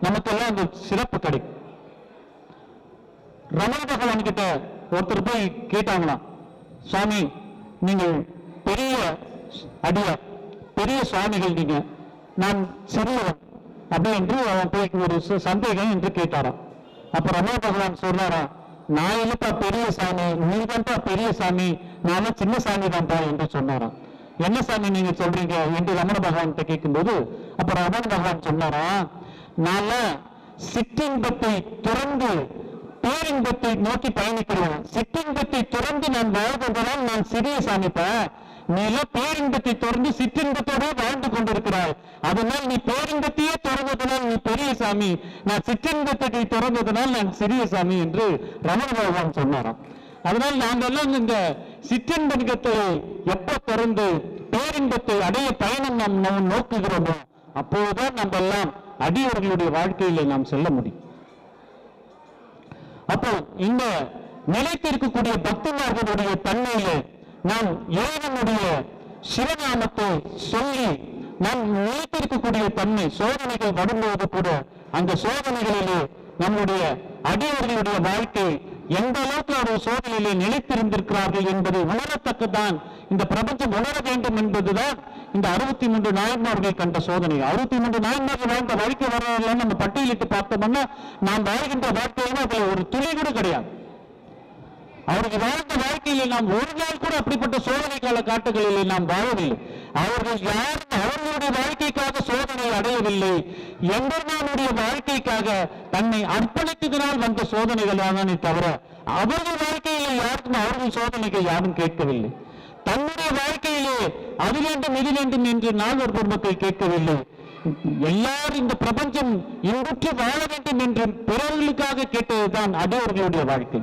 நமக்கெல்லாம் அந்த சிறப்பு கிடைக்கும். ரமண பகவான் கிட்ட ஒருத்தர் போய் கேட்டாங்களாம், சுவாமி நீங்கள் பெரிய அடியார், பெரிய சுவாமிகள் நீங்க, நான் சிறியவன் அப்படி என்று அவன் போய் ஒரு சந்தேகம் என்று கேட்டாராம். அப்ப ரமண பகவான் சொல்றாராம், நான் இல்லப்பா பெரிய சாமி, நீ தான்ப்பா பெரிய சாமி, நானும் சின்ன சாமி தான்ப்பா என்று சொன்னாராம். என்ன சாமி நீங்க சொல்றீங்க என்று ரமண பகவான் கேட்கும்போது அப்ப ரமண பகவான் சொன்னாராம், நான் சிற்றின்பத்தை துறந்து பேரின்பத்தை நோக்கி பயணிக்கிறேன். சிற்றின்பத்தை துறந்து நான் வாழ்வதனால் நான் சிறிய சாமிப்பா, நீ பேரின்பத்தை தொடர்ந்து சிற்றின்பத்தோட வாழ்ந்து கொண்டிருக்கிறாய், அதனால் நீ பேரின்பத்தையே தொடர்ந்ததனால் நீ பெரிய சாமி, நான் சிற்றின்பத்தை தொடர்ந்ததனால் நான் சிறிய சாமி என்று ரமண பகவான் சொன்னாராம். அதனால் நாங்கெல்லாம் இந்த சிற்றின்பத்தை எப்ப தொடர்ந்து பேரின்பத்தை அடைய பயணம் நாம் நோக்குகிறோமோ அப்போதுதான் நம்ம எல்லாம் அடியவர்களுடைய வாழ்க்கையிலே நாம் செல்ல முடியும். அப்போ இந்த நிலைத்திருக்கக்கூடிய பக்தர்களுடைய தன்மையிலே நாம் இறைவனுடைய சிவநாமத்தை சொல்லி நாம் நிலைத்திருக்கக்கூடிய தன்மை சோதனைகள் வரும்போது கூட அந்த சோதனைகளிலே நம்முடைய அடியவர்களுடைய வாழ்க்கை எந்த அளவுக்கு அவர்கள் சோதனையிலே நிலைத்திருந்திருக்கிறார்கள் என்பதை உணரத்தக்கதான் இந்த பிரபஞ்சம் உணர வேண்டும் என்பதுதான் இந்த 63 நாயன்மார்கள் கண்ட சோதனை. 63 நாயன்மார்கள் வாழ்ந்த வாழ்க்கை வரலாறு நம்ம பட்டியலிட்டு பார்த்தோம்னா நாம் வாழ்கின்ற வாழ்க்கையில அதுல ஒரு துளி கூட கிடையாது. அவர்கள் வாழ்ந்த வாழ்க்கையிலே நாம் ஒரு நாள் கூட அப்படிப்பட்ட சோதனை கால காட்டுகளிலே நாம் வாழவில்லை. அவர்கள் யாரும் அவர்களுடைய வாழ்க்கைக்காக சோதனை அடையவில்லை. எம்பெருமானுடைய வாழ்க்கைக்காக தன்னை அர்ப்பணித்ததினால் வந்த சோதனைகள் தானே தவிர அவர்கள் வாழ்க்கையிலே யாருக்கும் அவர்கள் சோதனைகள் யாரும் கேட்கவில்லை. தன்னுடைய வாழ்க்கையிலே அது வேண்டும் இது வேண்டும் என்று நால்வர் குடும்பத்தில் கேட்கவில்லை. எல்லாரும் இந்த பிரபஞ்சம் இன்புற்று வாழ வேண்டும் என்று பிறர்களுக்காக கேட்டதுதான் அடியவர்களுடைய வாழ்க்கை.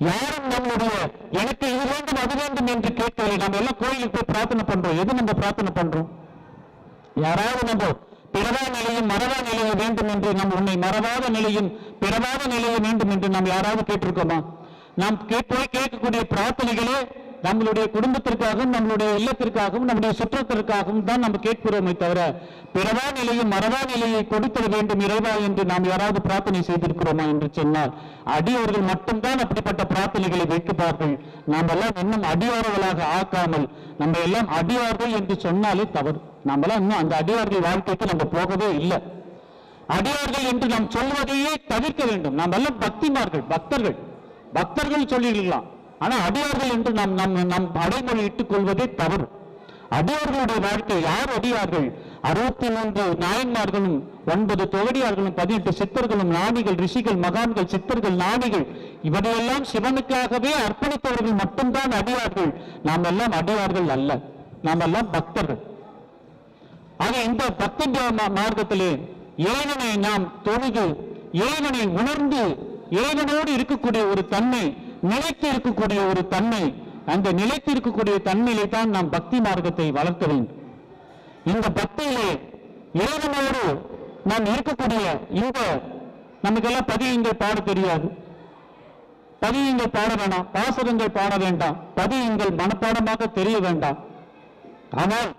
யாரும் நம்முடைய எனக்கு இது வேண்டும் அது வேண்டும் என்று கேட்கவில்லை. நம்ம எல்லாம் கோயிலுக்கு போய் பிரார்த்தனை பண்றோம். எது நம்ம பிரார்த்தனை பண்றோம்? யாராவது நம்ம பிறவா நிலையும் மறவா நிலையும் வேண்டும் என்று நம் உன்னை மறவாத நிலையும் பிறவாத நிலையும் வேண்டும் என்று நாம் யாராவது கேட்டிருக்கோமா? நாம் போய் கேட்கக்கூடிய பிரார்த்தனைகளே நம்மளுடைய குடும்பத்திற்காகவும் நம்மளுடைய இல்லத்திற்காகவும் நம்முடைய சுற்றத்திற்காகவும் தான் நம்ம கேட்கிறோமே தவிர பிறவா நிலையும் மறவா நிலையை கொடுத்தல் வேண்டும் இறைவா என்று நாம் யாராவது பிரார்த்தனை செய்திருக்கிறோமா என்று சொன்னால் அடியவர்கள் மட்டும்தான் அப்படிப்பட்ட பிரார்த்தனைகளை வைக்கிறார்கள். நாம் எல்லாம் இன்னும் அடியார்களாக ஆக்காமல் நம்ம எல்லாம் அடியார்கள் என்று சொன்னாலே தவறு. நாமெல்லாம் இன்னும் அந்த அடியார்கள் வாழ்க்கைக்கு நம்ம போகவே இல்லை. அடியார்கள் என்று நாம் சொல்வதையே தவிர்க்க வேண்டும். நாம் எல்லாம் பக்திமார்கள், பக்தர்கள் சொல்லிடலாம். ஆனா அடியார்கள் என்று நாம் அடைமொழி இட்டுக் கொள்வதே தவறு. அடியார்களுடைய வாழ்க்கை யார் அடியார்கள்? 63 நாயன்மார்களும் 9 தொகடியார்களும் 18 சித்தர்களும் ஞானிகள் ரிஷிகள் மகான்கள் சித்தர்கள் ஞானிகள் இவரையெல்லாம் சிவனுக்காகவே அர்ப்பணித்தவர்கள் மட்டும்தான் அடியார்கள். நாம் எல்லாம் அடியார்கள் அல்ல, நாம் எல்லாம் பக்தர்கள். ஆக இந்த பக்தி மார்க்கத்திலே இறைவனை நாம் தொழுது இறைவனை உணர்ந்து இறைவனோடு இருக்கக்கூடிய ஒரு தன்மை, நிலைத்து இருக்கக்கூடிய ஒரு தன்மை, அந்த நிலைத்து இருக்கக்கூடிய தன்மையிலே தான் நாம் பக்தி மார்க்கத்தை வளர்க்க வேண்டும். இந்த பக்தியிலே இறைவனோடு நாம் இருக்கக்கூடிய இந்த நமக்கெல்லாம் பதியங்கள் பாட தெரியாது, பதியங்கள் பாட வேண்டாம், பாசகங்கள் பாட வேண்டாம், பதியங்கள் மனப்பாடமாக தெரிய வேண்டாம். ஆனால்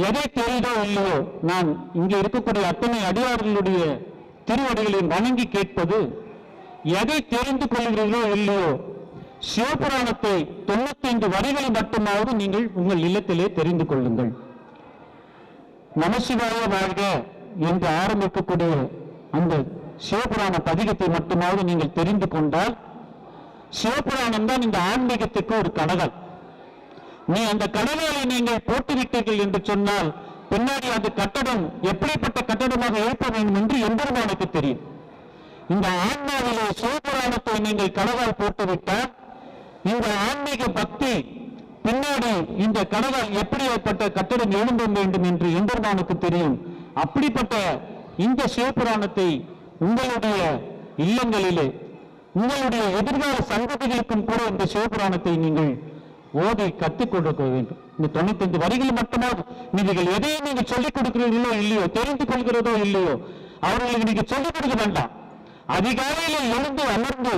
எதை தெரியுதோ இல்லையோ நான் இங்கே இருக்கக்கூடிய அத்தனை அடியார்களுடைய திருவடிகளையும் வணங்கி கேட்பது, எதை தெரிந்து கொள்கிறீர்களோ இல்லையோ சிவபுராணத்தை 95 வரிகளை மட்டுமாவது நீங்கள் உங்கள் இல்லத்திலே தெரிந்து கொள்ளுங்கள். நமசிவாய வாழ்க என்று ஆரம்பிக்கக்கூடிய அந்த சிவபுராண பதிகத்தை மட்டுமாவது நீங்கள் தெரிந்து கொண்டால், சிவபுராணம் தான் இந்த ஆன்மீகத்துக்கு ஒரு கடவுள். நீ அந்த கடவுளை நீங்கள் போட்டுவிட்டீர்கள் என்று சொன்னால் பின்னாடி அந்த கட்டடம் எப்படிப்பட்ட கட்டடமாக இருக்க வேண்டும் என்று எம்பெருமானுக்கு தெரியும். இந்த ஆன்மாவிலே சிவபுராணத்தை நீங்கள் கடவுள் போட்டுவிட்டால் இந்த ஆன்மீக பக்தி பின்னாடி இந்த கடவுள் எப்படிப்பட்ட கட்டடம் எழும்ப வேண்டும் என்று எம்பெருமானுக்கு தெரியும். அப்படிப்பட்ட இந்த சிவபுராணத்தை உங்களுடைய இல்லங்களிலே உங்களுடைய எதிர்கால சங்கதிகளுக்கும் கூட இந்த சிவபுராணத்தை நீங்கள் ஓதி கற்றுக் கொடுக்க வேண்டும். இந்த 95 வரிகள் மட்டுமாவது நீங்கள் எதையும் நீங்கள் சொல்லிக் கொடுக்கிறீர்களோ இல்லையோ, தெரிந்து கொள்கிறதோ இல்லையோ, அவர்களுக்கு நீங்க சொல்லிக் கொடுக்க வேண்டாம். அதிகாலையில எழுந்து அமர்ந்து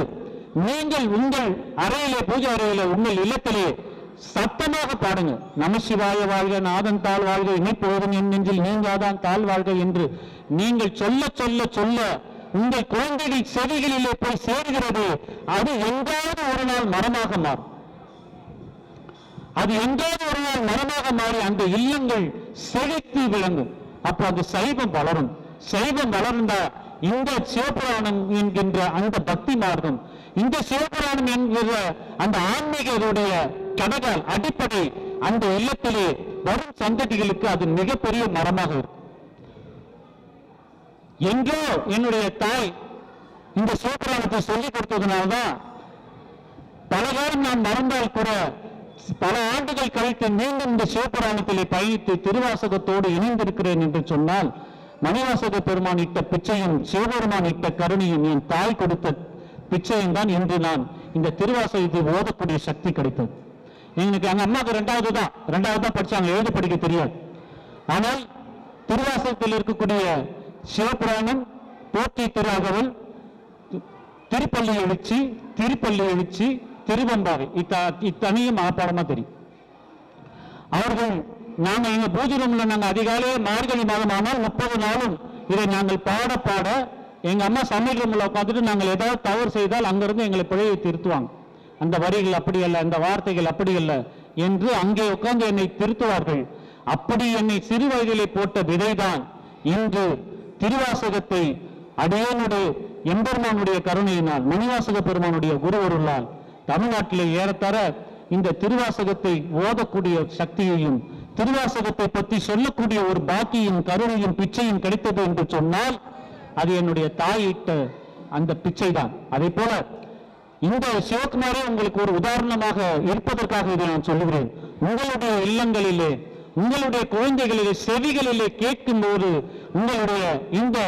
நீங்கள் உங்கள் அறையிலே பூஜை அறையிலே உங்கள் இல்லத்திலே சத்தமாக பாடுங்க. நமசிவாய வாழ்க, நாதன் தாழ் வாழ்க, இணைப்போதும் என் நெஞ்சில் நீங்காதான் தாழ் வாழ்க என்று நீங்கள் சொல்ல சொல்ல சொல்ல உங்கள் குழந்தைகள் செவிகளிலே போய் சேர்கிறது. அது எங்காவது ஒரு நாள் மரமாக மாறும். அது எங்காவது ஒரு நாள் மரமாக மாறி அந்த இல்லங்கள் செழித்து விளங்கும். அப்ப அது சைவம் வளரும். சைவம் வளர்ந்த இந்த சிவபுராணம் என்கின்ற அந்த பக்தி மார்க்கம், இந்த சிவபுராணம் என்கிற அந்த ஆன்மீகருடைய கடகால் அடிப்படை அந்த இல்லத்திலே வரும் சந்ததிகளுக்கு அது மிகப்பெரிய மரமாக இருக்கும். எங்கோ என்னுடைய தாய் இந்த சிவபுராணத்தை சொல்லிக் கொடுத்ததுனால்தான் பல காலம் நான் மறந்தால் கூட பல ஆண்டுகள் கழித்து மீண்டும் இந்த சிவபுராணத்திலே பயணித்து திருவாசகத்தோடு இணைந்திருக்கிறேன் என்று சொன்னால், மணிவாசக பெருமான் இட்ட பிச்சையும் சிவபெருமான் இட்ட கருணையும் என் தாய் கொடுத்த பிச்சையும் தான் என்று நான் இந்த திருவாசகத்தை ஓதக்கூடிய சக்தி கிடைத்தது. எனக்கு எங்க அம்மாவுக்கு ரெண்டாவது தான் படிச்சாங்க, எழுத படிக்க தெரியாது. ஆனால் திருவாசகத்தில் இருக்கக்கூடிய சிவபுராணம், போற்றி திருஅகவல், திருப்பள்ளி எழுச்சி, திருவம்பாவை இத்தனையும் மனப்பாடமா தெரியும். அவர்கள் நாங்க எங்க பூஜை ரூம்ல நாங்க அதிகாலையே மார்கழி மாதம் ஆனால் 30 நாளும் இதை நாங்கள் பாட பாட எங்க அம்மா சமையல் ரூம்ல உட்காந்துட்டு நாங்கள் ஏதாவது தவறு செய்தால் அங்கிருந்து எங்களை பிழையை திருத்துவாங்க. அந்த வரிகள் அப்படி அல்ல, அந்த வார்த்தைகள் அப்படி அல்ல என்று அங்கே உட்கார்ந்து என்னை திருத்துவார்கள். அப்படி என்னை சிறு வயதிலே போட்ட விதைதான் இன்று திருவாசகத்தை அடியேனுடைய எம்பெருமானுடைய கருணையினால், மணிவாசக பெருமானுடைய குருவருளால் தமிழ்நாட்டிலே ஏறத்தர இந்த திருவாசகத்தை ஓதக்கூடிய சக்தியையும் திருவாசகத்தை பற்றி சொல்லக்கூடிய ஒரு பாக்கியும் கருணையும் பிச்சையும் கிடைத்தது என்று சொன்னால் அது என்னுடைய தாயிட்ட அந்த பிச்சை தான். அதே போல இந்த சிவகுமாரே உங்களுக்கு ஒரு உதாரணமாக இருப்பதற்காக இதை நான் சொல்லுகிறேன். உங்களுடைய இல்லங்களிலே, உங்களுடைய குழந்தைகளிலே, செவிகளிலே கேட்கும் போது உங்களுடைய இந்த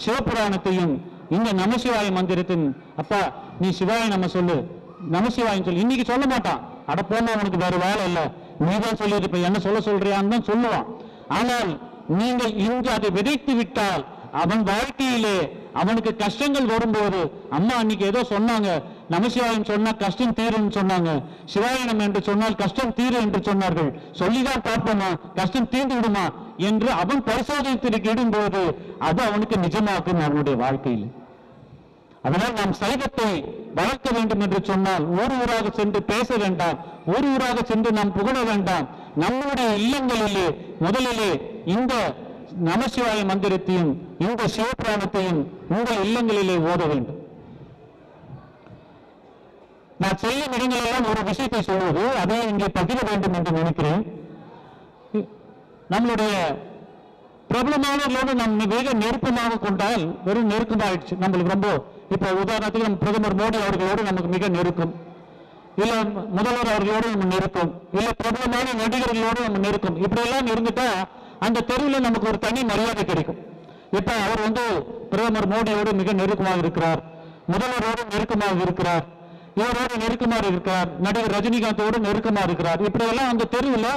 சிவபுராணத்தையும் இந்த நமசிவாய மந்திரத்தின், அப்பா நீ சிவாய நம்ம சொல்லு, நமசிவாயம் சொல்லு, இன்னைக்கு சொல்ல மாட்டான். அட போன அவனுக்கு வேற வேலை இல்லை, நீதான் சொல்லியிருப்ப, என்ன சொல்றியான்னு தான் சொல்லுவான். ஆனால் நீங்கள் இன்று அதை விதைத்து விட்டால் அவன் வாழ்க்கையிலே அவனுக்கு கஷ்டங்கள் வரும்போது, அம்மா அன்னைக்கு ஏதோ சொன்னாங்க, நமசிவாயம் சொன்னா கஷ்டம் தீரும் சொன்னாங்க, சிவாயனம் என்று சொன்னால் கஷ்டம் தீரும் என்று சொன்னார்கள், சொல்லிதான் பார்ப்போமா, கஷ்டம் தீர்ந்து விடுமா என்று அவன் பரிசோதனைக்கு இடும்போது அது அவனுக்கு நிஜமாக்கும் அவனுடைய வாழ்க்கையில். அதனால் நாம் சைவத்தை வளர்க்க வேண்டும் என்று சொன்னால் ஊர் ஊராக சென்று பேச வேண்டாம், ஊர் ஊராக சென்று நாம் புகழ வேண்டாம். நம்முடைய இல்லங்களிலே முதலிலே இந்த நமசிவாய மந்திரத்தையும் இந்த சிவபுராணத்தையும் உங்கள் இல்லங்களிலே ஓத வேண்டும். நான் செல்லும் இடங்களெல்லாம் ஒரு விஷயத்தை சொல்வது, அதை இங்கே பகிர வேண்டும் என்று நினைக்கிறேன். நம்மளுடைய பிரபலமானவர்களோடு நம் மிக நெருக்கமாக கொண்டால் வெறும் நெருக்கமாயிடுச்சு நம்மளுக்கு ரொம்ப. இப்ப உதாரணத்துக்கு நம்ம பிரதமர் மோடி அவர்களோடு நமக்கு மிக நெருக்கம், இல்ல முதல்வர் அவர்களோடு நம்ம நெருக்கம், இல்ல பிரபலமான நடிகர்களோடு நம்ம நெருக்கம். இப்படி எல்லாம் இருந்துட்டா அந்த தெருவில் நமக்கு ஒரு தனி மரியாதை கிடைக்கும். இப்ப அவர் பிரதமர் மோடியோடு மிக நெருக்கமாக இருக்கிறார், முதல்வரோடு நெருக்கமாக இருக்கிறார், இவரோடு நெருக்கமாக இருக்கிறார், நடிகர் ரஜினிகாந்தோடு நெருக்கமாக இருக்கிறார். இப்படி எல்லாம் அந்த தெருவில்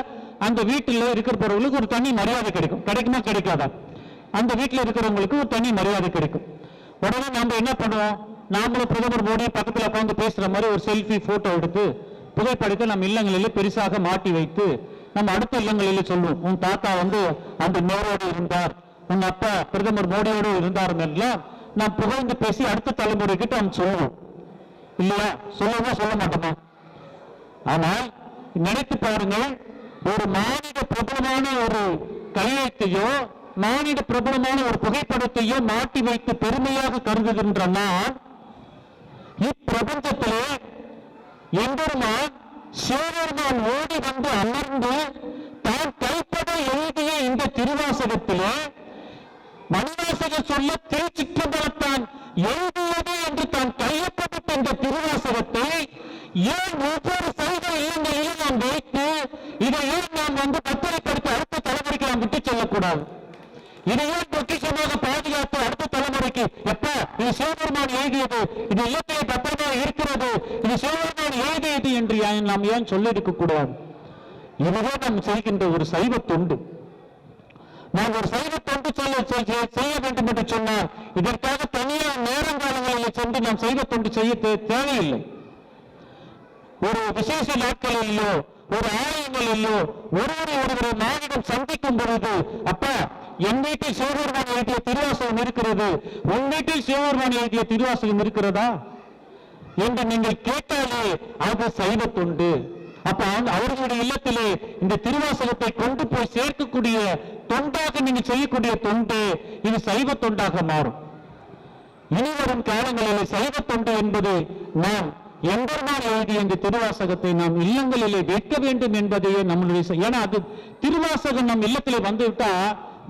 அந்த வீட்டில் இருக்கிறவர்களுக்கு ஒரு தனி மரியாதை கிடைக்கும். கிடைக்குமா கிடைக்காதா? அந்த வீட்டில் இருக்கிறவங்களுக்கு ஒரு தனி மரியாதை கிடைக்கும். உடனே நம்ம என்ன பண்ணுவோம், நாமளும் பிரதமர் மோடி பக்கத்தில் உட்காந்து பேசுற மாதிரி ஒரு செல்ஃபி போட்டோ எடுத்து புகைப்படத்தை நம்ம இல்லங்களிலே பெருசாக மாட்டி வைத்து நம்ம அடுத்த இல்லங்களிலே சொல்லுவோம், உன் தாத்தா அந்த நேரோடு இருந்தார், உன் அப்பா பிரதமர் மோடியோடு இருந்தார் எல்லாம் நாம் புகழ்ந்து பேசி அடுத்த தலைமுறைக்கிட்ட நம்ம சொல்லுவோம் இல்லையா? சொல்லவோ சொல்ல மாட்டோமா? ஆனால் நினைத்து பாருங்கள், ஒரு மாநில பிரபலமான ஒரு கையெழுத்தையோ மாநில பிரபலமான ஒரு புகைப்படத்தையோ மாட்டி வைத்து பெருமையாக கருதுகின்ற நான் இப்பிரபஞ்சத்திலே எம்பெருமான் சிவபெருமான் ஓடி அமர்ந்து தான் கைப்பட எழுதிய இந்த திருவாசகத்திலே மணிவாசக சொல்ல திருச்சிற்றம்பலத்தான் எழுதியது என்று தான் கையப்பட்ட இந்த திருவாசகத்தை ஏன் ஒவ்வொரு சைவ இல்லங்களிலும் நாம் வைத்து இதை ஏன் நாம் பத்திரப்படுத்தி அடுத்த தலைமுறைக்கு நாம் விட்டு செல்லக்கூடாது? இதையே பொக்கிஷமாக பாதுகாத்து அடுத்த தலைமுறைக்கு, எப்ப இது சிவபெருமான் எழுதியது, இது இல்லத்திலே பத்திரமாக இருக்கிறது, இது சிவபெருமான் எழுதியது என்று நாம் ஏன் சொல்லியிருக்க கூடாது? இதுவே நாம் செய்கின்ற ஒரு சைவ தொண்டு. நாம் ஒரு சைவ தொண்டு செய்ய வேண்டும் என்று சொன்னால் இதற்காக தனியார் நேரங்காலங்களில் சென்று நாம் சைவ தொண்டு செய்ய தேவையில்லை. ஒரு விசேஷ நாட்களிலோ ஒரு ஆலயங்களிலோ ஒருவரை மாநிலம் சந்திக்கும் பொழுது, அப்பா என் வீட்டில் சிவபெருமான் எழுதிய திருவாசகம் இருக்கிறது, உன் வீட்டில் சிவபெருமான் எழுதிய திருவாசகம் இருக்கிறதா என்று நீங்கள் கேட்டாலே அது சைவ தொண்டு. அப்ப அவர்களுடைய இல்லத்திலே இந்த திருவாசகத்தை கொண்டு போய் சேர்க்கக்கூடிய தொண்டாக நீங்க செய்யக்கூடிய தொண்டு இது சைவ தொண்டாக மாறும். இனிவரும் காலங்களில் சைவ தொண்டு என்பது நாம் எம்பெருமான் எழுதிய இந்த திருவாசகத்தை நாம் இல்லங்களிலே வைக்க வேண்டும் என்பதையே நம்மளுடைய, ஏன்னா அது திருவாசகம் நம் இல்லத்திலே வந்துவிட்டா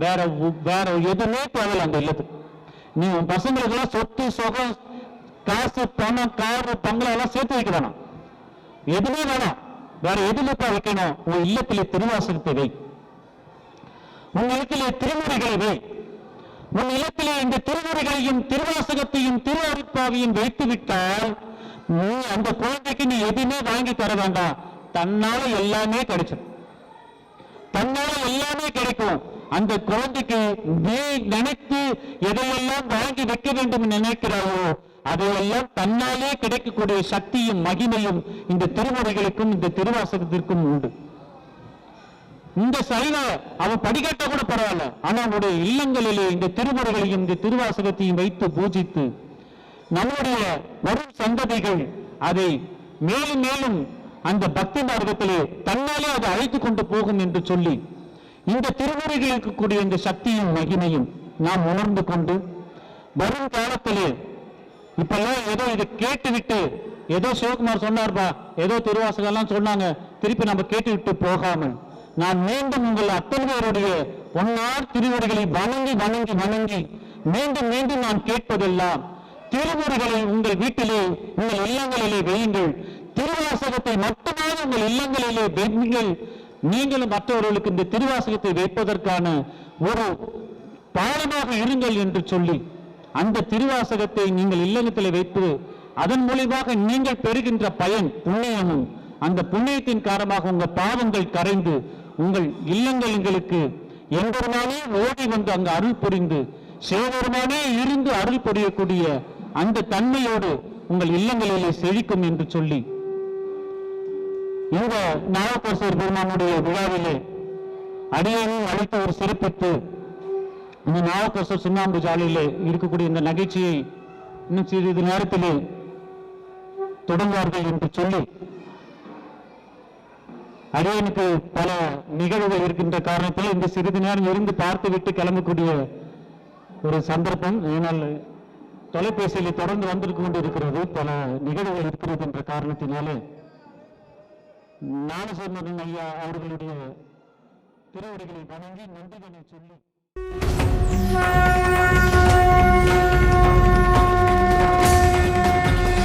வேற எதுவுமே தேவையில்லை. அந்த இல்லத்துக்கு நீ உன் பசங்களுக்கு எல்லாம் சொத்து சொகம் காசு பணம் காரு பங்களா எல்லாம் சேர்த்து வைக்க வேணாம், எதுவுமே வேணாம். வேற எதுலப்பா வைக்கணும்? உன் இல்லத்திலே திருவாசகத்தை வை, உன் இல்லத்திலே திருமுறைகளை வை. உன் இல்லத்திலே இந்த திருமுறைகளையும் திருவாசகத்தையும் திருவருட்பாவையும் வைத்து விட்டால் நீ அந்த குழந்தைக்கு நீ எதுவுமே வாங்கி தர வேண்டாம், தன்னால எல்லாமே கிடைச்சிடும், தன்னால எல்லாமே கிடைக்கும். அந்த குழந்தைக்கு நீ நினைத்து எதையெல்லாம் வாங்கி வைக்க வேண்டும் என்று நினைக்கிறாயோ அதையெல்லாம் தன்னாலே கிடைக்கக்கூடிய சக்தியும் மகிமையும் இந்த திருமுறைகளுக்கும் இந்த திருவாசகத்திற்கும் உண்டு. இந்த சைவ அவன் படிக்கட்ட கூட பரவாயில்ல, ஆனா அவனுடைய இல்லங்களிலே இந்த திருமுறைகளையும் இந்த திருவாசகத்தையும் வைத்து பூஜித்து நம்முடைய வரும் சந்ததிகள் அதை மேலும் மேலும் அந்த பக்தி மார்க்கத்திலே தன்னாலே அதை அழைத்துக் கொண்டு போகும் என்று சொல்லி இந்த திருமுறைகள் இருக்கக்கூடிய இந்த சக்தியும் மகிமையும் நாம் உணர்ந்து கொண்டு வரும் காலத்திலே இப்பெல்லாம் ஏதோ இதை கேட்டுவிட்டு ஏதோ சிவகுமார் சொன்னார்பா, ஏதோ திருவாசகம் எல்லாம் சொன்னாங்க, திருப்பி நம்ம கேட்டுவிட்டு போகாமல் நான் மீண்டும் உங்கள் அத்தனை பேருடைய பொன்னார் திருவடிகளை வணங்கி வணங்கி வணங்கி மீண்டும் மீண்டும் நான் கேட்பதெல்லாம் திருமுறைகளை உங்கள் வீட்டிலே உங்கள் இல்லங்களிலே வையுங்கள். திருவாசகத்தை மட்டுமாக உங்கள் இல்லங்களிலே வையுங்கள். நீங்களும் மற்றவர்களுக்கு இந்த திருவாசகத்தை வைப்பதற்கான ஒரு பாலமாக இருங்கள் என்று சொல்லி அந்த திருவாசகத்தை நீங்கள் இல்லத்தில் வைத்து அதன் மூலமாக நீங்கள் பெறுகின்ற பயன் புண்ணியமும் அந்த புண்ணியத்தின் காரணமாக உங்கள் பாவங்கள் கரைந்து உங்கள் இல்லங்களுக்கு எம்பெருமானே ஓடி வந்து அங்கு அருள் புரிந்து சிவபெருமானே இருந்து அருள் புரியக்கூடிய அந்த தன்மையோடு உங்கள் இல்லங்களிலே செழிக்கும் என்று சொல்லி இந்த நாவக்கரசர் பெருமானுடைய விழாவிலே அடியேனும் அழைத்து ஒரு சிறப்பித்து இந்த நாவக்கரசர் சுண்ணாம்பு சாலையிலே இருக்கக்கூடிய இந்த நகைச்சியை இன்னும் சிறிது நேரத்திலே தொடங்குவார்கள் என்று சொல்லி அடியனுக்கு பல நிகழ்வுகள் இருக்கின்ற காரணத்தில் இந்த சிறிது நேரம் இருந்து பார்த்துவிட்டு கிளம்பக்கூடிய ஒரு சந்தர்ப்பம். ஏனால் தொலைபேசியில் தொடர்ந்து வந்திருக்க கொண்டிருக்கிறது, பல நிகழ்வுகள் இருக்கிறது என்ற காரணத்தினாலே ஞானசேகரன் ஐயா அவர்களுடைய திருவடிகளை வணங்கி நன்றிகளை சொல்லி